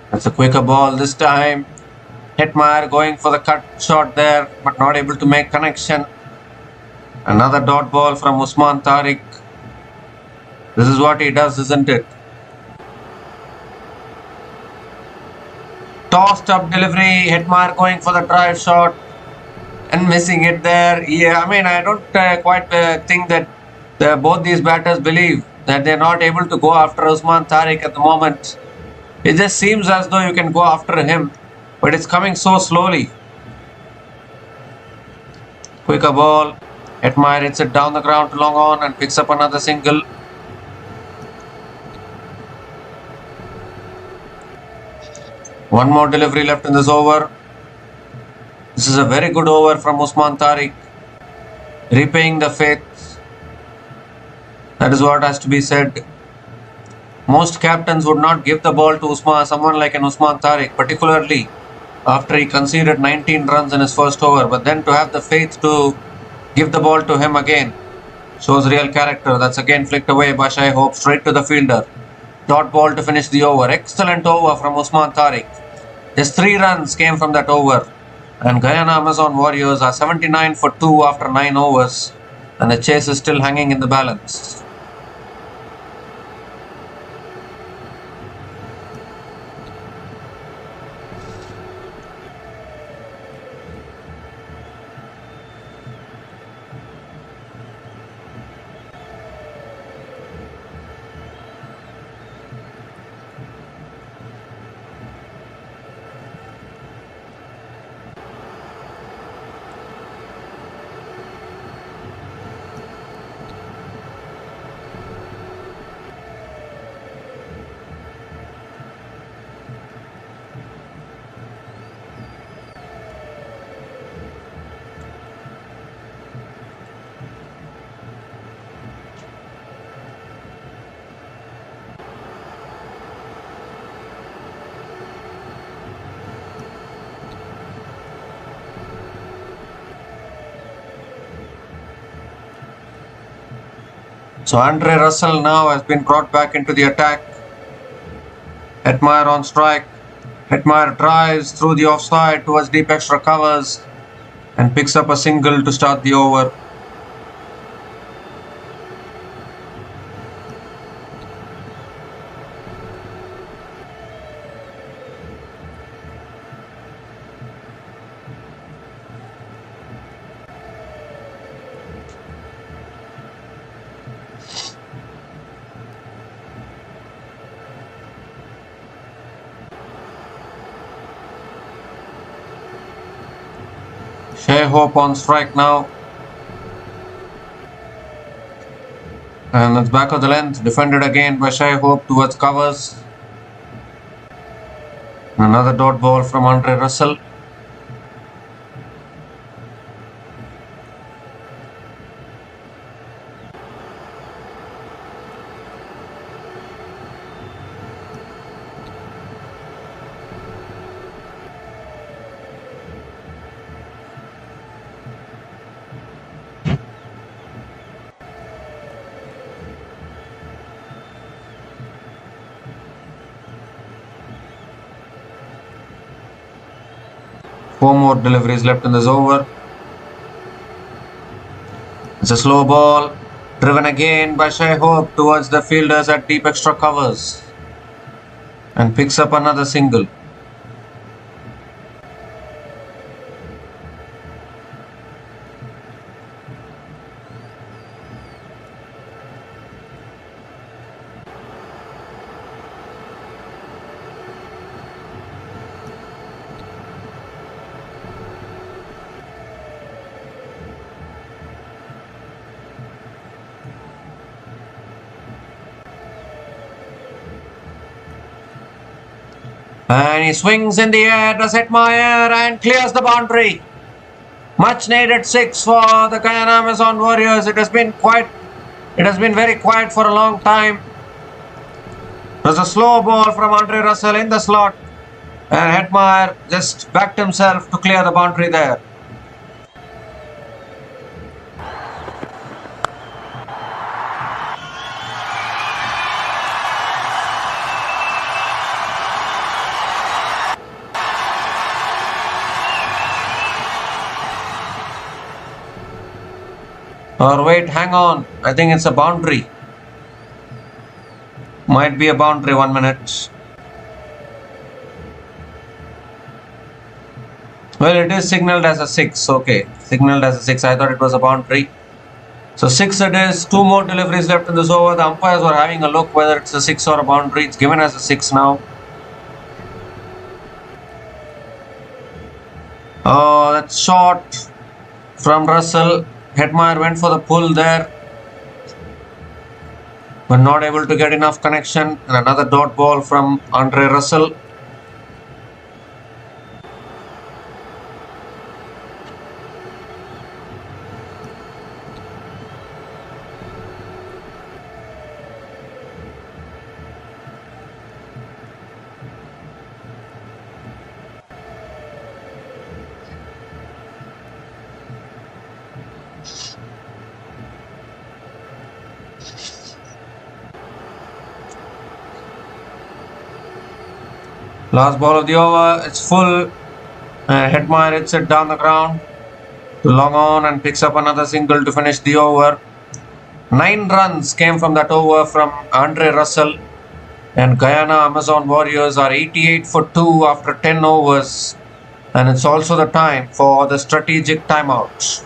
That's a quicker ball this time. Hetmyer going for the cut shot there, but not able to make connection. Another dot ball from Usman Tariq. This is what he does, isn't it? Tossed up delivery. Hetmyer going for the drive shot and missing it there. Yeah, I mean, I don't quite think that both these batters believe that they're not able to go after Usman Tariq at the moment. It just seems as though you can go after him, but it's coming so slowly. Quicker ball. Hetmyer hits it down the ground to long on and picks up another single. One more delivery left in this over. This is a very good over from Usman Tariq. Repaying the faith. That is what has to be said. Most captains would not give the ball to someone like an Usman Tariq, particularly after he conceded 19 runs in his first over. But then to have the faith to give the ball to him again shows real character. That's again flicked away by Hetymer-Hope straight to the fielder. Dot ball to finish the over. Excellent over from Usman Tariq. Just 3 runs came from that over. And Guyana Amazon Warriors are 79 for 2 after 9 overs. And the chase is still hanging in the balance. So Andre Russell now has been brought back into the attack. Hetmyer on strike. Hetmyer drives through the offside towards deep extra covers and picks up a single to start the over. Hetymer-Hope on strike now. And it's back of the length. Defended again by Hetymer-Hope towards covers. Another dot ball from Andre Russell. Four more deliveries left in this over. It's a slow ball. Driven again by Hetymer-Hope towards the fielders at deep extra covers. And picks up another single. And he swings in the air, does Hetmyer and clears the boundary. Much needed 6 for the Guyana Amazon Warriors. It has been very quiet for a long time. There's a slow ball from Andre Russell in the slot. And Hetmyer just backed himself to clear the boundary there. Or wait, hang on. I think it's a boundary. Might be a boundary. 1 minute. Well, it is signaled as a 6. Okay, signaled as a 6. I thought it was a boundary. So 6 it is. 2 more deliveries left in this over. The umpires were having a look whether it's a 6 or a boundary. It's given as a 6 now. Oh, that's short from Russell. Hetmyer went for the pull there, but not able to get enough connection. And another dot ball from Andre Russell. Last ball of the over, it's full. Hetmyer hits it down the ground to long on and picks up another single to finish the over. 9 runs came from that over from Andre Russell. And Guyana Amazon Warriors are 88 for 2 after 10 overs. And it's also the time for the strategic timeout.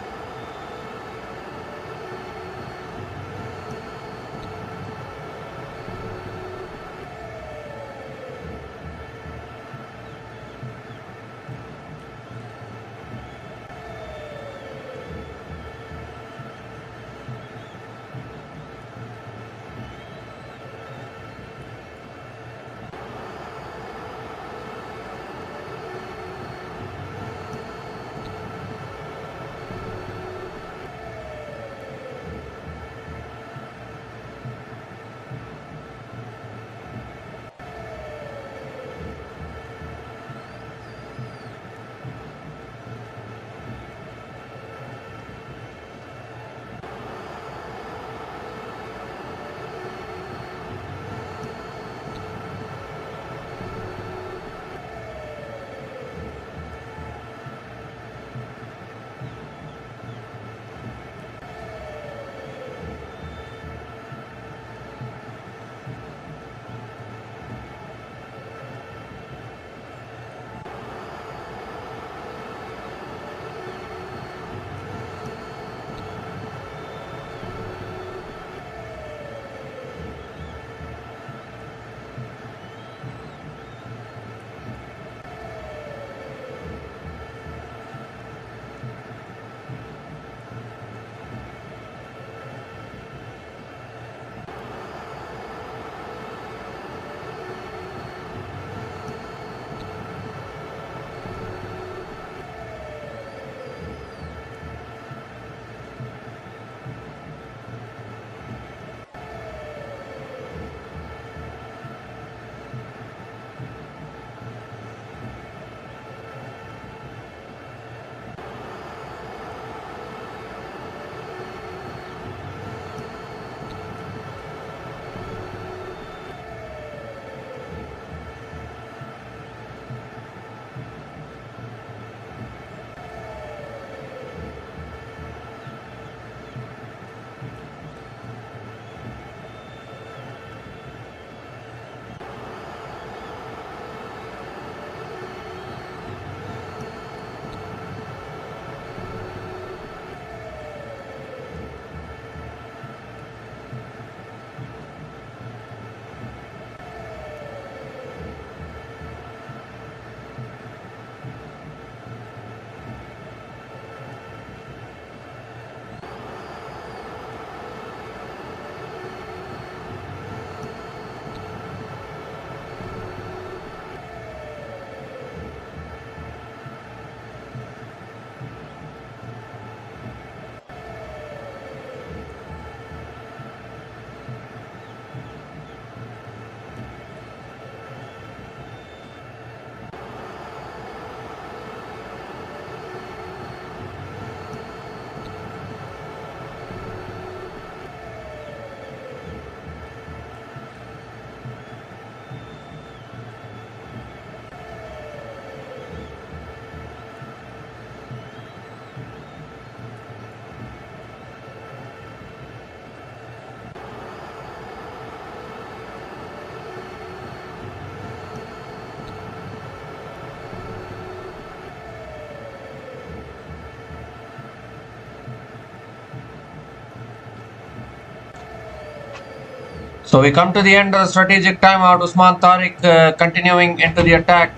So we come to the end of the strategic timeout. Usman Tariq continuing into the attack.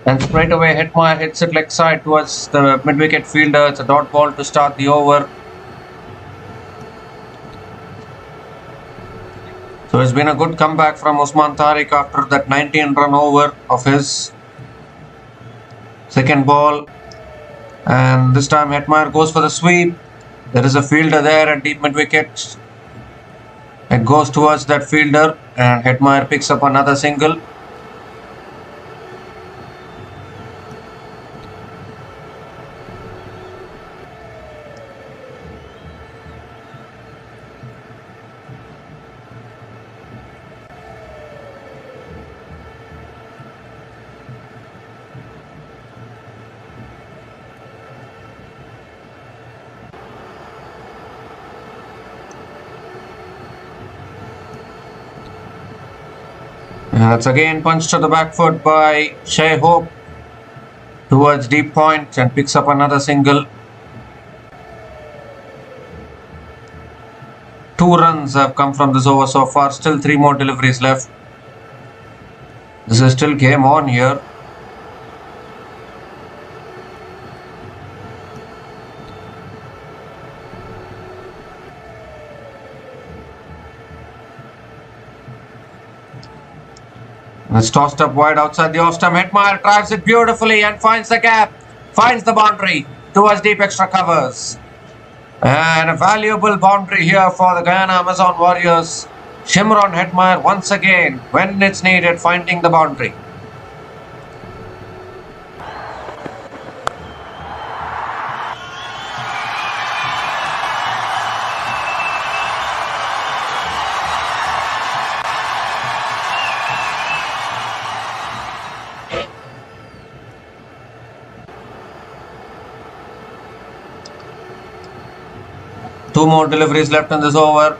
And straight away Hetmyer hits it leg side towards the mid-wicket fielder. It's a dot ball to start the over. So it's been a good comeback from Usman Tariq after that 19-run over of his. Second ball. And this time Hetmyer goes for the sweep. There is a fielder there at deep mid-wicket. It goes towards that fielder and Hetmyer picks up another single. That's again punched to the back foot by Hetymer-Hope towards deep point and picks up another single. 2 runs have come from this over so far. Still 3 more deliveries left. This is still game on here. It's tossed up wide outside the off stump. Hetmyer drives it beautifully and finds the gap. Finds the boundary towards deep extra covers. And a valuable boundary here for the Guyana Amazon Warriors. Shimron Hetmyer once again, when it's needed, finding the boundary. Two more deliveries left in this over.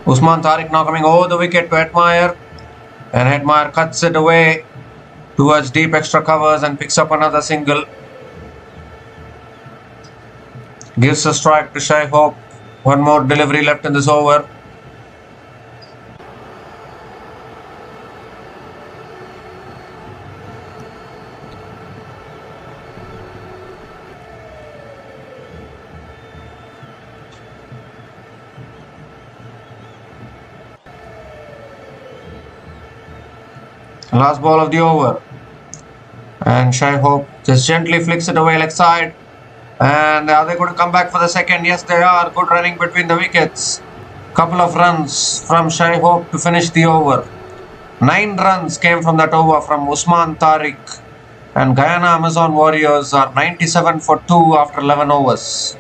Usman Tariq now coming over the wicket to Hetmyer. And Hetmyer cuts it away towards deep extra covers and picks up another single. Gives a strike to Hetymer-Hope. One more delivery left in this over. Last ball of the over. And Hetymer-Hope just gently flicks it away leg side. And are they going to come back for the second? Yes, they are. Good running between the wickets. Couple of runs from Hetymer-Hope to finish the over. 9 runs came from that over from Usman Tariq. And Guyana Amazon Warriors are 97 for 2 after 11 overs.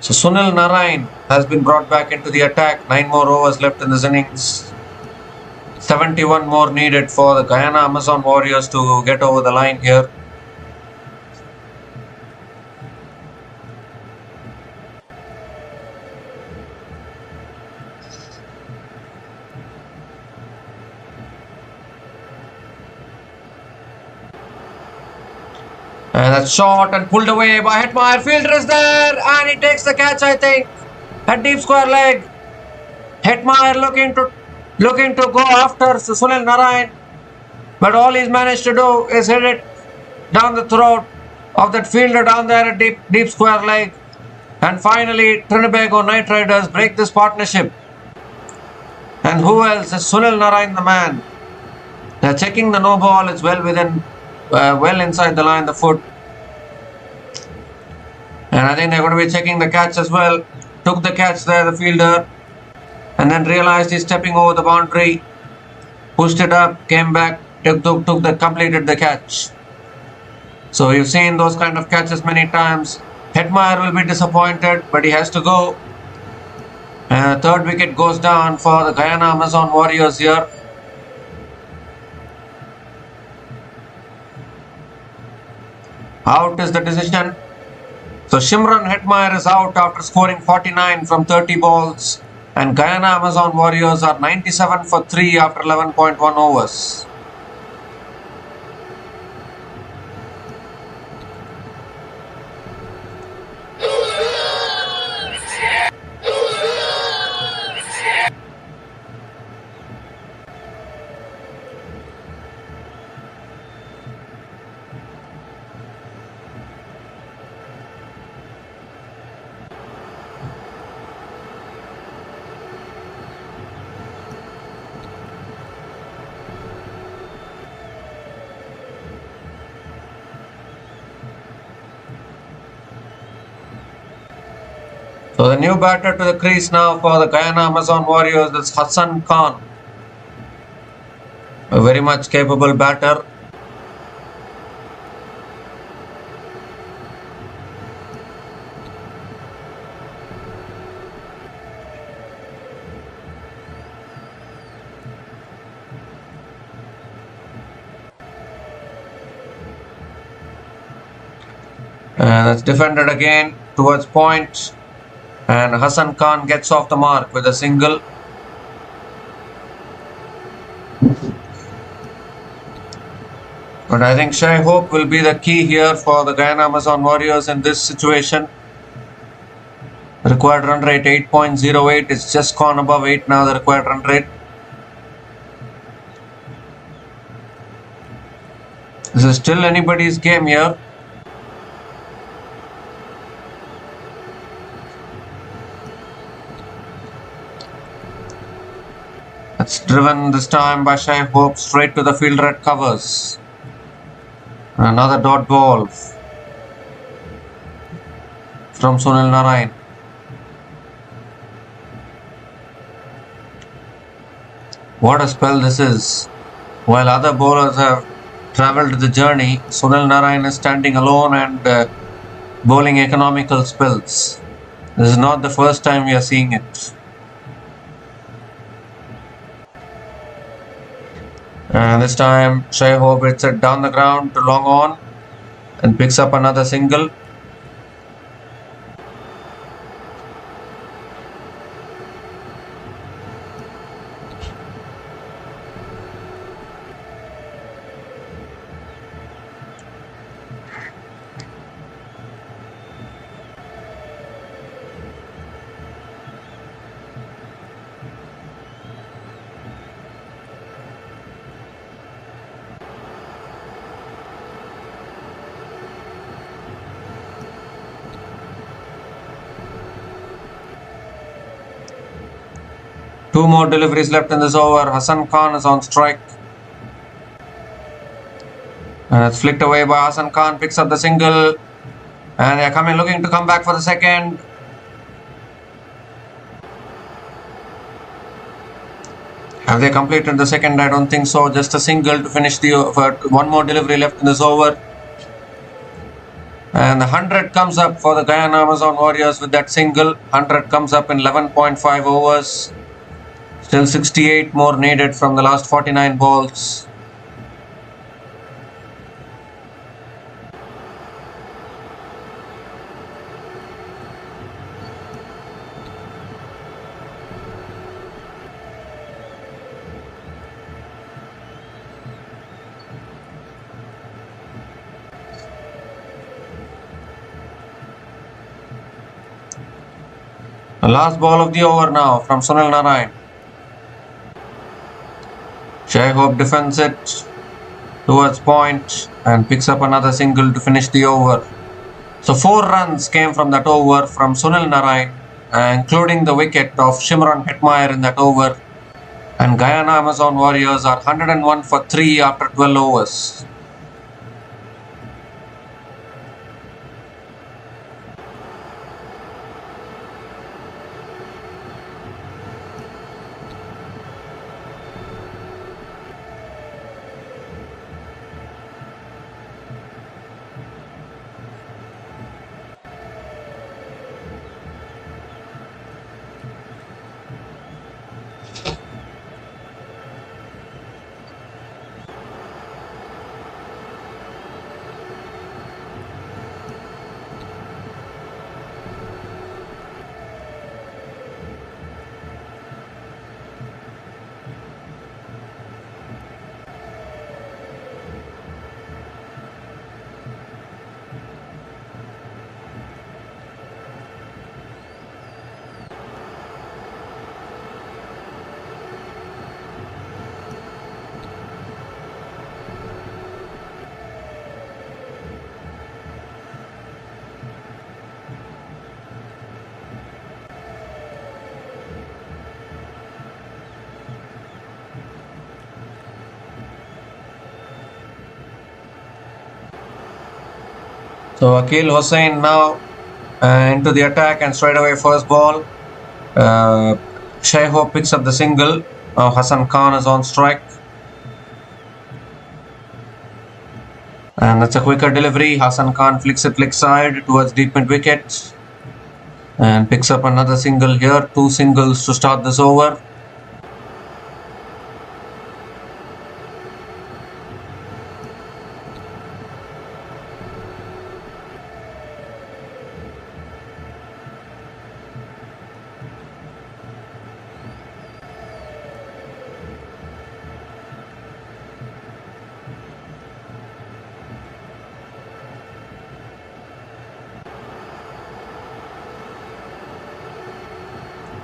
So Sunil Narine has been brought back into the attack. 9 more overs left in this innings. 71 more needed for the Guyana Amazon Warriors to get over the line here. And that's shot and pulled away by Hetmyer. Fielder is there and he takes the catch, I think, at deep square leg. Hetmyer looking to go after Sunil Narine, but all he's managed to do is hit it down the throat of that fielder down there at deep square leg. And finally, Trinbago Knight Riders break this partnership. And who else is Sunil Narine, the man? They're checking the no ball. It's well within. Well inside the line, the foot. And I think they're going to be checking the catch as well. Took the catch there, the fielder. And then realized he's stepping over the boundary. Pushed it up, came back, completed the catch. So you've seen those kind of catches many times. Hetmyer will be disappointed, but he has to go. And the third wicket goes down for the Guyana Amazon Warriors here. Out is the decision. So Shimron Hetmyer is out after scoring 49 from 30 balls. And Guyana Amazon Warriors are 97 for 3 after 11.1 overs. So the new batter to the crease now for the Guyana Amazon Warriors is Hassan Khan. A very much capable batter. And it's defended again towards point. And Hassan Khan gets off the mark with a single. But I think Hetymer-Hope will be the key here for the Guyana Amazon Warriors in this situation. Required run rate 8.08. It's just gone above 8 now, the required run rate. This is still anybody's game here. It's driven this time by Hetymer-Hope straight to the fielder at covers. Another dot ball from Sunil Narine. What a spell this is. While other bowlers have travelled the journey, Sunil Narine is standing alone and bowling economical spells. This is not the first time we are seeing it. And this time Hetymer-Hope hits it down the ground to long on and picks up another single. Two more deliveries left in this over. Hassan Khan is on strike. And it's flicked away by Hassan Khan. Picks up the single. And they're coming, looking to come back for the second. Have they completed the second? I don't think so. Just a single to finish the over. One more delivery left in this over. And the 100 comes up for the Guyana Amazon Warriors with that single. 100 comes up in 11.5 overs. Still 68 more needed from the last 49 balls. The last ball of the over now from Sunil Narine. Hetymer-Hope defends it towards point and picks up another single to finish the over. So 4 runs came from that over from Sunil Narine, including the wicket of Shimron Hetmyer in that over. And Guyana Amazon Warriors are 101 for 3 after 12 overs. So Akil Hussain now into the attack and straight away first ball. Shephard picks up the single. Hassan Khan is on strike. And that's a quicker delivery. Hassan Khan flicks it leg side towards deep mid wicket. And picks up another single here. 2 singles to start this over.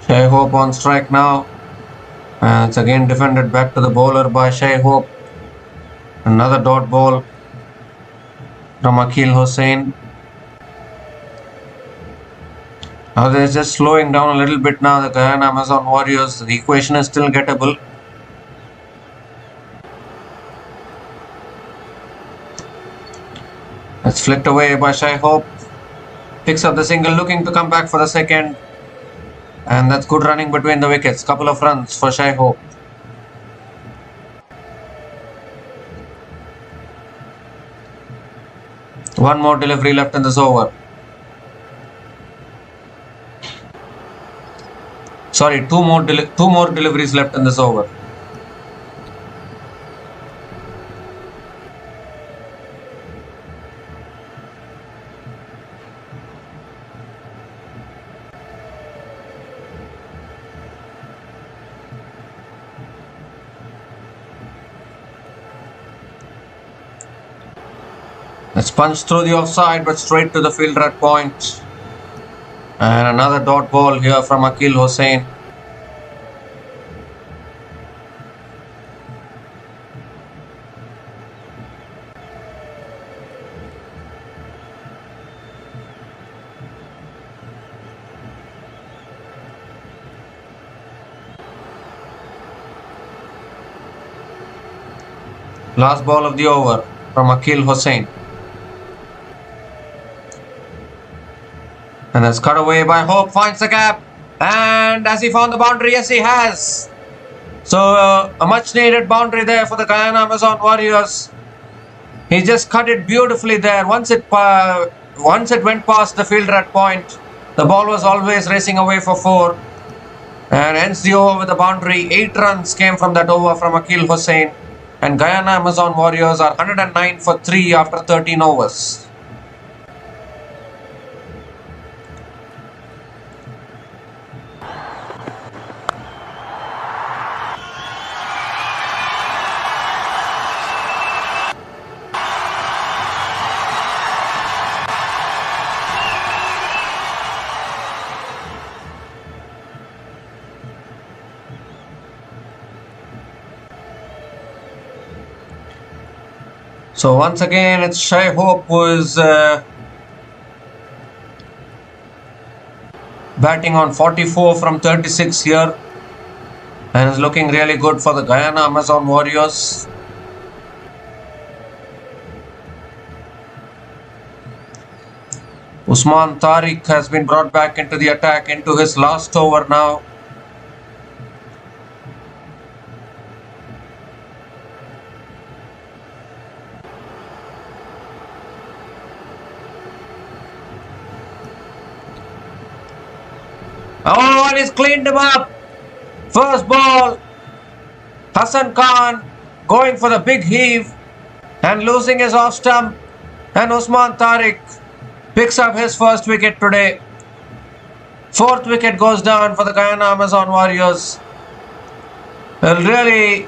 Shephard on strike now. And it's again defended back to the bowler by Shephard. Another dot ball from Akil Hussain. Now they're just slowing down a little bit now, the Guyana Amazon Warriors. The equation is still gettable. It's flicked away by Shephard. Picks up the single, looking to come back for the second. And that's good running between the wickets. Couple of runs for Shephard. One more delivery left in this over. Sorry, two more deliveries left in this over. It's punched through the offside but straight to the fielder at point. And another dot ball here from Akil Hussain. Last ball of the over from Akil Hussain. And that's cut away by Hope, finds the gap. And has he found the boundary? Yes, he has. So a much needed boundary there for the Guyana Amazon Warriors. He just cut it beautifully there. Once it went past the fielder at point, the ball was always racing away for 4. And hence the over with the boundary. 8 runs came from that over from Akil Hussain. And Guyana Amazon Warriors are 109 for 3 after 13 overs. So once again, it's Shephard who is batting on 44 from 36 here and is looking really good for the Guyana Amazon Warriors. Usman Tariq has been brought back into the attack into his last over now. Oh, and he's cleaned him up. First ball. Hassan Khan going for the big heave and losing his off stump. And Usman Tariq picks up his first wicket today. 4th wicket goes down for the Guyana Amazon Warriors. Well, really,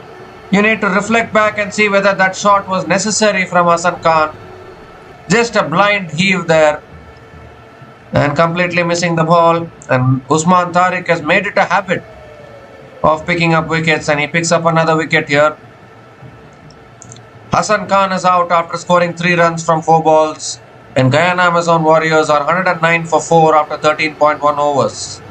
you need to reflect back and see whether that shot was necessary from Hassan Khan. Just a blind heave there. And completely missing the ball. And Usman Tariq has made it a habit of picking up wickets, and he picks up another wicket here. Hassan Khan is out after scoring 3 runs from 4 balls. And Guyana Amazon Warriors are 109 for 4 after 13.1 overs.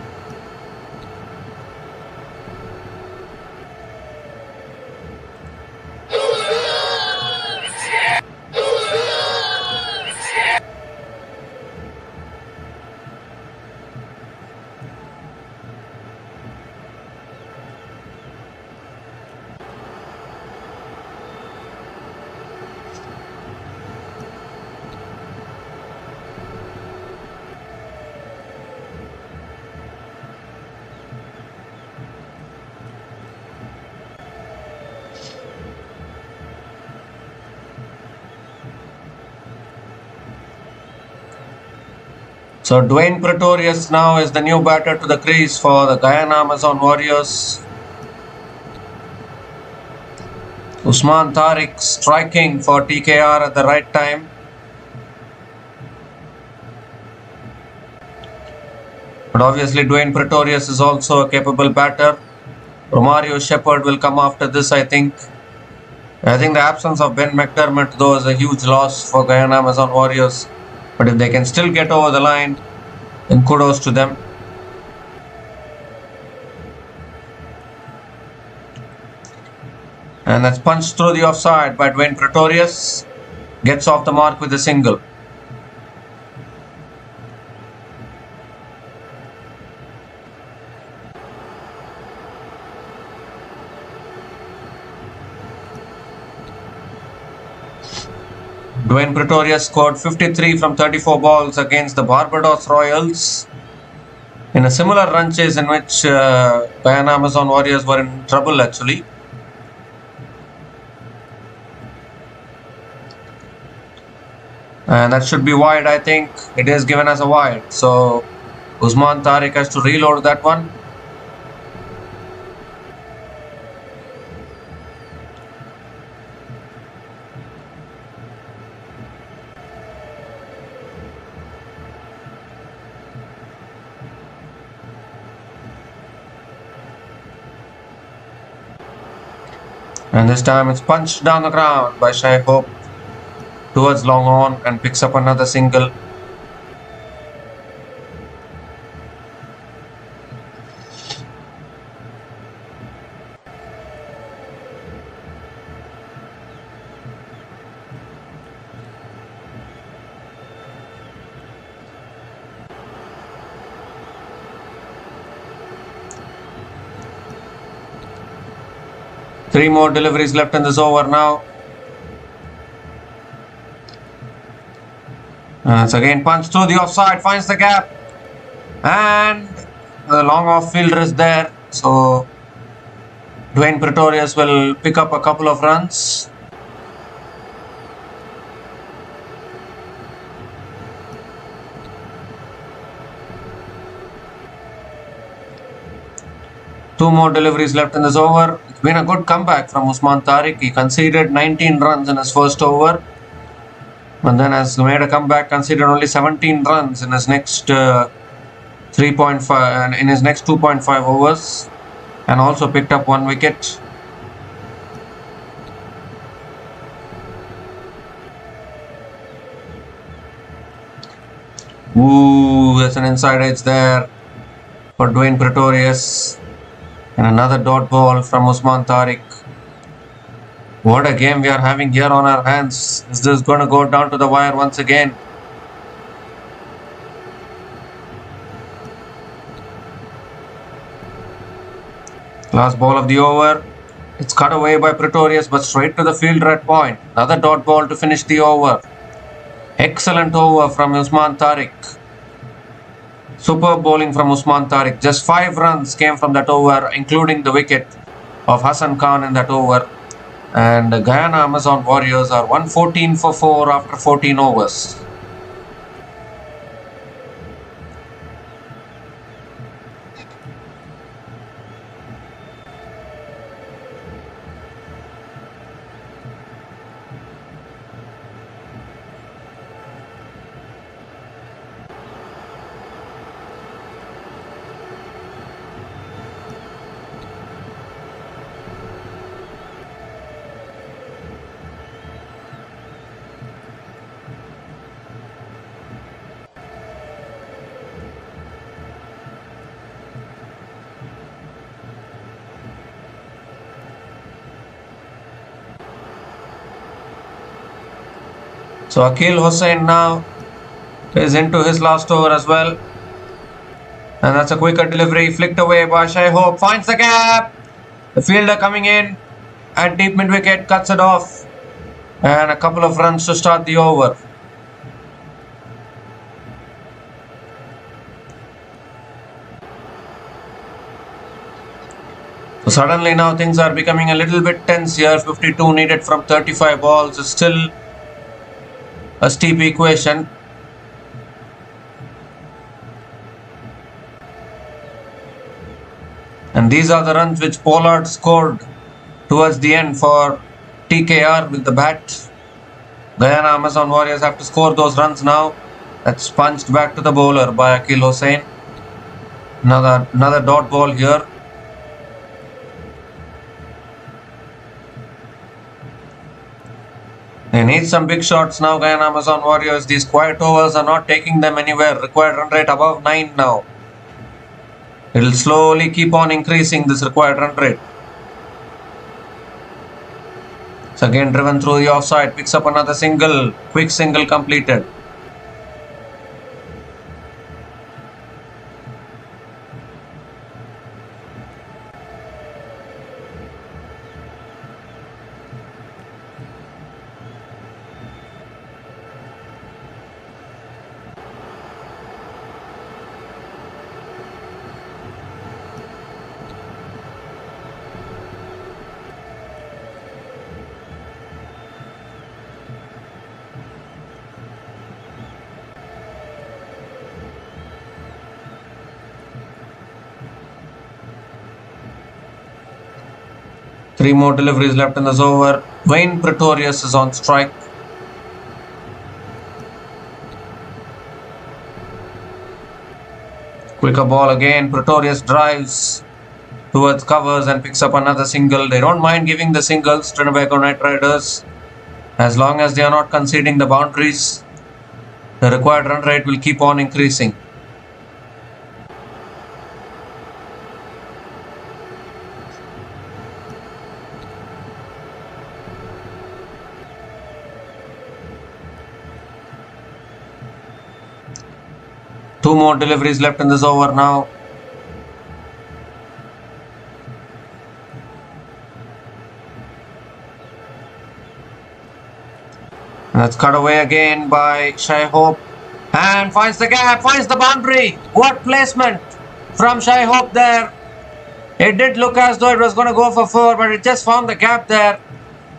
So Dwayne Pretorius now is the new batter to the crease for the Guyana Amazon Warriors. Usman Tariq striking for TKR at the right time. But obviously Dwayne Pretorius is also a capable batter. Romario Shephard will come after this, I think. I think the absence of Ben McDermott though is a huge loss for Guyana Amazon Warriors. But if they can still get over the line, then kudos to them. And that's punched through the offside by Dwayne Pretorius. Gets off the mark with a single. Dwayne Pretorius scored 53 from 34 balls against the Barbados Royals in a similar run chase in which Guyana Amazon Warriors were in trouble actually. And that should be wide, I think. It is given as a wide. So Usman Tariq has to reload that one. And this time it's punched down the ground by Hetymer-Hope towards long on and picks up another single. Three more deliveries left in this over now. It's again punched through the offside, finds the gap. And the long off fielder is there. So Dwayne Pretorius will pick up a couple of runs. Two more deliveries left in this over. It's been a good comeback from Usman Tariq. He conceded 19 runs in his first over. And then has made a comeback, conceded only 17 runs in his next 3.5 and in his next 2.5 overs. And also picked up one wicket. Ooh, there's an inside edge there for Dwayne Pretorius. And another dot ball from Usman Tariq. What a game we are having here on our hands. Is this going to go down to the wire once again? Last ball of the over. It's cut away by Pretorius but straight to the fielder at point. Another dot ball to finish the over. Excellent over from Usman Tariq. Superb bowling from Usman Tariq. Just 5 runs came from that over, including the wicket of Hassan Khan in that over. And the Guyana Amazon Warriors are 114 for 4 after 14 overs. So Akil Hussain now is into his last over as well. And that's a quicker delivery, flicked away by Hetymer-Hope, finds the gap. The fielder coming in at deep mid wicket, cuts it off. And a couple of runs to start the over. So suddenly now things are becoming a little bit tense here. 52 needed from 35 balls is still a steep equation. And these are the runs which Pollard scored towards the end for TKR with the bat. Guyana Amazon Warriors have to score those runs now. That's punched back to the bowler by Akil Hussain. Another dot ball here. They need some big shots now, Guyana Amazon Warriors. These quiet overs are not taking them anywhere. Required run rate above 9 now. It will slowly keep on increasing this required run rate. It's again driven through the offside. Picks up another single. Quick single completed. Three more deliveries left in this over. Wayne Pretorius is on strike. Quicker ball again. Pretorius drives towards covers and picks up another single. They don't mind giving the singles, Trinbago Knight Riders, as long as they are not conceding the boundaries. The required run rate will keep on increasing. Two more deliveries left in this over now. And that's cut away again by Hetymer-Hope. And finds the gap, finds the boundary. What placement from Hetymer-Hope there. It did look as though it was going to go for 4, but it just found the gap there.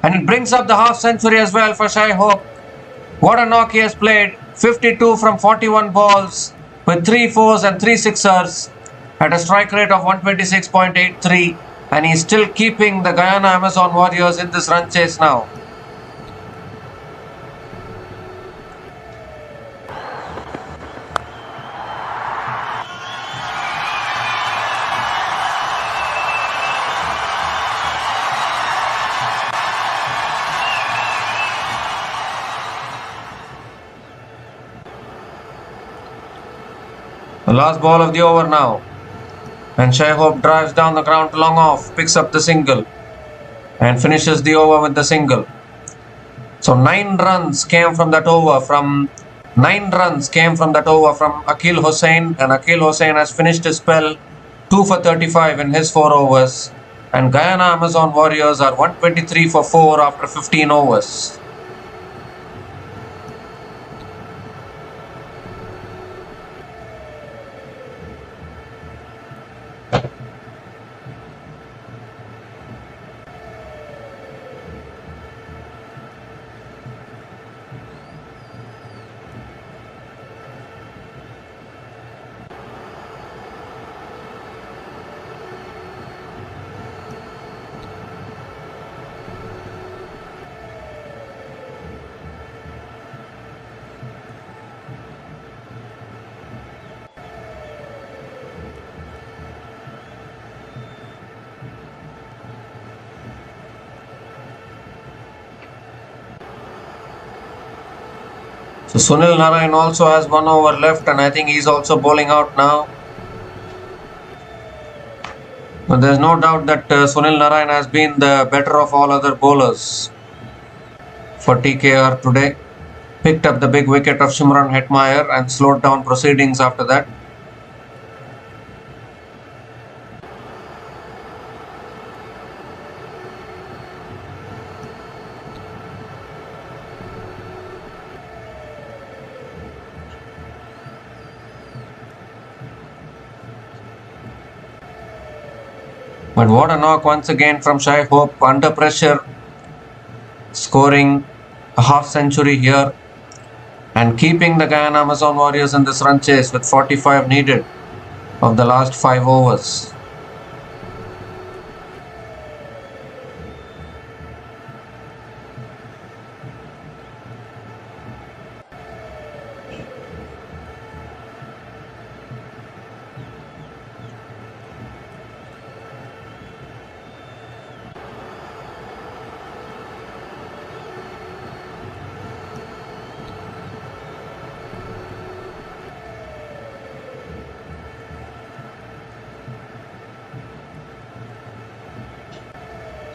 And it brings up the half century as well for Hetymer-Hope. What a knock he has played. 52 from 41 balls. With 3 4s and 3 6ers at a strike rate of 126.83, and he's still keeping the Guyana Amazon Warriors in this run chase now. The last ball of the over now, and Hetymer-Hope drives down the ground to long off, picks up the single and finishes the over with the single. So 9 runs came from that over from Akil Hussain, and Akil Hussain has finished his spell 2 for 35 in his 4 overs, and Guyana Amazon Warriors are 123 for 4 after 15 overs. So Sunil Narine also has 1 over left, and I think he's also bowling out now. But there's no doubt that Sunil Narine has been the better of all other bowlers for TKR today. Picked up the big wicket of Shimran Hetmyer and slowed down proceedings after that. But what a knock once again from Hetymer-Hope, under pressure, scoring a half century here and keeping the Guyana Amazon Warriors in this run chase with 45 needed of the last 5 overs.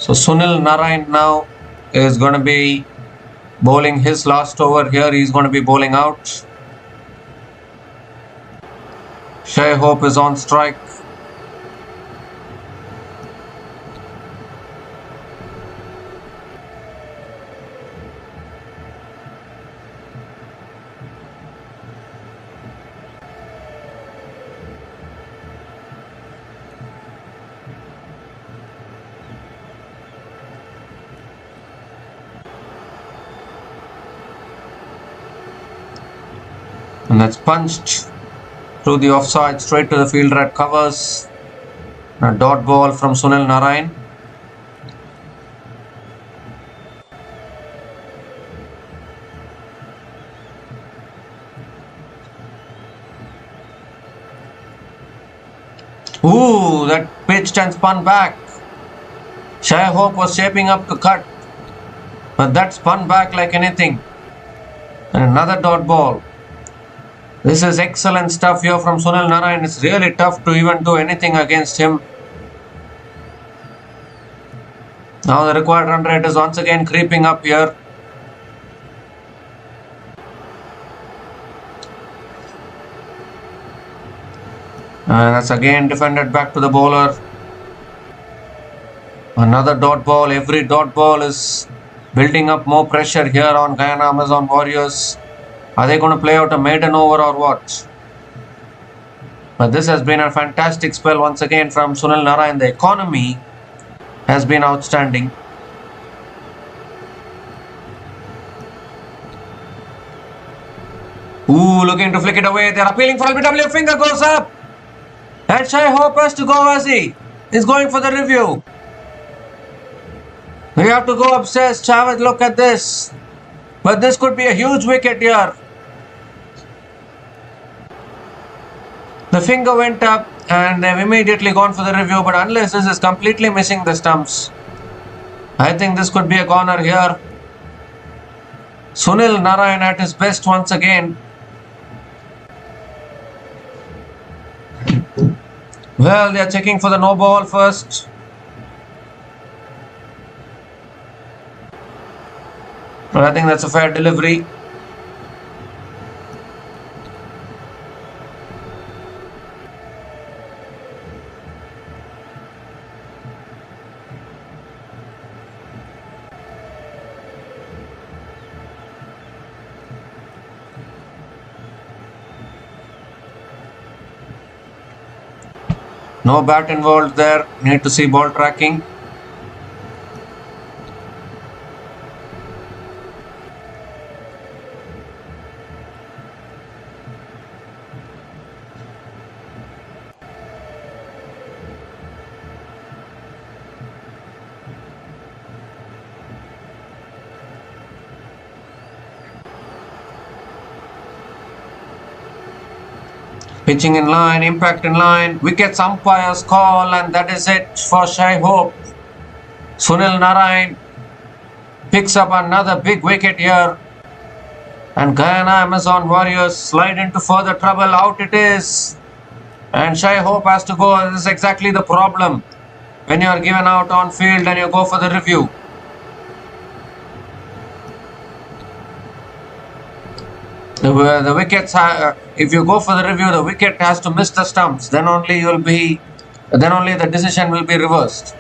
So Sunil Narine now is going to be bowling his last over here. He's going to be bowling out. Hetymer-Hope is on strike. And that's punched through the offside straight to the fielder at covers. A dot ball from Sunil Narine. Ooh, that pitched and spun back. Hetymer-Hope was shaping up to cut, but that spun back like anything. And another dot ball. This is excellent stuff here from Sunil Narine. It's really tough to even do anything against him. Now the required run rate is once again creeping up here. And that's again defended back to the bowler. Another dot ball. Every dot ball is building up more pressure here on Guyana Amazon Warriors. Are they going to play out a maiden over or what? But this has been a fantastic spell once again from Sunil Narine. The economy has been outstanding. Ooh, looking to flick it away. They're appealing for LBW. Finger goes up. And Hetymer-Hope has to go as he's going for the review. We have to go upstairs. Chavez, look at this. But this could be a huge wicket here. The finger went up and they've immediately gone for the review, but unless this is completely missing the stumps, I think this could be a corner here. Sunil Narine at his best once again. Well, they are checking for the no ball first. But I think that's a fair delivery. No bat involved there. Need to see ball tracking. Pitching in line, impact in line, wickets umpire's call, and that is it for Hetymer-Hope. Sunil Narine picks up another big wicket here. And Guyana Amazon Warriors slide into further trouble. Out it is. And Hetymer-Hope has to go. This is exactly the problem when you are given out on field and you go for the review. The wickets, if you go for the review, the wicket has to miss the stumps. Then only the decision will be reversed.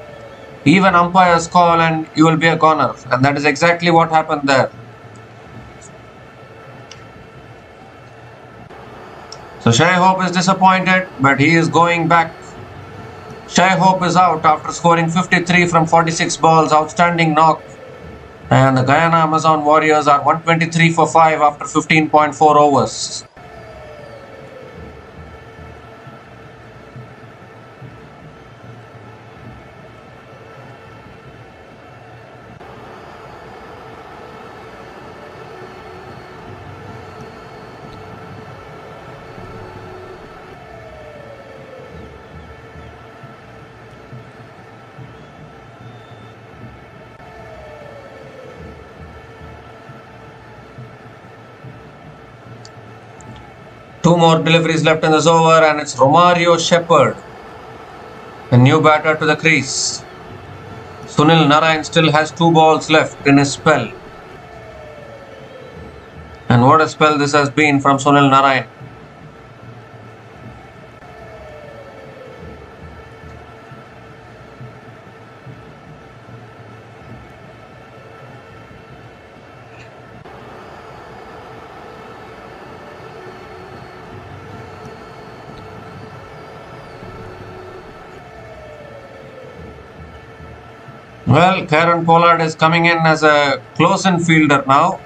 Even umpires call and you will be a corner. And that is exactly what happened there. So Hetymer-Hope is disappointed, but he is going back. Hetymer-Hope is out after scoring 53 from 46 balls. Outstanding knock. And the Guyana Amazon Warriors are 123 for 5 after 15.4 overs. Two more deliveries left in this over, and it's Shephard, the new batter to the crease. Sunil Narine still has 2 balls left in his spell. And what a spell this has been from Sunil Narine. Well, Karen Pollard is coming in as a close-in fielder now.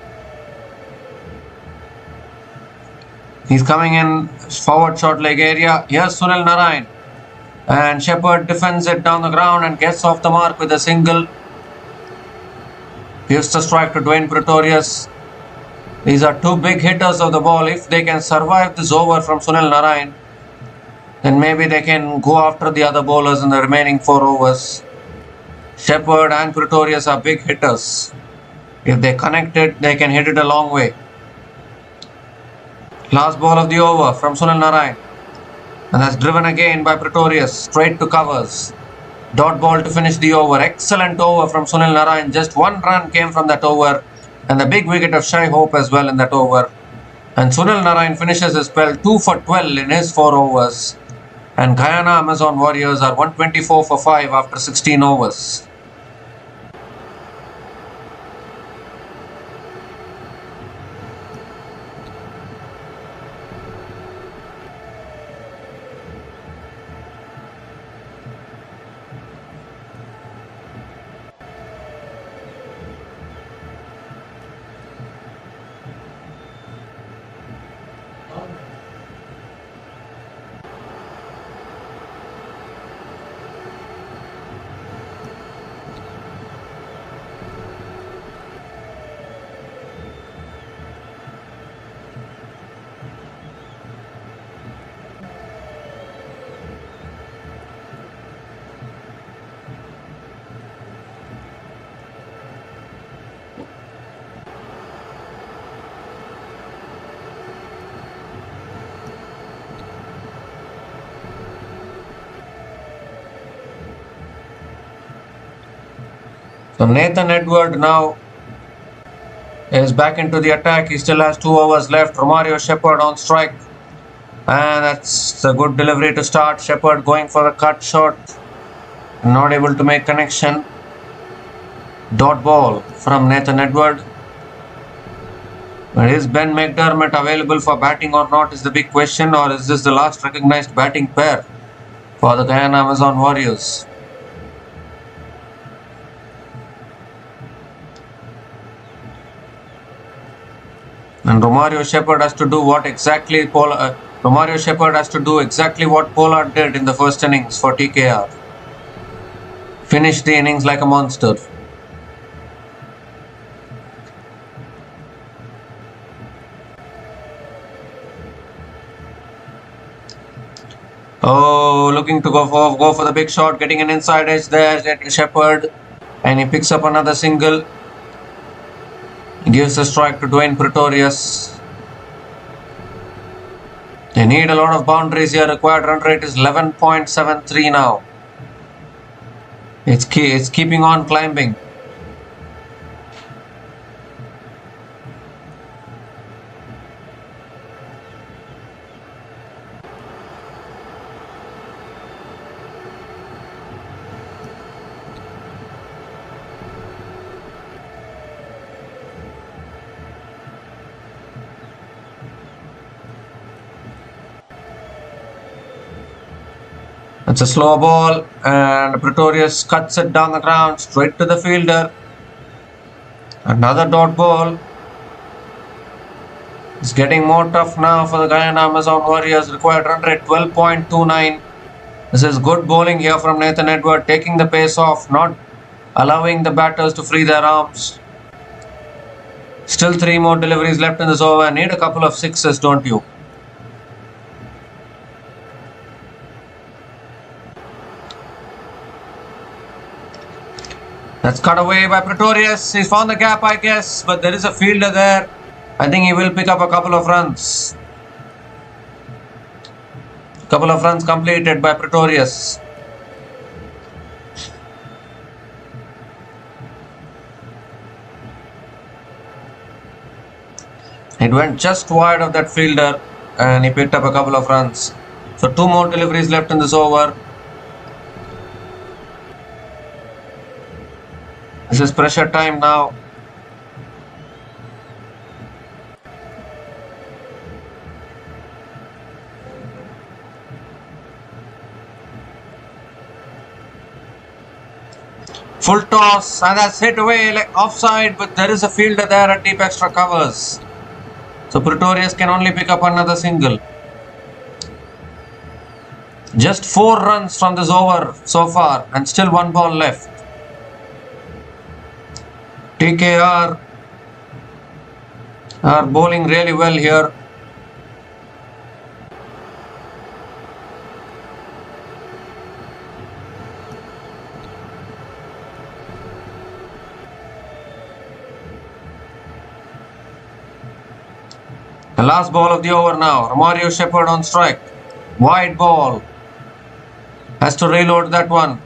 He's coming in forward short leg area. Here's Sunil Narine. And Shephard defends it down the ground and gets off the mark with a single. Gives the strike to Dwayne Pretorius. These are 2 big hitters of the ball. If they can survive this over from Sunil Narine, then maybe they can go after the other bowlers in the remaining 4 overs. Shephard and Pretorius are big hitters. If they connect it, they can hit it a long way. Last ball of the over from Sunil Narine. And that's driven again by Pretorius. Straight to covers. Dot ball to finish the over. Excellent over from Sunil Narine. Just 1 run came from that over. And the big wicket of Hetymer-Hope as well in that over. And Sunil Narine finishes his spell 2 for 12 in his 4 overs. And Guyana Amazon Warriors are 124 for 5 after 16 overs. So Nathan Edward now is back into the attack. He still has 2 overs left. Romario Shephard on strike. And that's a good delivery to start. Shephard going for the cut shot. Not able to make connection. Dot ball from Nathan Edward. Is Ben McDermott available for batting or not is the big question, or is this the last recognized batting pair for the Guyana Amazon Warriors? And Romario Shephard has to do what exactly Pollard did in the first innings for TKR. Finish the innings like a monster. Oh, looking to go for the big shot, getting an inside edge there, Shephard, and he picks up another single. He gives a strike to Dwayne Pretorius. They need a lot of boundaries here. Required run rate is 11.73 now. It's keeping on climbing. It's a slow ball and Pretorius cuts it down the ground straight to the fielder. Another dot ball. It's getting more tough now for the Guyana Amazon Warriors. Required run rate 12.29. This is good bowling here from Nathan Edward, taking the pace off, not allowing the batters to free their arms. Still 3 more deliveries left in this over. Need a couple of sixes, don't you? That's cut away by Pretorius. He's found the gap, I guess, but there is a fielder there. I think he will pick up a couple of runs. Couple of runs completed by Pretorius. It went just wide of that fielder and he picked up a couple of runs. So 2 more deliveries left in this over. This is pressure time now. Full toss and that's hit away like offside, but there is a fielder there at deep extra covers. So Pretorius can only pick up another single. Just 4 runs from this over so far and still 1 ball left. TKR are bowling really well here. The last ball of the over now. Romario Shephard on strike. Wide ball. Has to reload that one.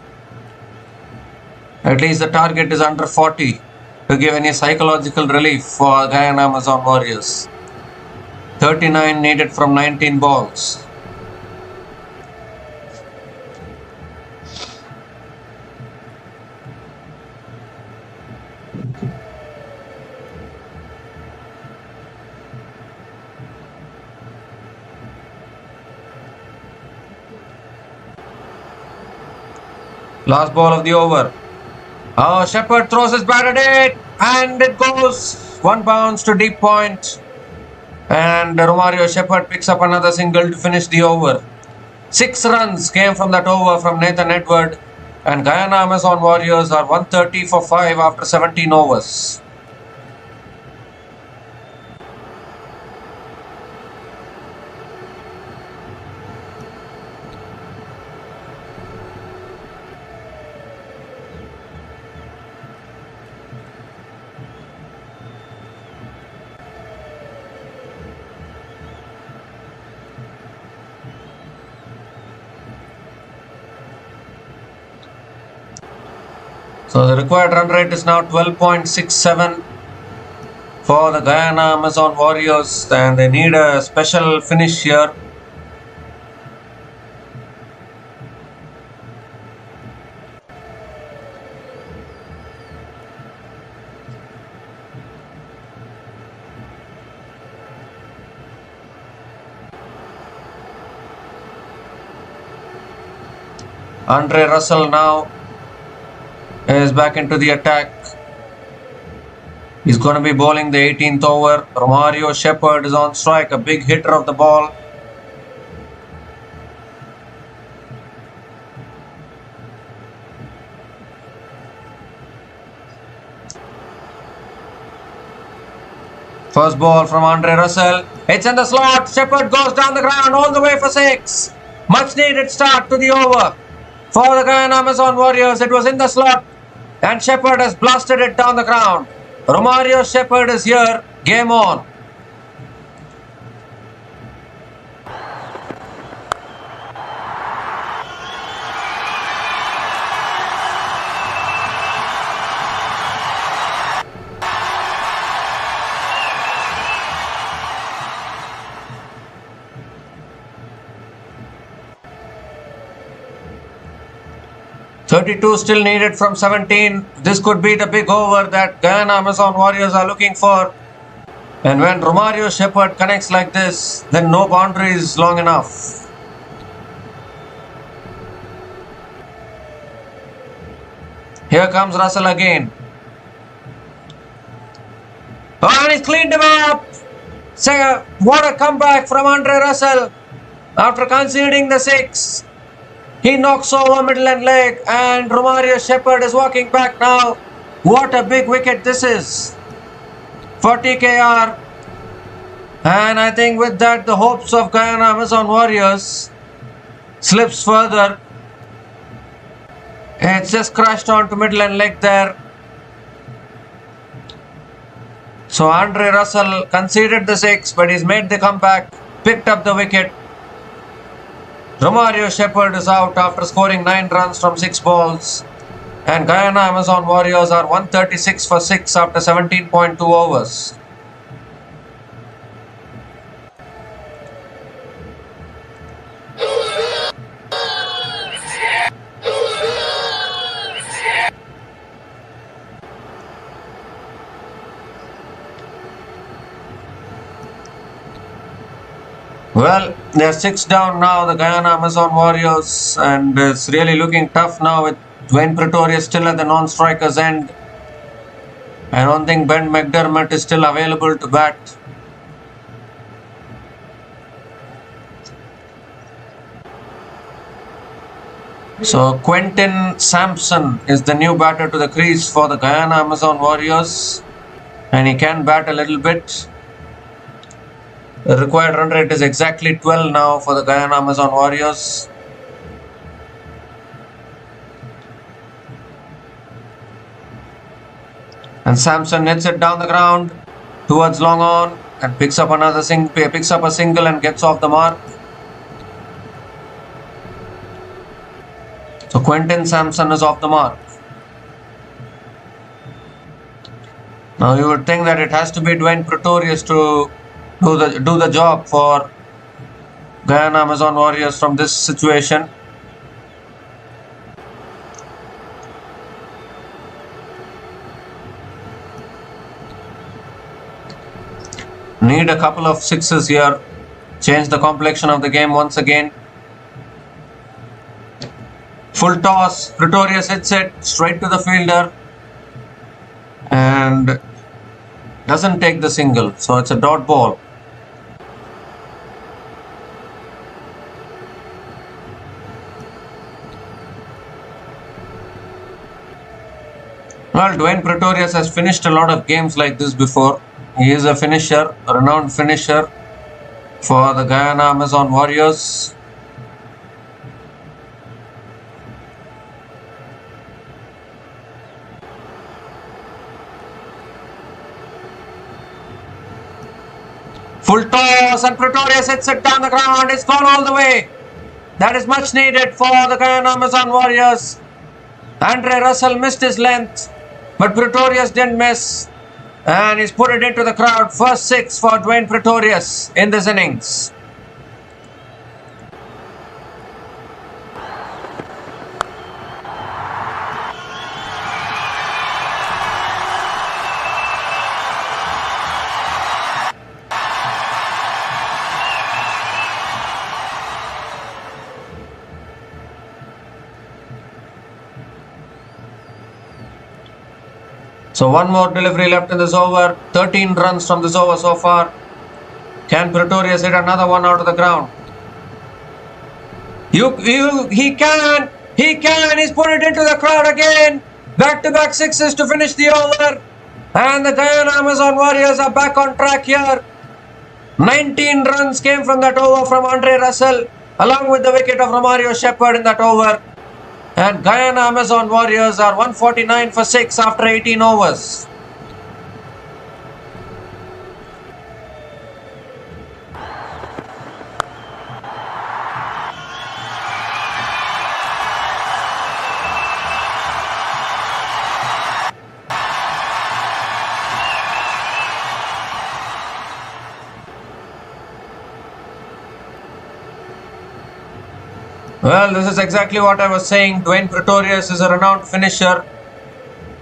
At least the target is under 40 to give any psychological relief for Guyana Amazon Warriors. 39 needed from 19 balls. Last ball of the over. Oh, Shepherd throws his bat at it and it goes 1 bounce to deep point. And Romario Shepherd picks up another single to finish the over. 6 runs came from that over from Nathan Edward. And Guyana Amazon Warriors are 130 for 5 after 17 overs. So the required run rate is now 12.67 for the Guyana Amazon Warriors and they need a special finish here. Andre Russell now is back into the attack. He's going to be bowling the 18th over. Romario Shepherd is on strike, a big hitter of the ball. First ball from Andre Russell. It's in the slot. Shepherd goes down the ground all the way for 6. Much needed start to the over. For the Guyana Amazon Warriors, it was in the slot. And Shepherd has blasted it down the ground. Romario Shepherd is here. Game on. .32 still needed from 17. This could be the big over that Guyana Amazon Warriors are looking for. And when Romario Shepherd connects like this, then no boundary is long enough. Here comes Russell again. Oh, and he's cleaned him up. What a comeback from Andre Russell after conceding the 6. He knocks over middle and leg and Romario Shepherd is walking back now. What a big wicket this is for TKR. And I think with that the hopes of Guyana Amazon Warriors slips further. It's just crashed onto middle and leg there. So Andre Russell conceded the 6 but he's made the comeback, picked up the wicket. Romario Shepherd is out after scoring 9 runs from 6 balls. And Guyana Amazon Warriors are 136 for 6 after 17.2 overs. Well, they're 6 down now, the Guyana Amazon Warriors, and it's really looking tough now with Dwayne Pretorius still at the non-striker's end. I don't think Ben McDermott is still available to bat. So Quentin Sampson is the new batter to the crease for the Guyana Amazon Warriors, and he can bat a little bit. The required run rate is exactly 12 now for the Guyana Amazon Warriors. And Sampson hits it down the ground towards long on and picks up a single and gets off the mark. So Quentin Sampson is off the mark. Now you would think that it has to be Dwayne Pretorius to do the job for Guyana Amazon Warriors from this situation. Need a couple of sixes here. Change the complexion of the game once again. Full toss. Pretorius hits it straight to the fielder and doesn't take the single. So it's a dot ball. Well, Dwayne Pretorius has finished a lot of games like this before. He is a finisher, a renowned finisher for the Guyana Amazon Warriors. Full toss and Pretorius hits it down the ground. It's gone all the way. That is much needed for the Guyana Amazon Warriors. Andre Russell missed his length, but Pretorius didn't miss. And he's put it into the crowd. First 6 for Dwayne Pretorius in this innings. So one more delivery left in this over. 13 runs from this over so far. Can Pretorius hit another one out of the ground? He can! He's put it into the crowd again. Back-to-back sixes to finish the over. And the Guyana Amazon Warriors are back on track here. 19 runs came from that over from Andre Russell, along with the wicket of Romario Shephard in that over. And Guyana Amazon Warriors are 149 for 6 after 18 overs. Well, this is exactly what I was saying. Dwayne Pretorius is a renowned finisher.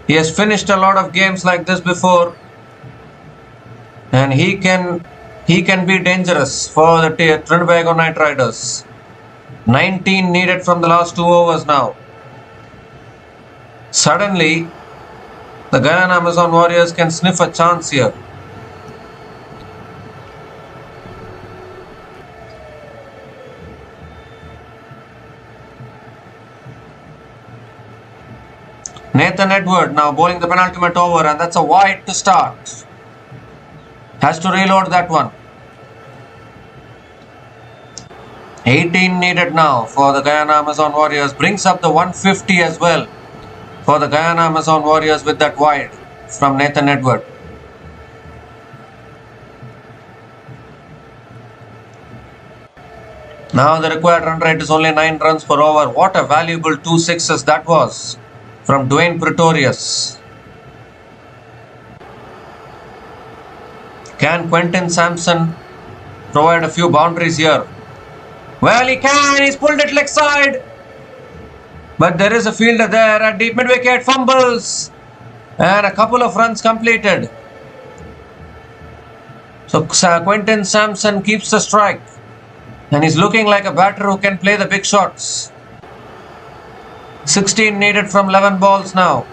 He has finished a lot of games like this before. And he can be dangerous for the Trinbago Knight Riders. 19 needed from the last 2 overs now. Suddenly, the Guyana Amazon Warriors can sniff a chance here. Nathan Edward now bowling the penultimate over, and that's a wide to start. Has to reload that one. 18 needed now for the Guyana Amazon Warriors. Brings up the 150 as well for the Guyana Amazon Warriors with that wide from Nathan Edward. Now the required run rate is only 9 runs per over. What a valuable 2 sixes that was from Dwayne Pretorius. Can Quentin Sampson provide a few boundaries here? Well, he can. He's pulled it leg side. But there is a fielder there at deep mid-wicket. Fumbles. And a couple of runs completed. So Quentin Sampson keeps the strike. And he's looking like a batter who can play the big shots. 16 needed from 11 balls now.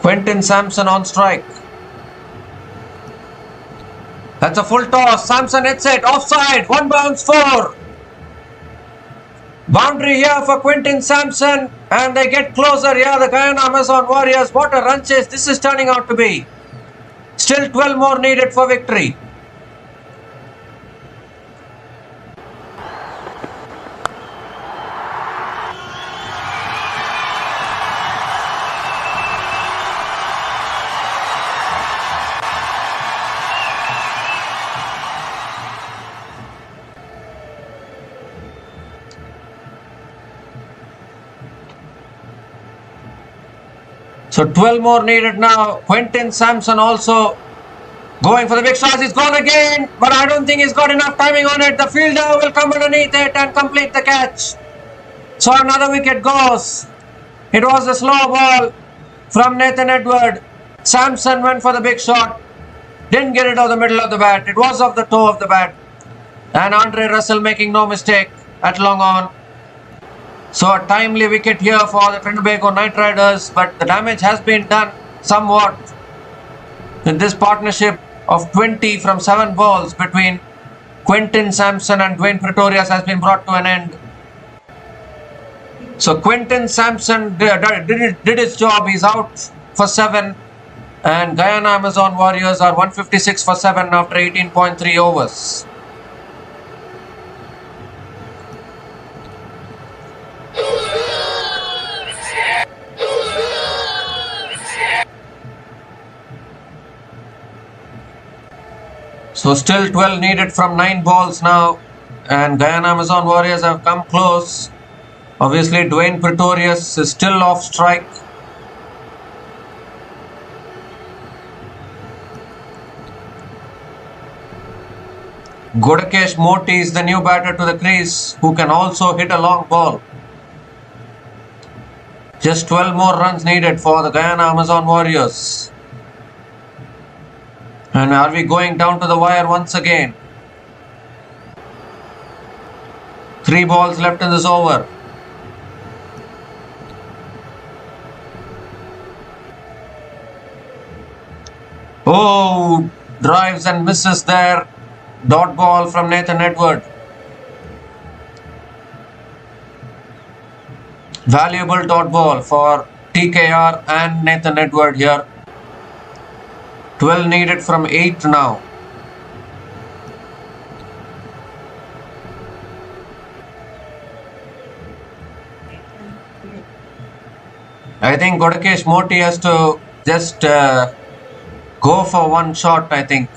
Quentin Sampson on strike. That's a full toss. Sampson hits it. Offside. One bounce 4. Boundary here for Quentin Sampson. And they get closer here. The Guyana Amazon Warriors. What a run chase this is turning out to be. Still 12 more needed for victory. So 12 more needed now. Quentin Sampson also going for the big shots. He's gone again, but I don't think he's got enough timing on it. The fielder will come underneath it and complete the catch. So another wicket goes. It was a slow ball from Nathan Edward. Sampson went for the big shot. Didn't get it off the middle of the bat. It was off the toe of the bat. And Andre Russell making no mistake at long on. So a timely wicket here for the Trinbago Knight Riders, but the damage has been done somewhat. In this partnership of 20 from 7 balls between Quentin Sampson and Dwayne Pretorius has been brought to an end. So Quentin Sampson did his job. He's out for 7, and Guyana Amazon Warriors are 156 for 7 after 18.3 overs. So still 12 needed from 9 balls now, and Guyana Amazon Warriors have come close. Obviously Dwayne Pretorius is still off strike. Godakesh Motie is the new batter to the crease, who can also hit a long ball. Just 12 more runs needed for the Guyana Amazon Warriors. And are we going down to the wire once again? 3 balls left in this over. Oh, drives and misses there. Dot ball from Nathan Edward. Valuable dot ball for TKR and Nathan Edward here. 12 needed from 8 now. I think Godakesh Motie has to just go for one shot. I think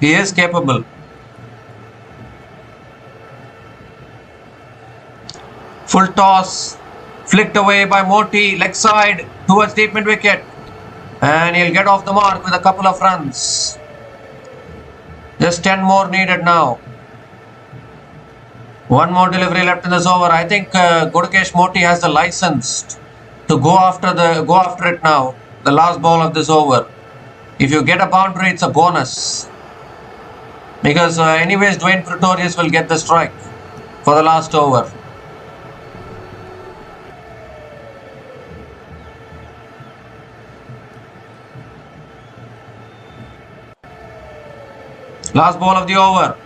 he is capable. Full toss, flicked away by Motie, leg side towards deep mid wicket. And he'll get off the mark with a couple of runs. Just 10 more needed now. One more delivery left in this over. I think Godakesh Motie has the license to go after it now. The last ball of this over. If you get a boundary, it's a bonus. Because anyways, Dwayne Pretorius will get the strike for the last over. Last ball of the over,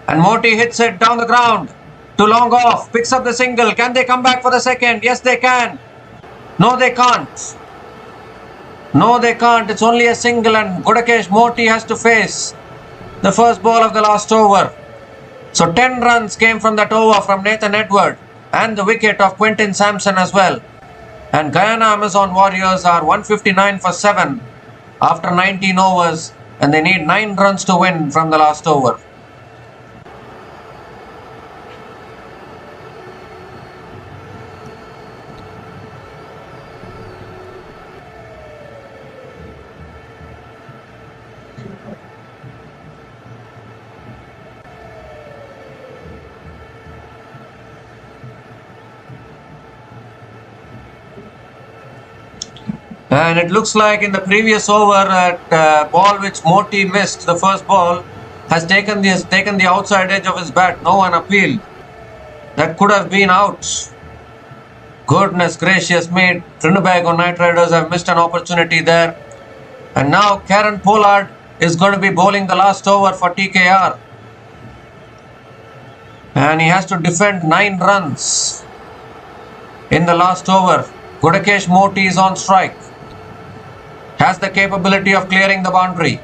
and Motie hits it down the ground to long off, picks up the single. Can they come back for the second? Yes, they can. No, they can't. No, they can't. It's only a single, and Godakesh Motie has to face the first ball of the last over. So 10 runs came from that over from Nathan Edward and the wicket of Quentin Sampson as well. And Guyana Amazon Warriors are 159 for 7 after 19 overs. And they need 9 runs to win from the last over. And it looks like in the previous over at ball which Motie missed, the first ball, has taken the outside edge of his bat. No one appealed. That could have been out. Goodness gracious me, Trinbago Knight Riders have missed an opportunity there. And now Karen Pollard is going to be bowling the last over for TKR. And he has to defend 9 runs in the last over. Gudakesh Motie is on strike. Has the capability of clearing the boundary.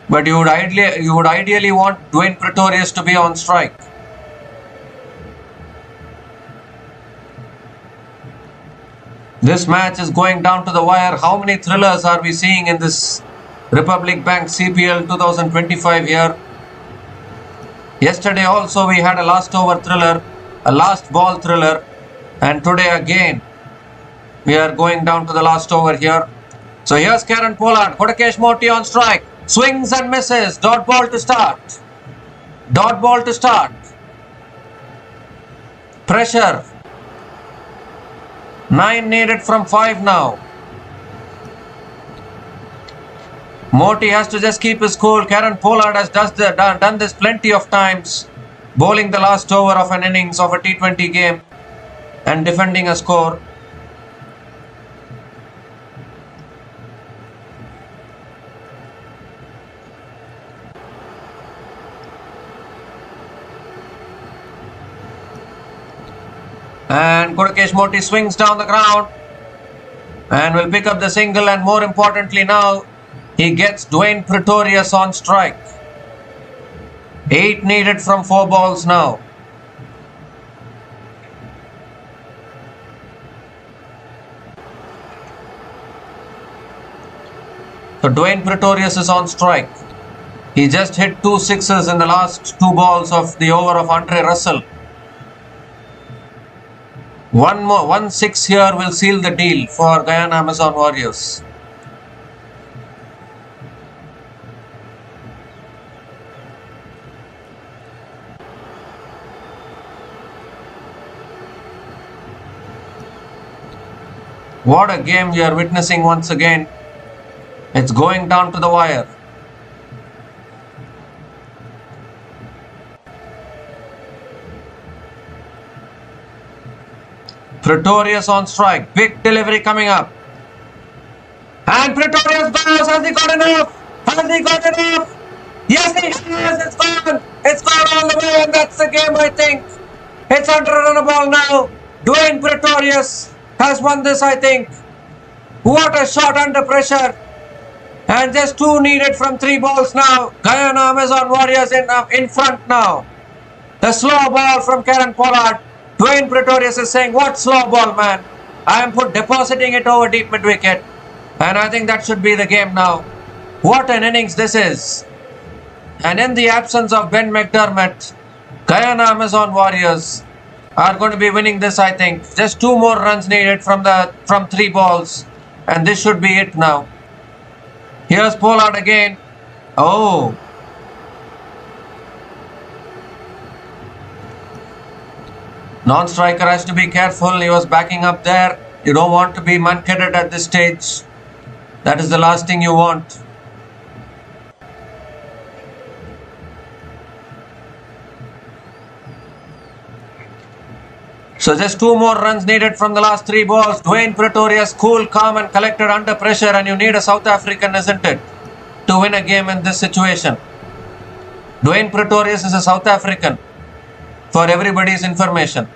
But you would ideally want Dwayne Pretorius to be on strike. This match is going down to the wire. How many thrillers are we seeing in this Republic Bank CPL 2025 here? Yesterday also we had a last over thriller, a last ball thriller, and today again we are going down to the last over here. So here's Karen Pollard, Gudakesh Motie on strike, swings and misses, dot ball to start. Dot ball to start. Pressure. 9 needed from 5 now. Motie has to just keep his cool. Karen Pollard has done this plenty of times, bowling the last over of an innings of a T20 game and defending a score. And Gudakesh Motie swings down the ground and will pick up the single, and more importantly now he gets Dwayne Pretorius on strike. 8 needed from 4 balls now. So Dwayne Pretorius is on strike. He just hit 2 sixes in the last 2 balls of the over of Andre Russell. 1 6 here will seal the deal for Guyana Amazon Warriors. What a game we are witnessing once again. It's going down to the wire. Pretorius on strike. Big delivery coming up. And Pretorius goes. Has he got enough? Has he got enough? Yes, he has. It's gone. It's gone all the way, and that's the game, I think. It's under run a ball now. Dwayne Pretorius has won this, I think. What a shot under pressure. And just 2 needed from 3 balls now. Guyana Amazon Warriors in front now. The slow ball from Karen Pollard. Dwayne Pretorius is saying, what slow ball, man? I am depositing it over deep mid wicket. And I think that should be the game now. What an innings this is. And in the absence of Ben McDermott, Guyana Amazon Warriors are going to be winning this, I think. Just 2 more runs needed from 3 balls. And this should be it now. Here's Pollard again. Oh. Non-striker has to be careful. He was backing up there. You don't want to be man-headed at this stage. That is the last thing you want. So just 2 more runs needed from the last 3 balls. Dwayne Pretorius, cool, calm and collected under pressure, and you need a South African, isn't it, to win a game in this situation. Dwayne Pretorius is a South African, for everybody's information.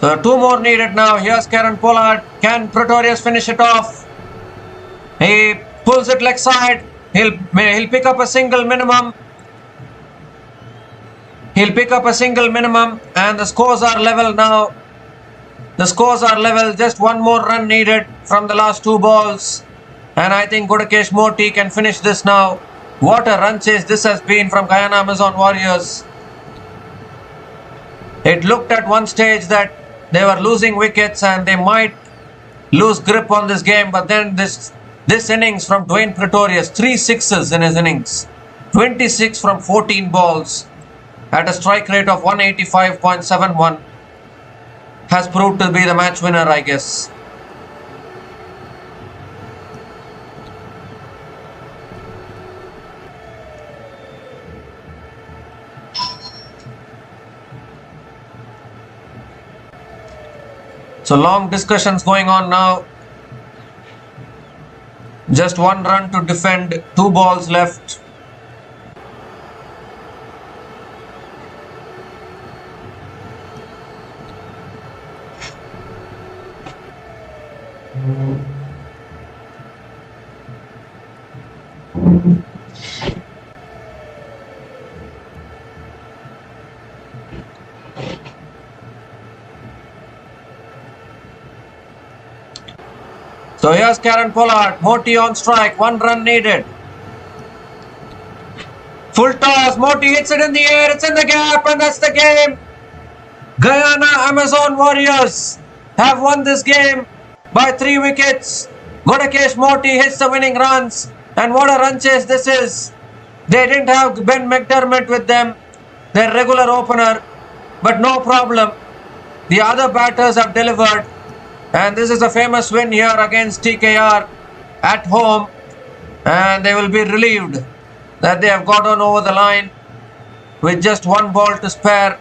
So 2 more needed now. Here's Karen Pollard. Can Pretorius finish it off? He pulls it leg side. He'll pick up a single minimum. He'll pick up a single minimum, and the scores are level now. The scores are level. Just 1 more run needed from the last 2 balls. And I think Gudakesh Motie can finish this now. What a run chase this has been from Guyana Amazon Warriors. It looked at one stage that they were losing wickets and they might lose grip on this game, but then this innings from Dwayne Pretorius, 3 sixes in his innings, 26 from 14 balls at a strike rate of 185.71 has proved to be the match winner, I guess. So long discussions going on now. Just 1 run to defend, 2 balls left. So here's Karen Pollard, Motie on strike, 1 run needed. Full toss, Motie hits it in the air, it's in the gap, and that's the game. Guyana Amazon Warriors have won this game by 3 wickets. Godakesh Motie hits the winning runs, and what a run chase this is. They didn't have Ben McDermott with them, their regular opener, but no problem. The other batters have delivered. And this is a famous win here against TKR at home, and they will be relieved that they have gotten over the line with just 1 ball to spare.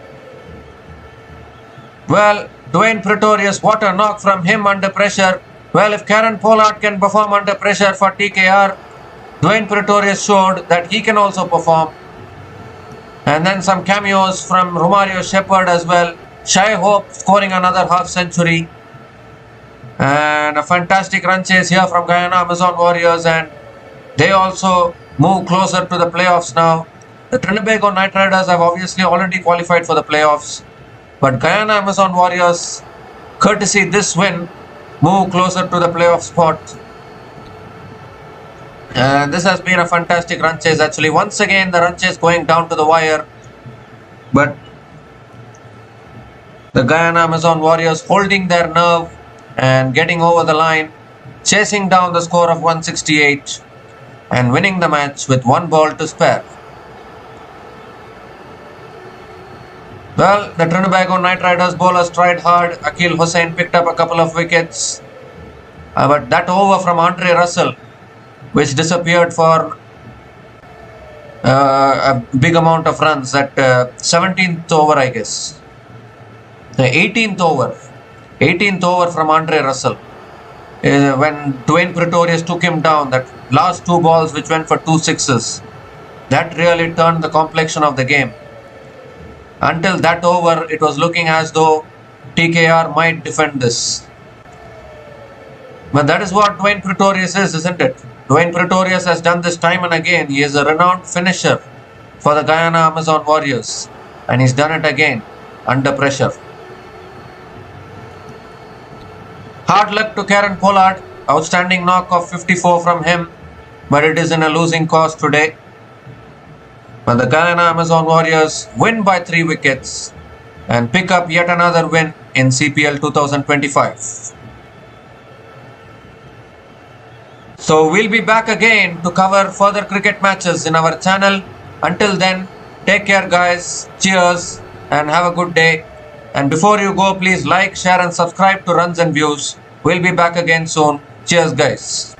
Well, Dwayne Pretorius, what a knock from him under pressure. Well, if Karen Pollard can perform under pressure for TKR, Dwayne Pretorius showed that he can also perform. And then some cameos from Romario Shephard as well. Hetymer-Hope scoring another half century. And a fantastic run chase here from Guyana Amazon Warriors, and they also move closer to the playoffs now. The Trinbago Knight Riders have obviously already qualified for the playoffs, but Guyana Amazon Warriors, courtesy this win, move closer to the playoff spot. And this has been a fantastic run chase actually. Once again the run chase going down to the wire, but the Guyana Amazon Warriors holding their nerve and getting over the line, chasing down the score of 168 and winning the match with 1 ball to spare. Well, the Trinbago Knight Riders bowlers tried hard. Akil Hussain picked up a couple of wickets, but that over from Andre Russell, which disappeared for a big amount of runs at 17th over, I guess. The 18th over from Andre Russell, when Dwayne Pretorius took him down, that last 2 balls which went for 2 sixes, that really turned the complexion of the game. Until that over, it was looking as though TKR might defend this. But that is what Dwayne Pretorius is, isn't it? Dwayne Pretorius has done this time and again. He is a renowned finisher for the Guyana Amazon Warriors, and he's done it again under pressure. Hard luck to Karen Pollard, outstanding knock of 54 from him, but it is in a losing cause today. But the Guyana Amazon Warriors win by 3 wickets and pick up yet another win in CPL 2025. So we'll be back again to cover further cricket matches in our channel. Until then, take care guys, cheers and have a good day. And before you go, please like, share and subscribe to Runs and Views. We'll be back again soon. Cheers guys.